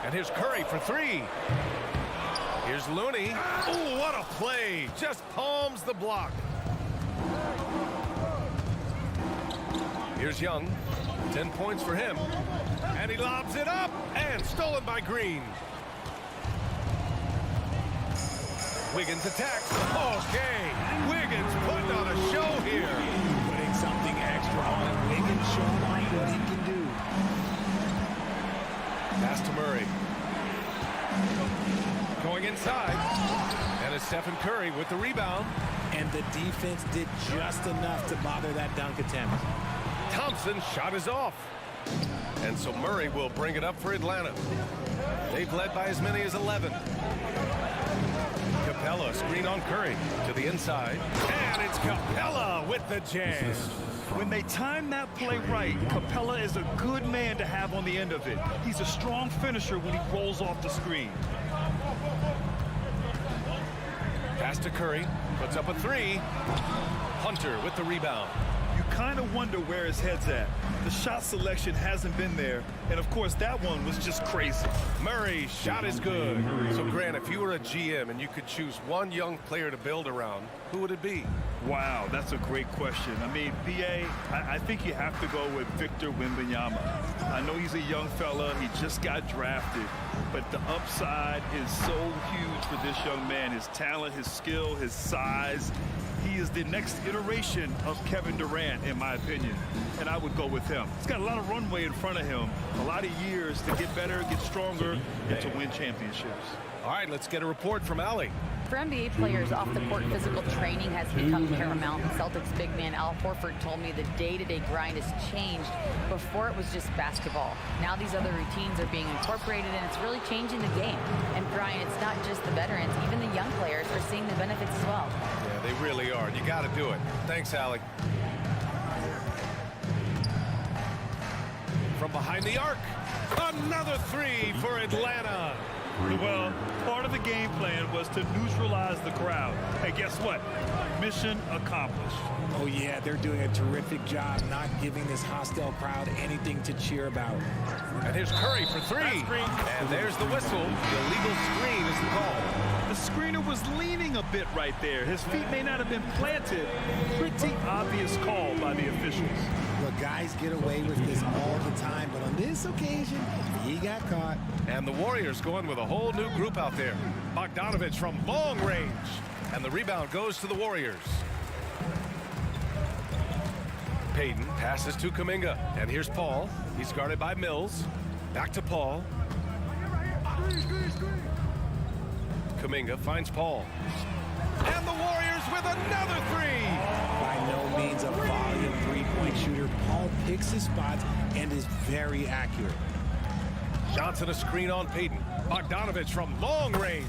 And here's Curry for 3. Here's Looney. Oh, what a play. Just palms the block. Here's Young. 10 points for him. And he lobs it up. And stolen by Green. Wiggins attacks. Okay. Wiggins putting on a show here. Putting something extra on Wiggins, showing what he can do. Pass to Murray. Going inside. And it's Stephen Curry with the rebound. And the defense did just enough to bother that dunk attempt. Thompson's shot is off. And so Murray will bring it up for Atlanta. They've led by as many as 11. Capella screen on Curry to the inside. And it's Capella with the jam. When they time that play right, Capella is a good man to have on the end of it. He's a strong finisher when he rolls off the screen. Pass to Curry. Puts up a 3. Hunter with the rebound. You kind of wonder where his head's at. The shot selection hasn't been there. And, of course, that one was just crazy. Murray's shot is good. So, Grant, if you were a GM and you could choose one young player to build around, who would it be? Wow, that's a great question. I mean, B.A., I think you have to go with Victor Wembanyama. I know he's a young fella. He just got drafted. But the upside is so huge for this young man. His talent, his skill, his size. He is the next iteration of Kevin Durant, in my opinion. And I would go with him. He's got a lot of runway in front of him. A lot of years to get better, get stronger, and to win championships. All right, let's get a report from Allie. For NBA players, off-the-court physical training has become paramount. Celtics big man Al Horford told me the day-to-day grind has changed. Before it was just basketball. Now these other routines are being incorporated, and it's really changing the game. And Brian, it's not just the veterans, even the young players are seeing the benefits as well. Yeah, they really are. You got to do it. Thanks, Allie. From behind the arc, another 3 for Atlanta. Well, part of the game plan was to neutralize the crowd. Hey, guess what? Mission accomplished. Oh, yeah, they're doing a terrific job not giving this hostile crowd anything to cheer about. And here's Curry for 3. And there's the whistle. The illegal screen is the call. The screener was leaning a bit right there. His feet may not have been planted. Pretty obvious call by the officials. Look, guys get away with this all the time, but on this occasion, he got caught. And the Warriors going with a whole new group out there. Bogdanovich from long range. And the rebound goes to the Warriors. Payton passes to Kuminga. And here's Paul. He's guarded by Mills. Back to Paul. Kuminga finds Paul. And the Warriors with another three. By no means a volume three-point shooter, Paul picks his spots and is very accurate. Johnson a screen on Payton. Bogdanovich from long range.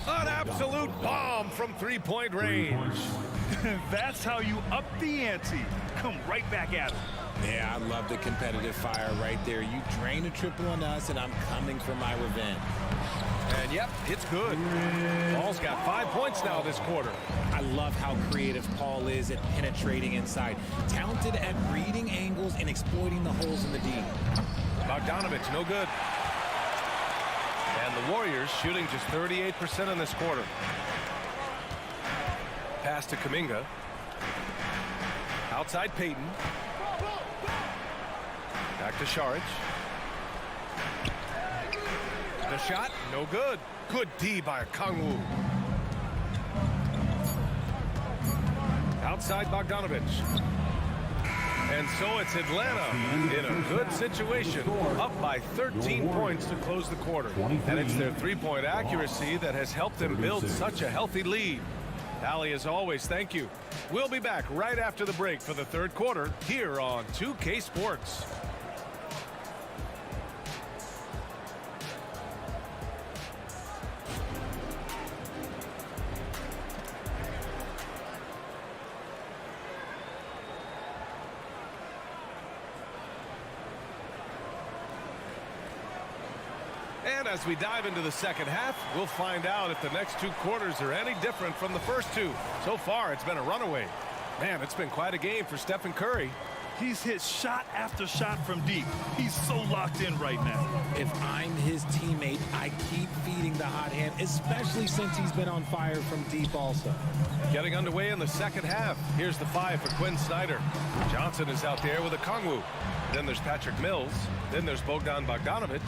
An absolute bomb from three-point range. That's how you up the ante. Come right back at him. Yeah, I love the competitive fire right there. You drain a triple on us, and I'm coming for my revenge. And yep, it's good. Paul's got 5 points now this quarter. I love how creative Paul is at penetrating inside. Talented at reading angles and exploiting the holes in the D. Bogdanovich, no good. And the Warriors shooting just 38% in this quarter. Pass to Kuminga. Outside Payton. Back to Saric. The shot, no good. Good D by Kangwoo. Outside Bogdanovich. And so it's Atlanta in a good situation, up by 13 points to close the quarter. And it's their three-point accuracy that has helped them build such a healthy lead. Allie, as always, thank you. We'll be back right after the break for the third quarter here on 2K Sports. And as we dive into the second half, we'll find out if the next two quarters are any different from the first two. So far, it's been a runaway. Man, it's been quite a game for Stephen Curry. He's hit shot after shot from deep. He's so locked in right now. If I'm his teammate, I keep feeding the hot hand, especially since he's been on fire from deep also. Getting underway in the second half. Here's the five for Quinn Snyder. Johnson is out there with a Kangwoo. Then there's Patrick Mills. Then there's Bogdan Bogdanovich.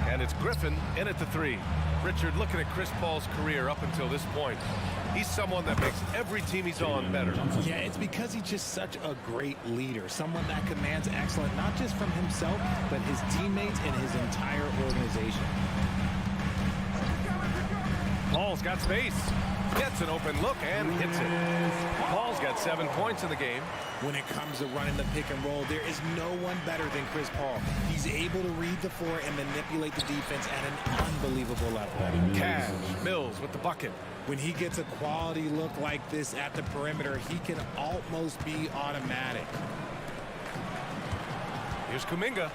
And it's Griffin in at the three. Richard, looking at Chris Paul's career up until this point, he's someone that makes every team he's on better. Yeah, it's because he's just such a great leader. Someone that commands excellence, not just from himself, but his teammates and his entire organization. Paul's got space. Gets an open look and hits it. Paul's got 7 points in the game. When it comes to running the pick and roll, there is no one better than Chris Paul. He's able to read the floor and manipulate the defense at an unbelievable level. Cash, Mills with the bucket. When he gets a quality look like this at the perimeter, he can almost be automatic. Here's Kuminga.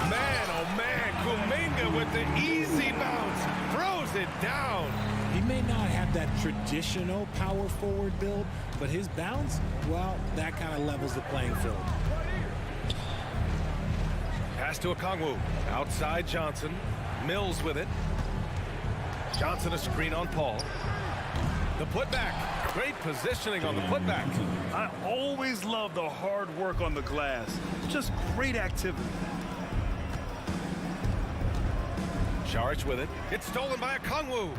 Man, oh man, Kuminga with the easy bounce. Throws it down. He may not have that traditional power forward build, but his bounce, well, that kind of levels the playing field. Pass to Okongwu. Outside Johnson. Mills with it. Johnson a screen on Paul. The putback. Great positioning on the putback. I always love the hard work on the glass. Just great activity. Saric with it. It's stolen by Okongwu.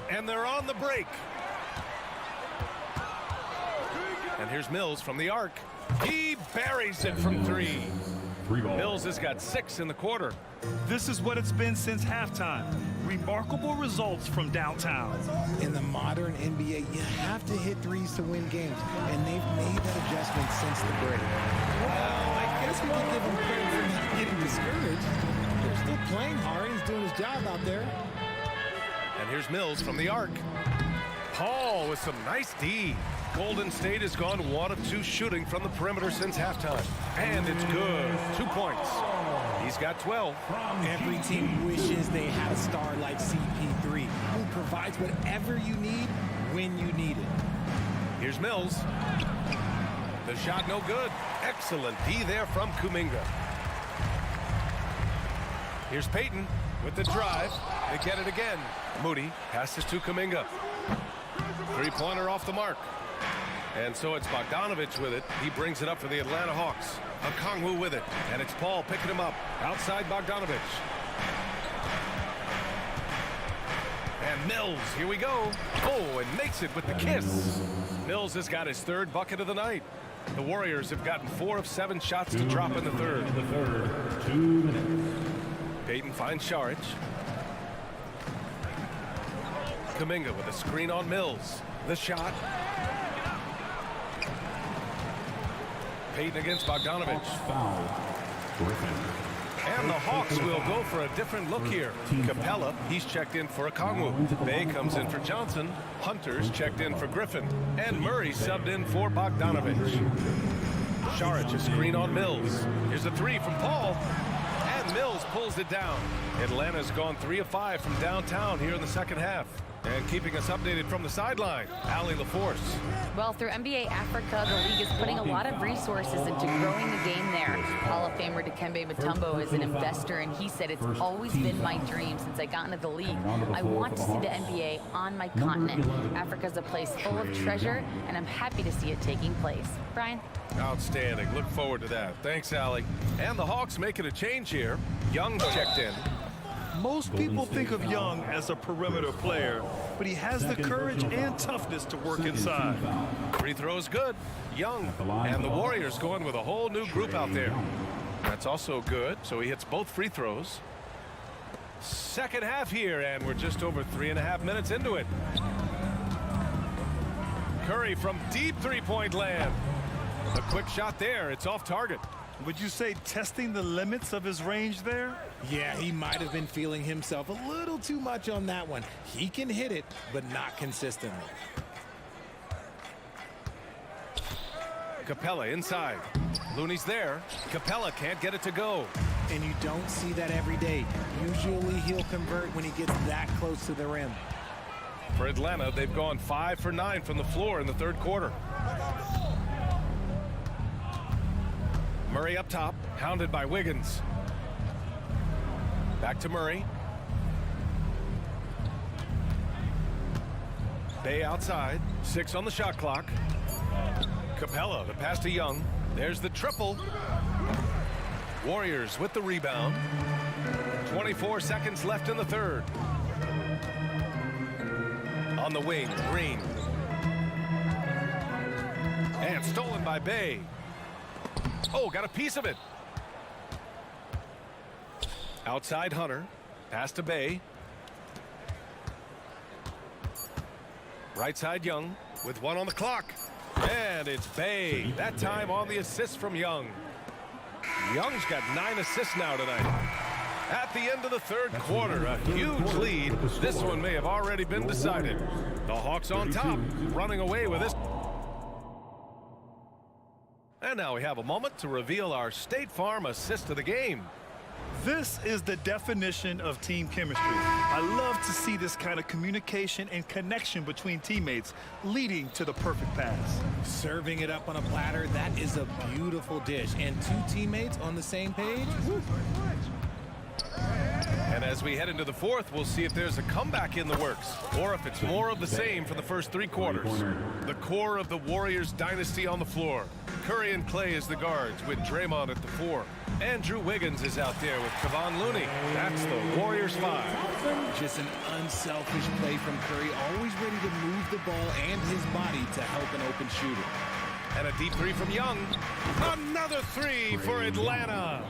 And they're on the break. And here's Mills from the arc. He buries it from three. Mills has got 6 in the quarter. This is what it's been since halftime. Remarkable results from downtown. In the modern NBA, you have to hit threes to win games, and they've made that adjustment since the break. Well, I guess we can give him credit for not getting discouraged. They're still playing hard. He's doing his job out there. And here's Mills from the arc. Paul with some nice D. Golden State has gone 1 of 2 shooting from the perimeter since halftime. And it's good. 2 points. He's got 12. Every team wishes they had a star like CP3, who provides whatever you need when you need it. Here's Mills. The shot no good. Excellent D there from Kuminga. Here's Payton with the drive. They get it again. Moody passes to Kuminga. Three-pointer off the mark. And so it's Bogdanovich with it. He brings it up for the Atlanta Hawks. Okongwu with it. And it's Paul picking him up. Outside Bogdanovich. And Mills, here we go. Oh, and makes it with the kiss. Mills has got his third bucket of the night. The Warriors have gotten 4 of 7 shots to drop in the third. 2 minutes. Payton finds Saric. Kuminga with a screen on Mills. The shot. Payton against Bogdanovich. Foul. Griffin. And the Hawks will go for a different look here. Capella, he's checked in for Okongwu. Bay comes in for Johnson. Hunter's checked in for Griffin. And Murray subbed in for Bogdanovich. Saric a screen on Mills. Here's a three from Paul. And Mills pulls it down. Atlanta's gone 3 of 5 from downtown here in the second half. And keeping us updated from the sideline, Allie LaForce. Well, through NBA Africa, the league is putting a lot of resources into growing the game there. Hall of Famer Dikembe Mutombo is an investor, and he said, it's always been my dream since I got into the league. I want to see the NBA on my continent. Africa's a place full of treasure, and I'm happy to see it taking place. Brian? Outstanding. Look forward to that. Thanks, Allie. And the Hawks making a change here. Young checked in. Most people think of Young as a perimeter player, but he has the courage and toughness to work inside. Free throws good. Young. And the Warriors going with a whole new group out there. That's also good. So he hits both free throws. Second half here, and we're just over 3.5 minutes into it. Curry from deep three-point land. A quick shot there. It's off target. Would you say testing the limits of his range there? Yeah, he might have been feeling himself a little too much on that one. He can hit it, but not consistently. Capella inside. Looney's there. Capella can't get it to go. And you don't see that every day. Usually he'll convert when he gets that close to the rim. For Atlanta, they've gone 5 for 9 from the floor in the third quarter. Murray up top, hounded by Wiggins. Back to Murray. Bay outside, 6 on the shot clock. Capella, the pass to Young. There's the triple. Warriors with the rebound. 24 seconds left in the third. On the wing, Green. And stolen by Bay. Oh, got a piece of it. Outside Hunter. Pass to Bay. Right side Young with 1 on the clock. And it's Bay. That time on the assist from Young. Young's got 9 assists now tonight. At the end of the third quarter, a huge lead. This one may have already been decided. The Hawks on top, running away with this. And now we have a moment to reveal our State Farm assist of the game. This is the definition of team chemistry. I love to see this kind of communication and connection between teammates leading to the perfect pass. Serving it up on a platter, that is a beautiful dish. And 2 teammates on the same page. Woo. And as we head into the fourth, we'll see if there's a comeback in the works or if it's more of the same for the first 3 quarters. The core of the Warriors dynasty on the floor. Curry and Clay as the guards with Draymond at the 4. Andrew Wiggins is out there with Kevon Looney. That's the Warriors 5. Just an unselfish play from Curry, always ready to move the ball and his body to help an open shooter. And a deep 3 from Young. Another 3 for Atlanta.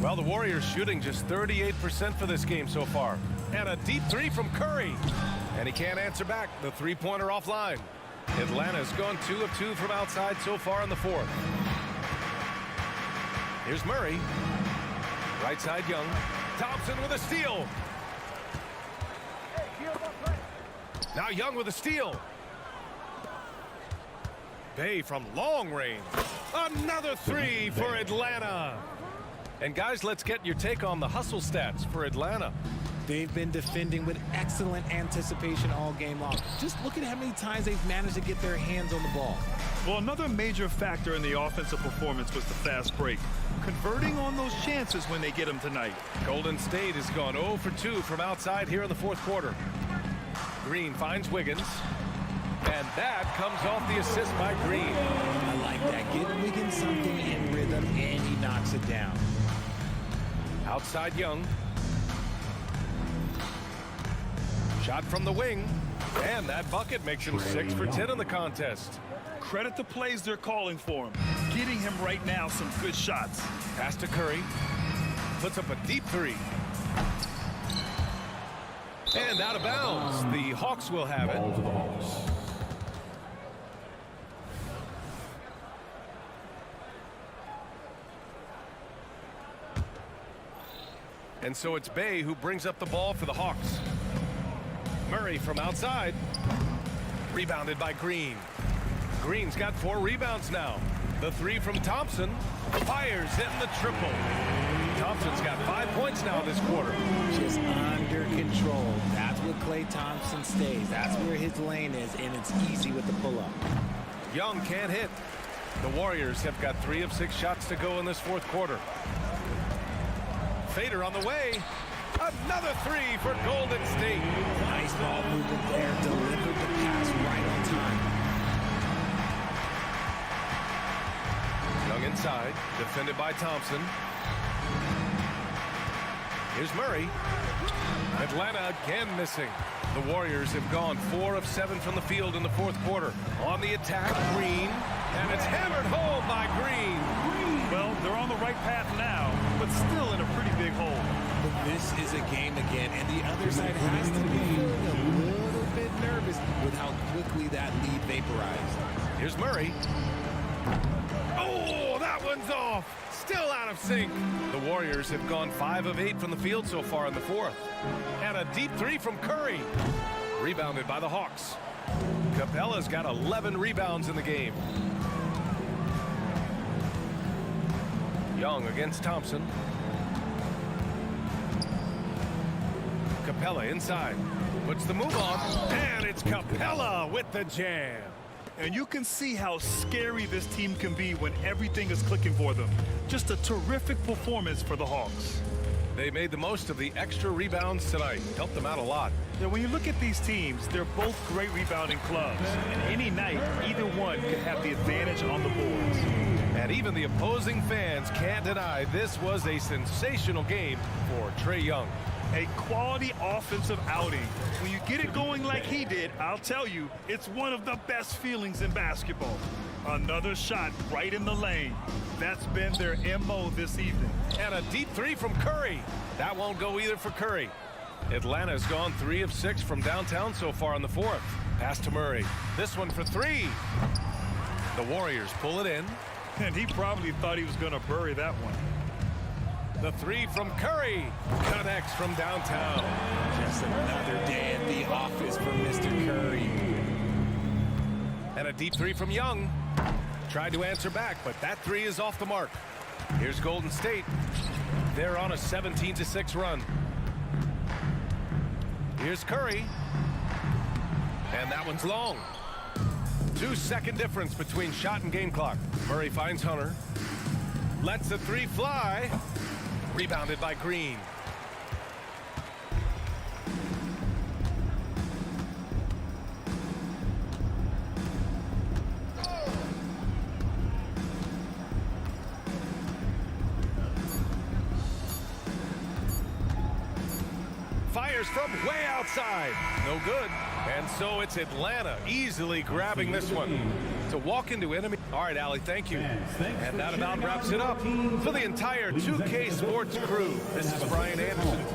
Well, the Warriors shooting just 38% for this game so far. And a deep 3 from Curry. And he can't answer back. The three-pointer offline. Atlanta's gone 2 of 2 from outside so far in the fourth. Here's Murray. Right side Young. Thompson with a steal. Now Young with a steal. Bay from long range. Another 3 for Atlanta. And guys, let's get your take on the hustle stats for Atlanta. They've been defending with excellent anticipation all game long. Just look at how many times they've managed to get their hands on the ball. Well, another major factor in the offensive performance was the fast break. Converting on those chances when they get them tonight. Golden State has gone 0 for 2 from outside here in the fourth quarter. Green finds Wiggins. And that comes off the assist by Green. I like that. Get Wiggins something in rhythm, and he knocks it down. Outside Young. Shot from the wing. And that bucket makes him 6 for 10 in the contest. Credit the plays they're calling for him. Getting him right now some good shots. Pass to Curry. Puts up a deep three. And out of bounds. The Hawks will have it. Ball to the Hawks. And so it's Bay who brings up the ball for the Hawks. Murray from outside. Rebounded by Green. Green's got 4 rebounds now. The 3 from Thompson. Fires in the triple. Thompson's got 5 points now this quarter. Just under control. That's where Klay Thompson stays. That's where his lane is, and it's easy with the pull-up. Young can't hit. The Warriors have got 3 of 6 shots to go in this fourth quarter. Fader on the way. Another 3 for Golden State. Nice ball movement there. Delivered the pass right on time. Young inside. Defended by Thompson. Here's Murray. Atlanta again missing. The Warriors have gone 4 of 7 from the field in the fourth quarter. On the attack, Green. And it's hammered home by Green. Well, they're on the right path now, but still in a pretty big hole. But this is a game again, and the other side has to be feeling a little bit nervous with how quickly that lead vaporized. Here's Murray. Oh, that one's off. Still out of sync. The Warriors have gone 5 of 8 from the field so far in the fourth. And a deep 3 from Curry. Rebounded by the Hawks. Capella's got 11 rebounds in the game. Young against Thompson. Capella inside. Puts the move on. And it's Capella with the jam. And you can see how scary this team can be when everything is clicking for them. Just a terrific performance for the Hawks. They made the most of the extra rebounds tonight. Helped them out a lot. Now, when you look at these teams, they're both great rebounding clubs. And any night, either one could have the advantage on the boards. And even the opposing fans can't deny this was a sensational game for Trae Young. A quality offensive outing. When you get it going like he did, I'll tell you, it's one of the best feelings in basketball. Another shot right in the lane. That's been their MO this evening. And a deep 3 from Curry. That won't go either for Curry. Atlanta's gone 3 of 6 from downtown so far in the fourth. Pass to Murray. This one for 3. The Warriors pull it in. And he probably thought he was going to bury that one. The 3 from Curry connects from downtown. Just another day at the office for Mr. Curry. And a deep 3 from Young. Tried to answer back, but that 3 is off the mark. Here's Golden State. They're on a 17-6 run. Here's Curry. And that one's long. 2-second difference between shot and game clock. Murray finds Hunter. Lets the 3 fly. Rebounded by Green. Fires from way outside. No good. And so it's Atlanta easily grabbing this one. To walk into enemy. All right, Allie, thank you. And that about wraps it up. For the entire 2K Sports crew, this is Brian Anderson.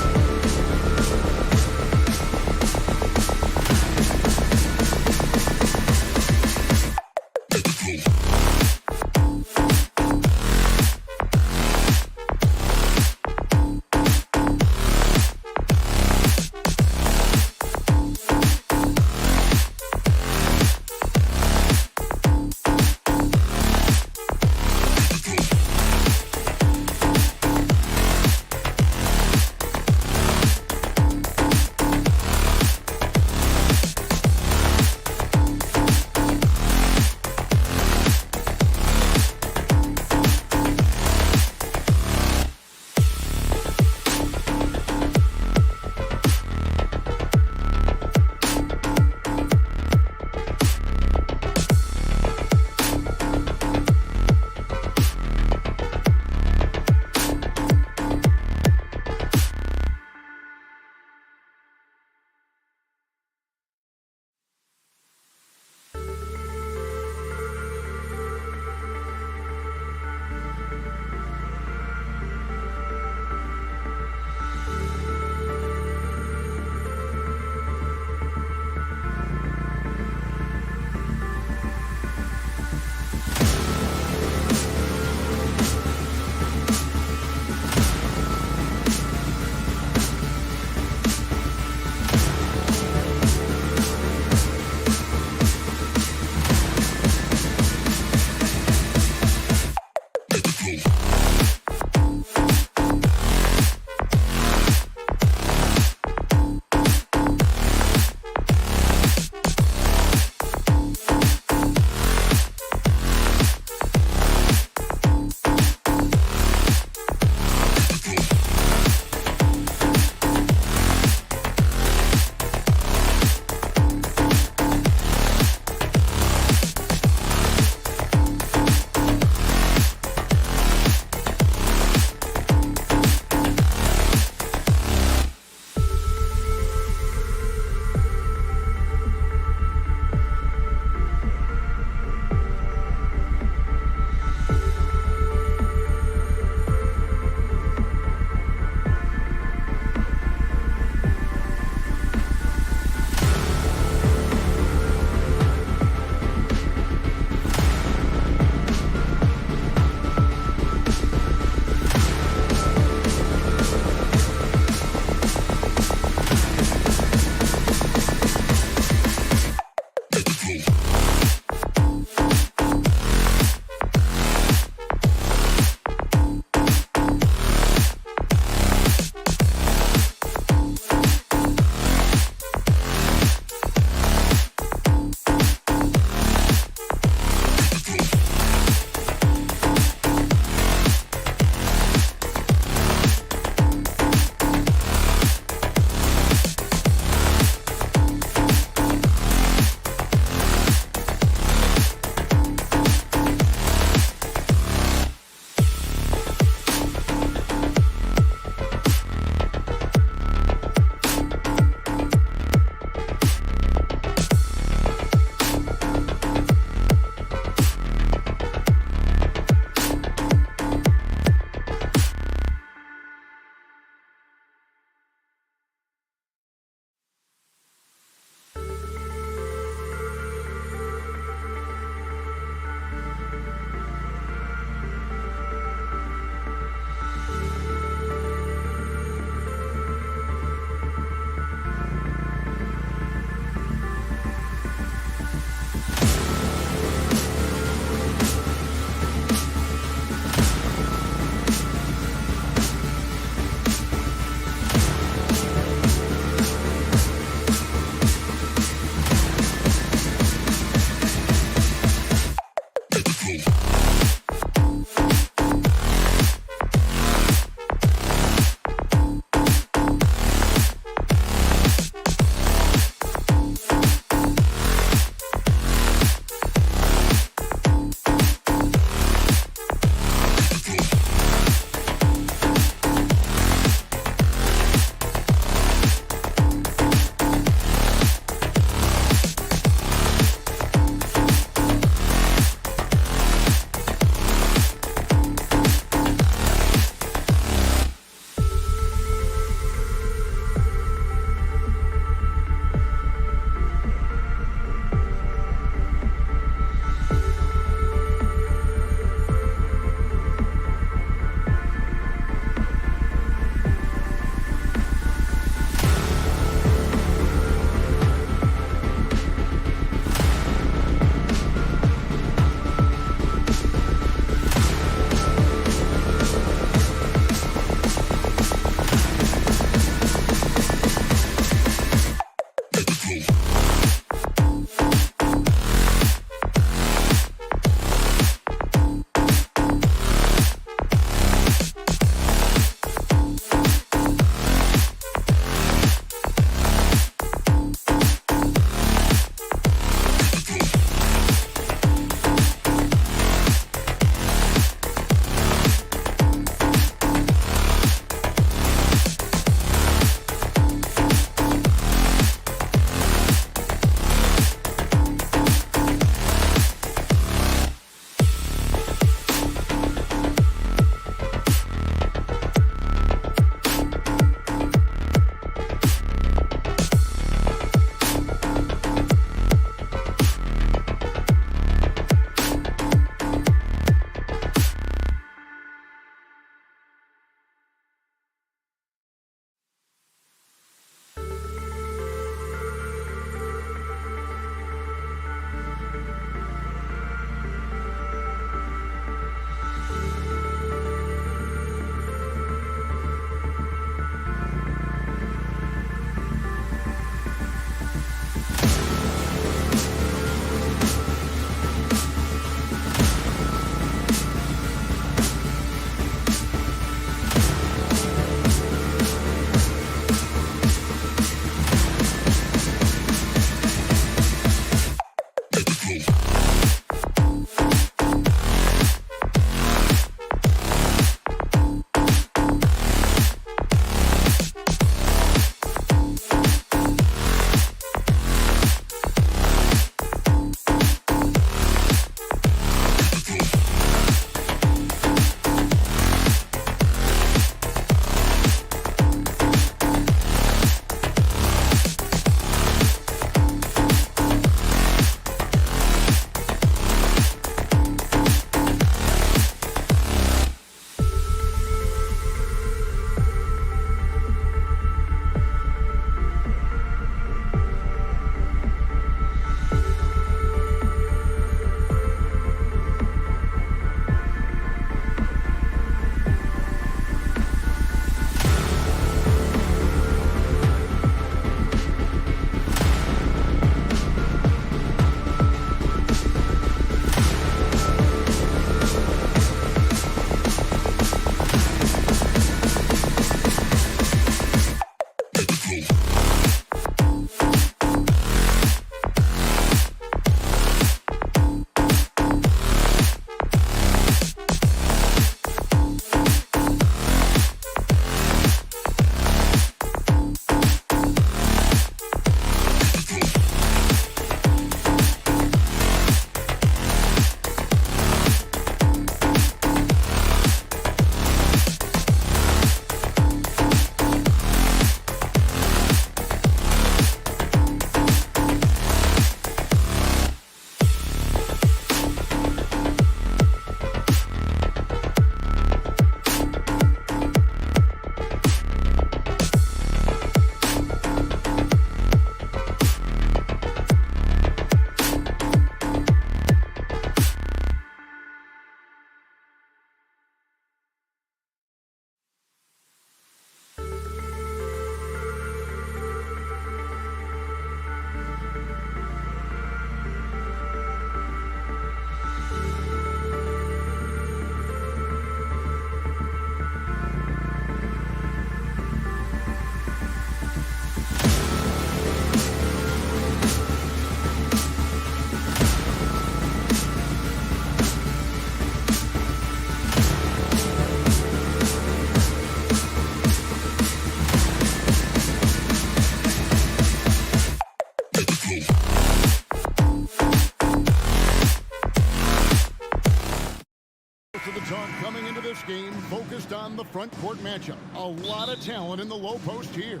front court matchup. A lot of talent in the low post here.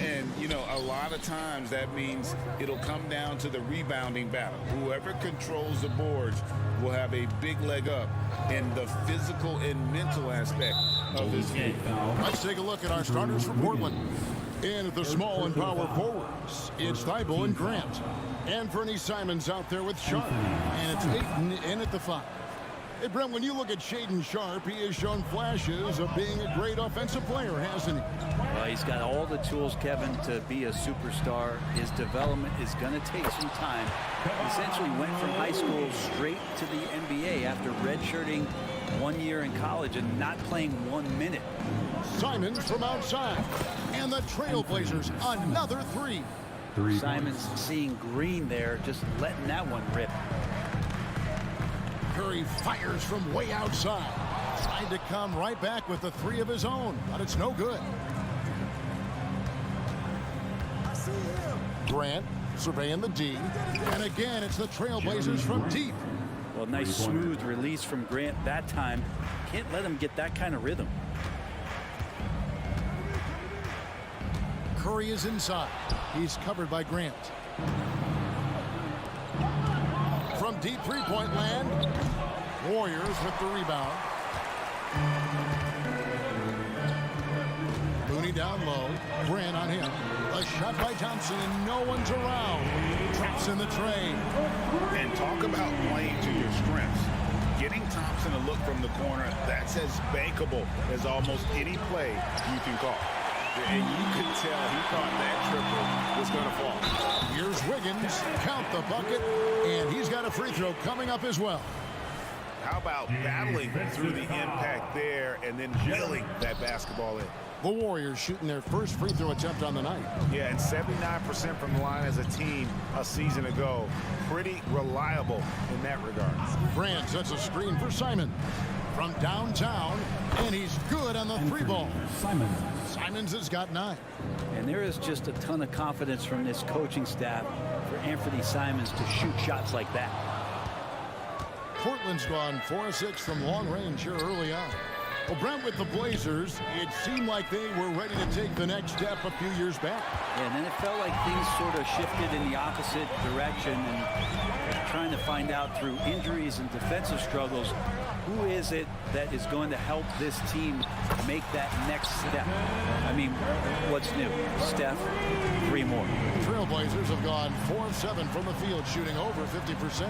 And, you know, a lot of times that means it'll come down to the rebounding battle. Whoever controls the boards will have a big leg up in the physical and mental aspect of this game. Let's take a look at our starters for Portland. In at the small and power forwards, it's Thibault and Grant. And Fernie Simons out there with Sharp. And it's Ayton in at the 5. Hey, Brent, when you look at Shaedon Sharp, he has shown flashes of being a great offensive player, hasn't he? Well, he's got all the tools, Kevin, to be a superstar. His development is going to take some time. He essentially went from high school straight to the NBA after redshirting 1 year in college and not playing 1 minute. Simons from outside. And the Trailblazers, another 3. Simons seeing green there, just letting that one rip. Curry fires from way outside. Tried to come right back with the 3 of his own, but it's no good. Grant surveying the D. And again, it's the Trailblazers from deep. Well, nice smooth release from Grant that time. Can't let him get that kind of rhythm. Curry is inside. He's covered by Grant. From deep three-point land, Warriors with the rebound. Looney down low. Grant on him. A shot by Thompson, and no one's around. Traps in the trade. And talk about playing to your strengths. Getting Thompson a look from the corner, that's as bankable as almost any play you can call. And you could tell he thought that triple was going to fall. Here's Wiggins. Count the bucket. And he's got a free throw coming up as well. How about battling through the impact there and then wheeling that basketball in? The Warriors shooting their first free throw attempt on the night. Yeah, and 79% from the line as a team a season ago. Pretty reliable in that regard. Grant sets a screen for Simon from downtown, and he's good on the 3 ball. Simons has got 9. And there is just a ton of confidence from this coaching staff for Anthony Simons to shoot shots like that. Portland's gone 4 of 6 from long range here early on. Well, Brent, with the Blazers, it seemed like they were ready to take the next step a few years back. Yeah, and then it felt like things sort of shifted in the opposite direction, and trying to find out through injuries and defensive struggles, who is it that is going to help this team make that next step? I mean, what's new? Steph, 3 more. Trailblazers have gone 4 of 7 from the field, shooting over 50%.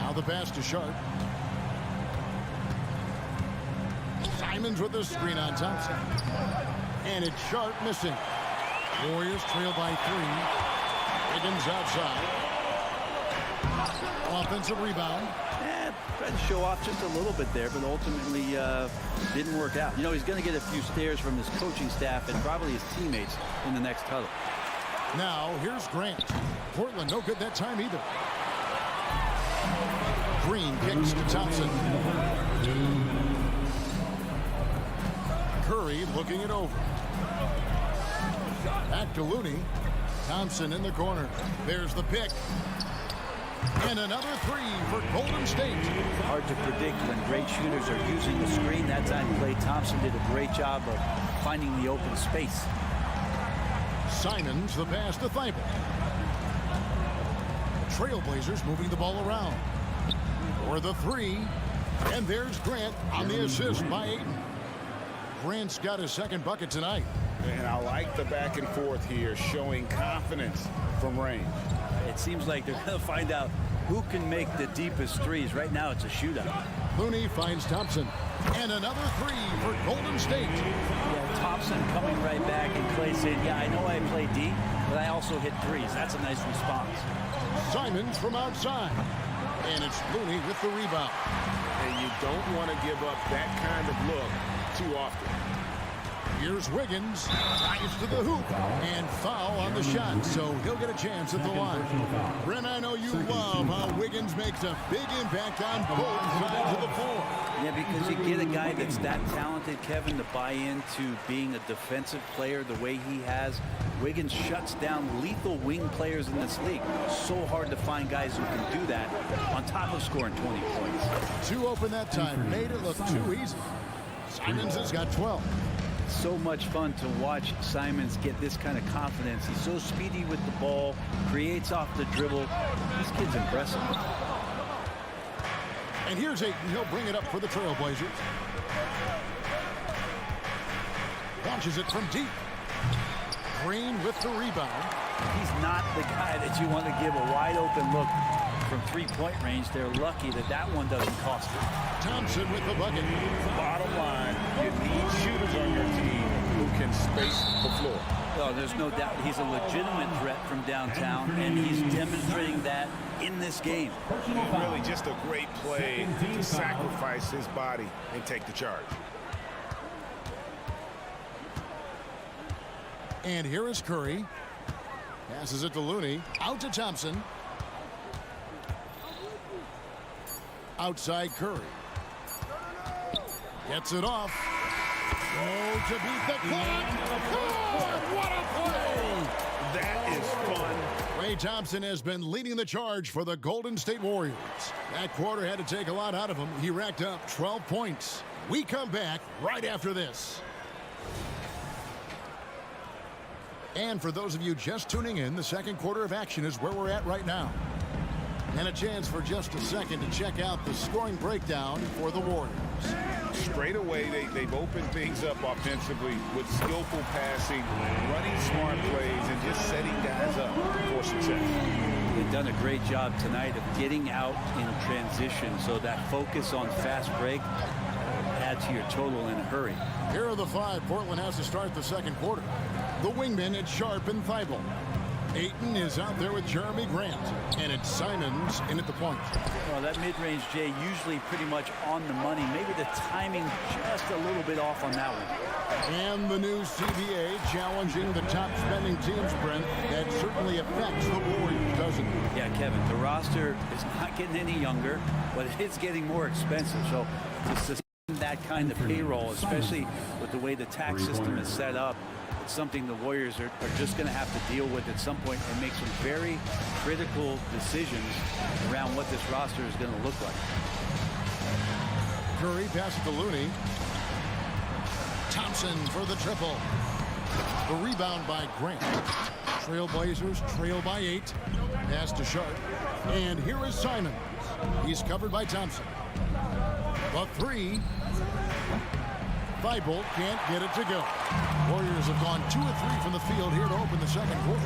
Now the pass to Sharp. Simons with the screen on Thompson. And it's Sharp missing. Warriors trail by 3. Wiggins outside. Offensive rebound. Tried to show off just a little bit there, but ultimately didn't work out. You know, he's going to get a few stares from his coaching staff and probably his teammates in the next huddle. Now here's Grant. Portland no good that time either. Green kicks to Thompson. Curry looking it over. Back to Looney. Thompson in the corner. There's the pick. And another 3 for Golden State. Hard to predict when great shooters are using the screen. That time Klay Thompson did a great job of finding the open space. Simons the pass to Thibault. Trailblazers moving the ball around. For the 3. And there's Grant on the assist by Ayton. Grant's got his second bucket tonight. And I like the back and forth here, showing confidence from range. It seems like they're going to find out who can make the deepest threes. Right now it's a shootout. Looney finds Thompson. And another 3 for Golden State. Yeah, Thompson coming right back, and Klay saying, yeah, I know I play D, but I also hit threes. That's a nice response. Simons from outside. And it's Looney with the rebound. And you don't want to give up that kind of look too often. Here's Wiggins, drives to the hoop, and foul on the shot, so he'll get a chance at the line. Brent, I know you love how Wiggins makes a big impact on both sides of the floor. Yeah, because you get a guy that's that talented, Kevin, to buy into being a defensive player the way he has. Wiggins shuts down lethal wing players in this league. So hard to find guys who can do that on top of scoring 20 points. 2 open that time, made it look too easy. Simons has got 12. So much fun to watch Simons get this kind of confidence. He's so speedy with the ball, creates off the dribble. This kid's impressive. And here's Ayton. He'll bring it up for the Trailblazers. Launches it from deep. Green with the rebound. He's not the guy that you want to give a wide open look from three-point range. They're lucky that that one doesn't cost them. Thompson with the bucket. Bottom line, you need shooters on your team who can space the floor. Oh, there's no doubt he's a legitimate threat from downtown, and he's demonstrating that in this game. Really just a great play to sacrifice his body and take the charge. And here is Curry. Passes it to Looney. Out to Thompson. Outside Curry. Gets it off. Oh, to beat the clock. Oh, what a play! That is fun. Ray Thompson has been leading the charge for the Golden State Warriors. That quarter had to take a lot out of him. He racked up 12 points. We come back right after this. And for those of you just tuning in, the second quarter of action is where we're at right now. And a chance for just a second to check out the scoring breakdown for the Warriors. Straight away, they've opened things up offensively with skillful passing, running smart plays, and just setting guys up for success. They've done a great job tonight of getting out in transition, so that focus on fast break add to your total in a hurry. Here are the 5 Portland has to start the second quarter. The wingmen, it's Sharp and Thibault. Ayton is out there with Jeremy Grant, and it's Simons in at the point. Well, that mid-range, Jay, usually pretty much on the money. Maybe the timing just a little bit off on that one. And the new CBA challenging the top spending teams, Brent. That certainly affects the Warriors, doesn't it? Yeah, Kevin, the roster is not getting any younger, but it's getting more expensive. So to sustain that kind of payroll, especially with the way the tax system is set up, it's something the Warriors are just going to have to deal with at some point and make some very critical decisions around what this roster is going to look like. Curry passes to Looney. Thompson for the triple. The rebound by Grant. Trailblazers trail by 8. Pass to Sharp. And here is Simons. He's covered by Thompson. The 3. Thibault can't get it to go. Warriors have gone 2 of 3 from the field here to open the second quarter.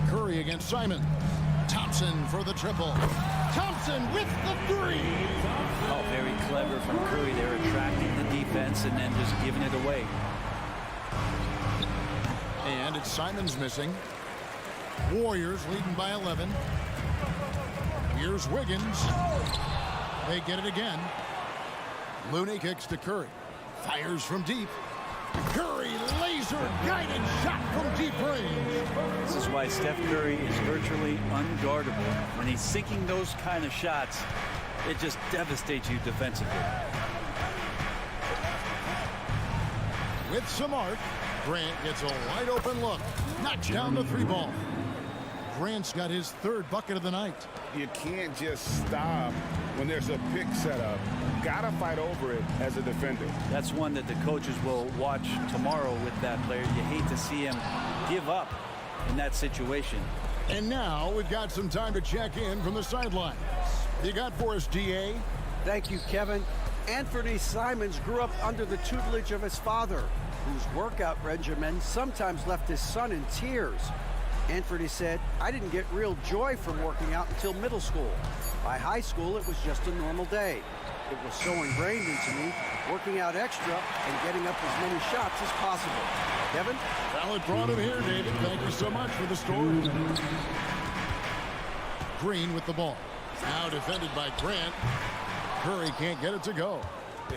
Curry against Simon. Thompson for the triple. Thompson with the 3. Oh, very clever from Curry. They're attracting the defense and then just giving it away. And it's Simons missing. Warriors leading by 11. Here's Wiggins. They get it again. Looney kicks to Curry. Fires from deep. Curry, laser-guided shot from deep range. This is why Steph Curry is virtually unguardable. When he's sinking those kind of shots, it just devastates you defensively. With some arc, Grant gets a wide-open look. Knocks down the 3 ball. Grant's got his 3rd bucket of the night. You can't just stop when there's a pick set up. Gotta fight over it as a defender. That's one that the coaches will watch tomorrow with that player. You hate to see him give up in that situation. And now we've got some time to check in from the sidelines. You got for us, DA? Thank you, Kevin. Anthony Simons grew up under the tutelage of his father, whose workout regimen sometimes left his son in tears. Anthony said, "I didn't get real joy from working out until middle school. By high school, it was just a normal day. It was so ingrained into me, working out extra and getting up as many shots as possible." Kevin? Well, it brought him here, David. Thank you so much for the story. Green with the ball. Now defended by Grant. Curry can't get it to go.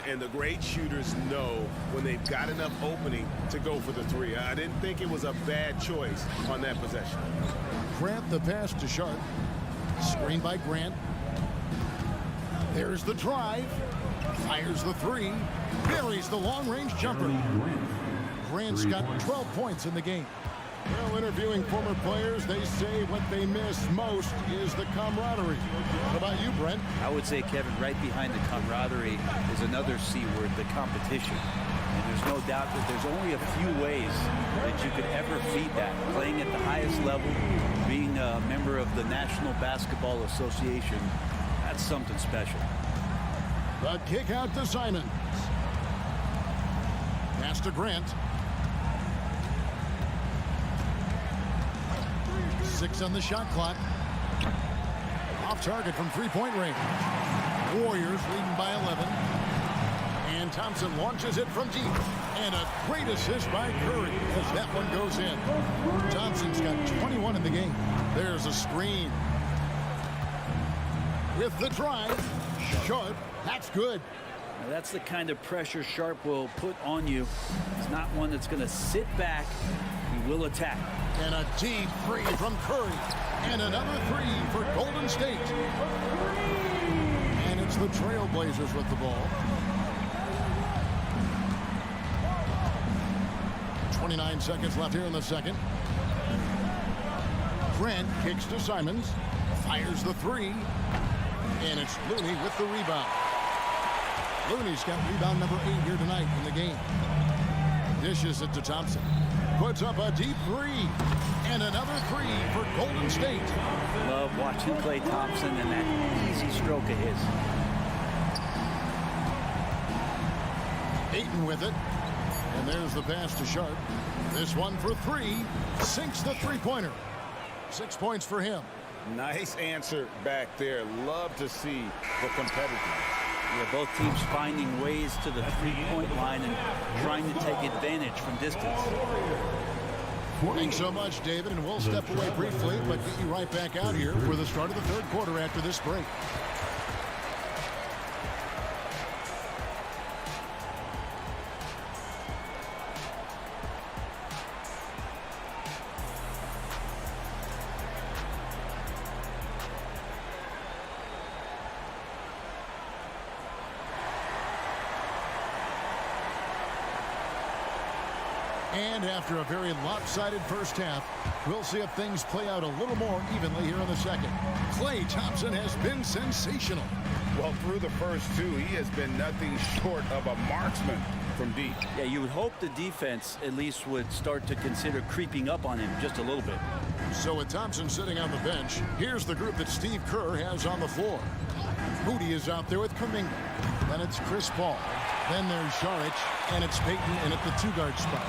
And the great shooters know when they've got enough opening to go for the three. I didn't think it was a bad choice on that possession. Grant the pass to Sharp. Screen by Grant. There's the drive. Fires the three. Buries the long-range jumper. Grant's got 12 points in the game. Well, interviewing former players, they say what they miss most is the camaraderie. What about you, Brent? I would say, Kevin, right behind the camaraderie is another C word, the competition. And there's no doubt that there's only a few ways that you could ever feed that. Playing at the highest level, being a member of the National Basketball Association, that's something special. The kick out to Simons. Pass to Grant. 6 on the shot clock. Off target from three-point range. Warriors leading by 11. And Thompson launches it from deep. And a great assist by Curry as that one goes in. Thompson's got 21 in the game. There's a screen. With the drive. Sharp. That's good. Now that's the kind of pressure Sharp will put on you. It's not one that's going to sit back. He will attack. And a deep three from Curry. And another three for Golden State. And it's the Trailblazers with the ball. 29 seconds left here in the second. Grant kicks to Simons. Fires the three. And it's Looney with the rebound. Looney's got rebound number 8 here tonight in the game. Dishes it to Thompson. Puts up a deep three. And another three for Golden State. Love watching Klay Thompson and that easy stroke of his. Ayton with it. And there's the pass to Sharp. This one for three. Sinks the three-pointer. 6 points for him. Nice answer back there. Love to see the competitiveness. Yeah, both teams finding ways to the three-point line and trying to take advantage from distance. Thanks so much, David, and we'll step away briefly, but get you right back out here for the start of the third quarter after this break. And after a very lopsided first half, we'll see if things play out a little more evenly here in the second. Klay Thompson has been sensational. Well, through the first two, he has been nothing short of a marksman from deep. Yeah, you would hope the defense at least would start to consider creeping up on him just a little bit. So with Thompson sitting on the bench, here's the group that Steve Kerr has on the floor. Moody is out there with Kuminga. Then it's Chris Paul. Then there's Saric, and it's Payton in at the two-guard spot.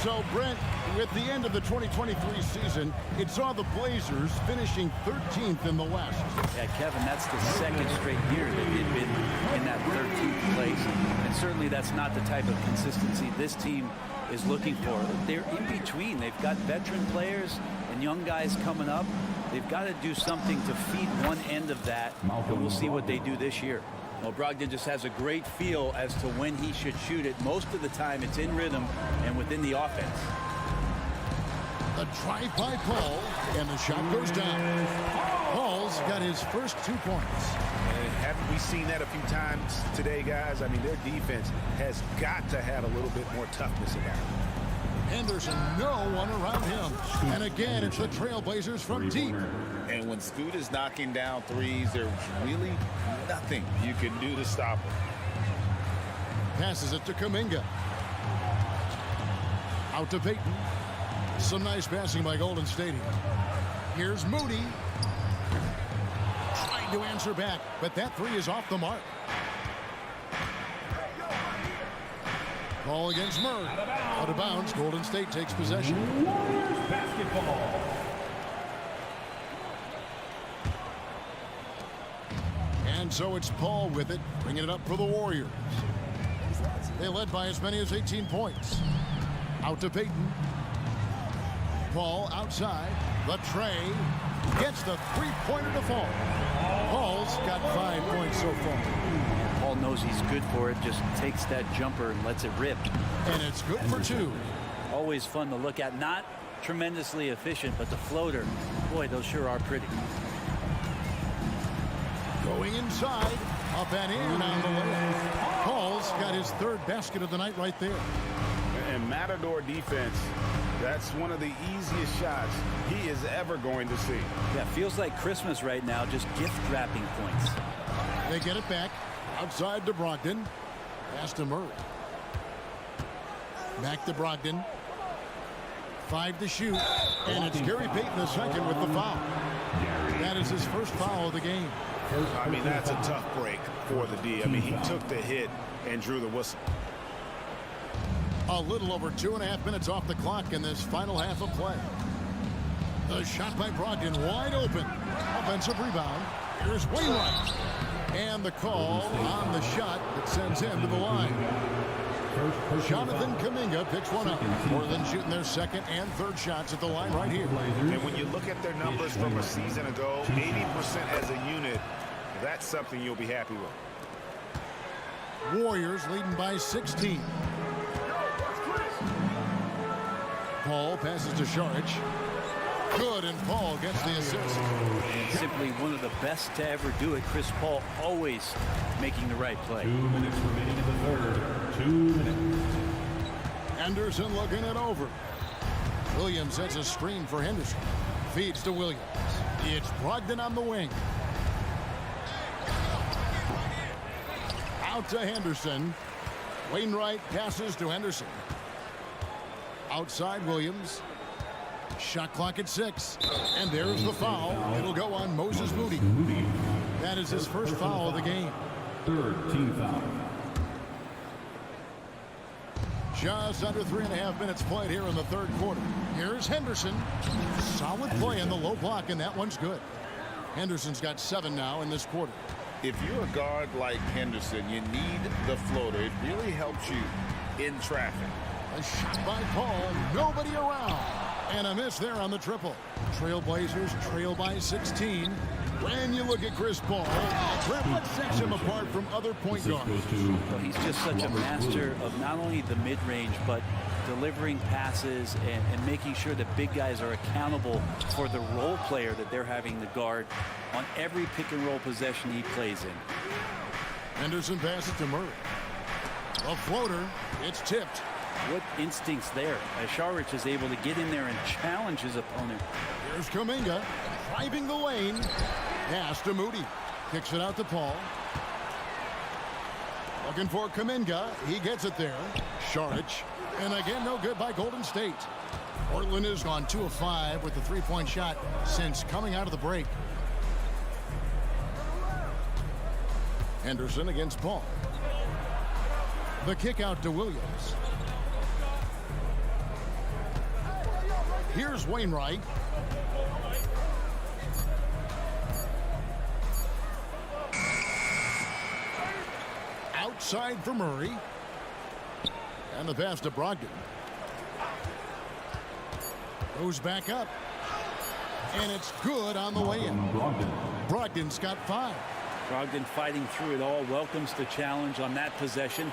So, Brent, with the end of the 2023 season, it saw the Blazers finishing 13th in the West. Yeah, Kevin, that's the second straight year that they've been in that 13th place. And certainly that's not the type of consistency this team is looking for. They're in between. They've got veteran players and young guys coming up. They've got to do something to feed one end of that, and we'll see what they do this year. Well, Brogdon just has a great feel as to when he should shoot it. Most of the time, it's in rhythm and within the offense. The drive by Paul, and the shot goes down. Paul's got his first 2 points. Haven't we seen that a few times today, guys? I mean, their defense has got to have a little bit more toughness about it. Henderson, no one around him. And again, it's the Trailblazers from deep. And when Scoot is knocking down threes, there's really nothing you can do to stop him. Passes it to Kuminga. Out to Payton. Some nice passing by Golden State. Here's Moody. Trying to answer back, but that three is off the mark. Ball against Murray. Out of bounds. Golden State takes possession. Warriors basketball. And so it's Paul with it, bringing it up for the Warriors. They led by as many as 18 points. Out to Payton. Paul outside. The tray. Gets the three-pointer to fall. Paul's got 5 points so far. Paul knows knows he's good for it, just takes that jumper and lets it rip. And it's good for 2. Always fun to look at. Not tremendously efficient, but the floater, boy, those sure are pretty. Going inside, up and in on the way. Paul's got his 3rd basket of the night right there. And Matador defense, that's one of the easiest shots he is ever going to see. Yeah, feels like Christmas right now, just gift wrapping points. They get it back. Outside to Brogdon. Pass to Murray. Back to Brogdon. 5 to shoot. And it's Gary Payton the second with the foul. That is his first foul of the game. I mean, that's a tough break for the D. I mean, he took the hit and drew the whistle. A little over 2.5 minutes off the clock in this final half of play. The shot by Brogdon wide open. Offensive rebound. Here's Wainwright. And the call on the shot that sends him to the line. Jonathan Kuminga picks one up. Portland shooting their 2nd and 3rd shots at the line right here. And when you look at their numbers from a season ago, 80% as a unit, that's something you'll be happy with. Warriors leading by 16. Paul passes to Šarić. Good, and Paul gets the assist. And simply one of the best to ever do it. Chris Paul always making the right play. 2 minutes remaining in the 3rd. 2 minutes. Henderson looking it over. Williams sets a screen for Henderson. Feeds to Williams. It's Brogdon on the wing. Out to Henderson. Wainwright passes to Henderson. Outside Williams. Shot clock at 6. And there's the foul. It'll go on Moses Moody. That is his first foul of the game. 3rd team foul. Just under 3.5 minutes played here in the 3rd quarter. Here's Henderson. Solid play in the low block, and that one's good. Henderson's got 7 now in this quarter. If you're a guard like Henderson, you need the floater. It really helps you in traffic. A shot by Paul. Nobody around. And a miss there on the triple. Trailblazers trail by 16. When you look at Chris Paul, what sets him apart from other point guards? Well, he's just such a master of not only the mid-range, but delivering passes and making sure that big guys are accountable for the role player that they're having to guard on every pick-and-roll possession he plays in. Henderson passes to Murray. A floater. It's tipped. What instincts there as Šarić is able to get in there and challenge his opponent. Here's Kuminga driving the lane. Pass to Moody. Kicks it out to Paul. Looking for Kuminga. He gets it there. Šarić. And again, no good by Golden State. Portland has gone 2 of 5 with the 3-point shot since coming out of the break. Henderson against Paul. The kick out to Williams. Here's Wainwright. Outside for Murray. And the pass to Brogdon. Goes back up. And it's good on the way in. Brogdon's got 5. Brogdon fighting through it all. Welcomes the challenge on that possession.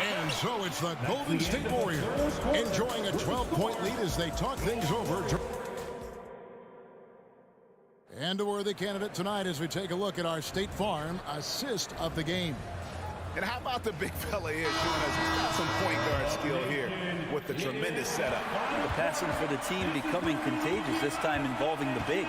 And so it's the Golden State Warriors enjoying a 12-point lead as they talk things over. And a worthy candidate tonight as we take a look at our State Farm assist of the game. And how about the big fella here showing us some point guard skill here with the tremendous setup. The passing for the team becoming contagious, this time involving the big.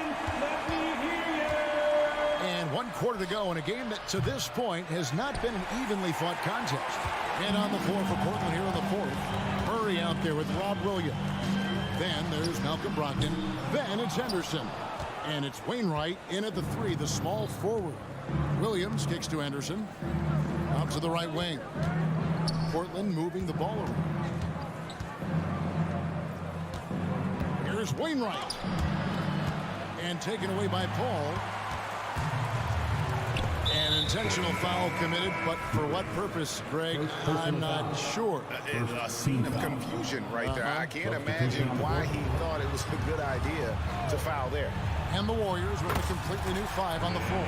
And 1 quarter to go in a game that to this point has not been an evenly fought contest. And on the floor for Portland here in the 4th. Murray out there with Rob Williams. Then there's Malcolm Brogdon. Then it's Henderson. And it's Wainwright in at the 3, the small forward. Williams kicks to Henderson. Out to the right wing. Portland moving the ball around. Here's Wainwright. And taken away by Paul. An intentional foul committed, but for what purpose, Greg, I'm not sure. A scene of confusion right there. I can't imagine why he thought it was a good idea to foul there. And the Warriors with a completely new 5 on the floor.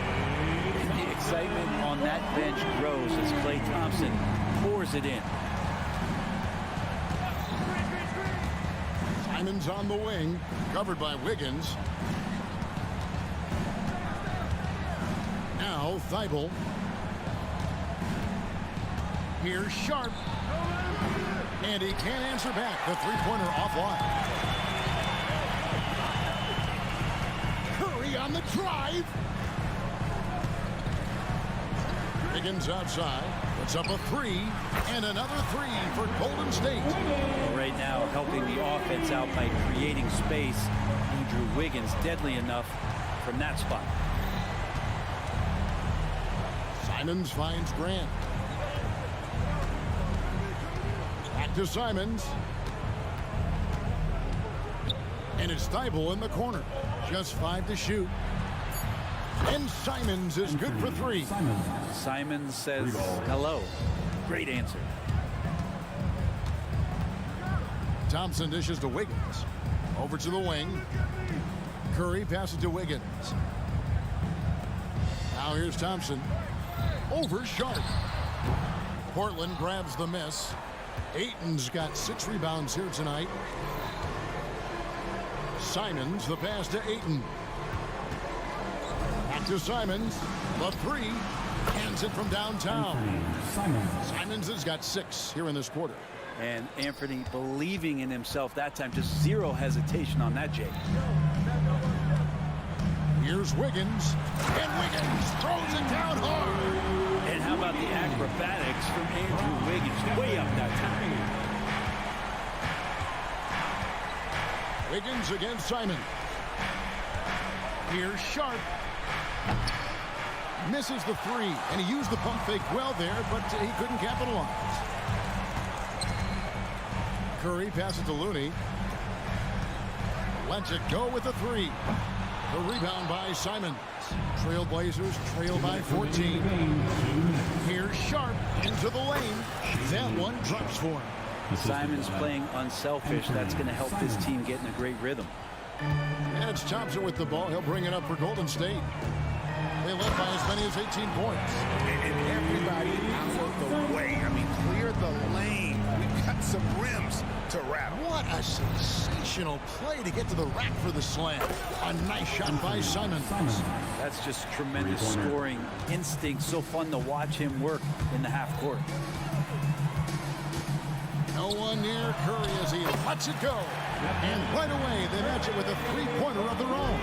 excitement on that bench grows as Klay Thompson pours it in. Simons on the wing, covered by Wiggins. Now Thibault. Here's Sharp. And he can't answer back. The three-pointer offline. Curry on the drive. Wiggins outside. Puts up a three. And another three for Golden State. Right now, helping the offense out by creating space. Andrew Wiggins deadly enough from that spot. Simons finds Grant. Back to Simons. And it's Thibault in the corner. Just 5 to shoot. And Simons is good for 3. Simons says hello. Great answer. Thompson dishes to Wiggins. Over to the wing. Curry passes to Wiggins. Now here's Thompson. Over Sharp. Portland grabs the miss. Ayton's got 6 rebounds here tonight. Simons, the pass to Ayton. Back to Simons. The 3. Hands it from downtown. Simons has got 6 here in this quarter. And Anthony believing in himself that time. Just zero hesitation on that, Jake. Here's Wiggins. And Wiggins throws it down hard. And how about the acrobatics from Andrew Wiggins? Way up that time. Wiggins against Simon. Here's Sharp. Misses the 3, and he used the pump fake well there, but he couldn't capitalize. Curry passes to Looney. Lets it go with the 3. The rebound by Simons. Trailblazers trail by 14. Here's Sharp into the lane. That one drops for him. Simons playing unselfish. That's going to help this team get in a great rhythm. And it's Thompson with the ball. He'll bring it up for Golden State. They led by as many as 18 points. And everybody out of the way. I mean, clear the lane. We've got some rims to rattle. What a sensational play to get to the rack for the slam. A nice shot by Simons. That's just tremendous scoring instinct. So fun to watch him work in the half court. No one near Curry as he lets it go. And right away, they match it with a three-pointer of their own.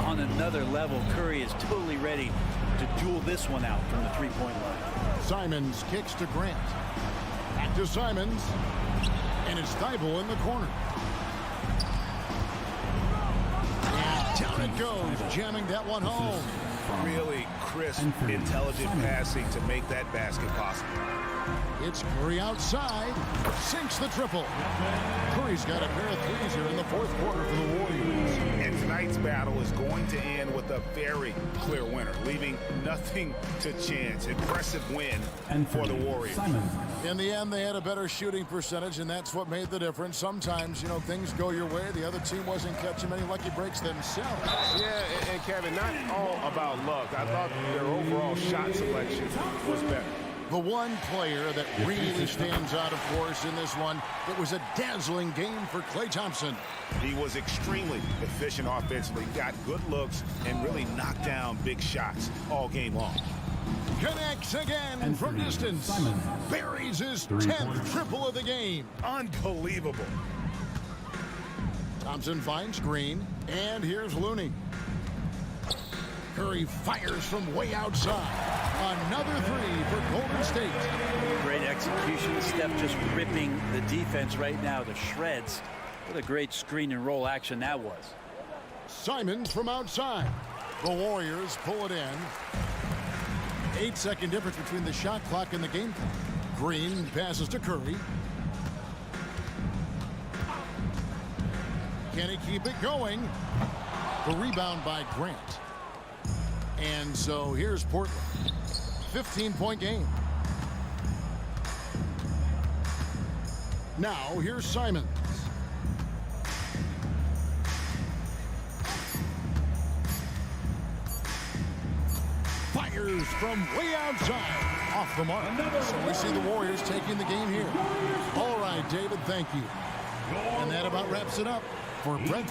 On another level, Curry is totally ready to duel this one out from the three-point line. Simons kicks to Grant. Back to Simons. And it's Thibault in the corner. And down it goes, jamming that one home. Really crisp, intelligent passing to make that basket possible. It's Curry outside. Sinks the triple. Curry's got a pair of threes here in the fourth quarter for the Warriors. And tonight's battle is going to end with a very clear winner, leaving nothing to chance. Impressive win for the Warriors. In the end, they had a better shooting percentage, and that's what made the difference. Sometimes, you know, things go your way. The other team wasn't catching many lucky breaks themselves. Yeah, and Kevin, not all about luck. I thought their overall shot selection was better. The one player that really stands out, of course, in this one, it was a dazzling game for Klay Thompson. He was extremely efficient offensively, got good looks, and really knocked down big shots all game long. Connects again from distance. Buries his 10th triple of the game. Unbelievable. Thompson finds Green, and here's Looney. Curry fires from way outside. Another 3 for Golden State. Great execution. Steph just ripping the defense right now to shreds. What a great screen and roll action that was. Simons from outside. The Warriors pull it in. 8-second difference between the shot clock and the game clock. Green passes to Curry. Can he keep it going? The rebound by Grant. And so here's Portland. 15-point game. Now here's Simons. fires from way outside. Off the mark. So we see the Warriors taking the game here. All right, David, thank you. And that about wraps it up for Brett.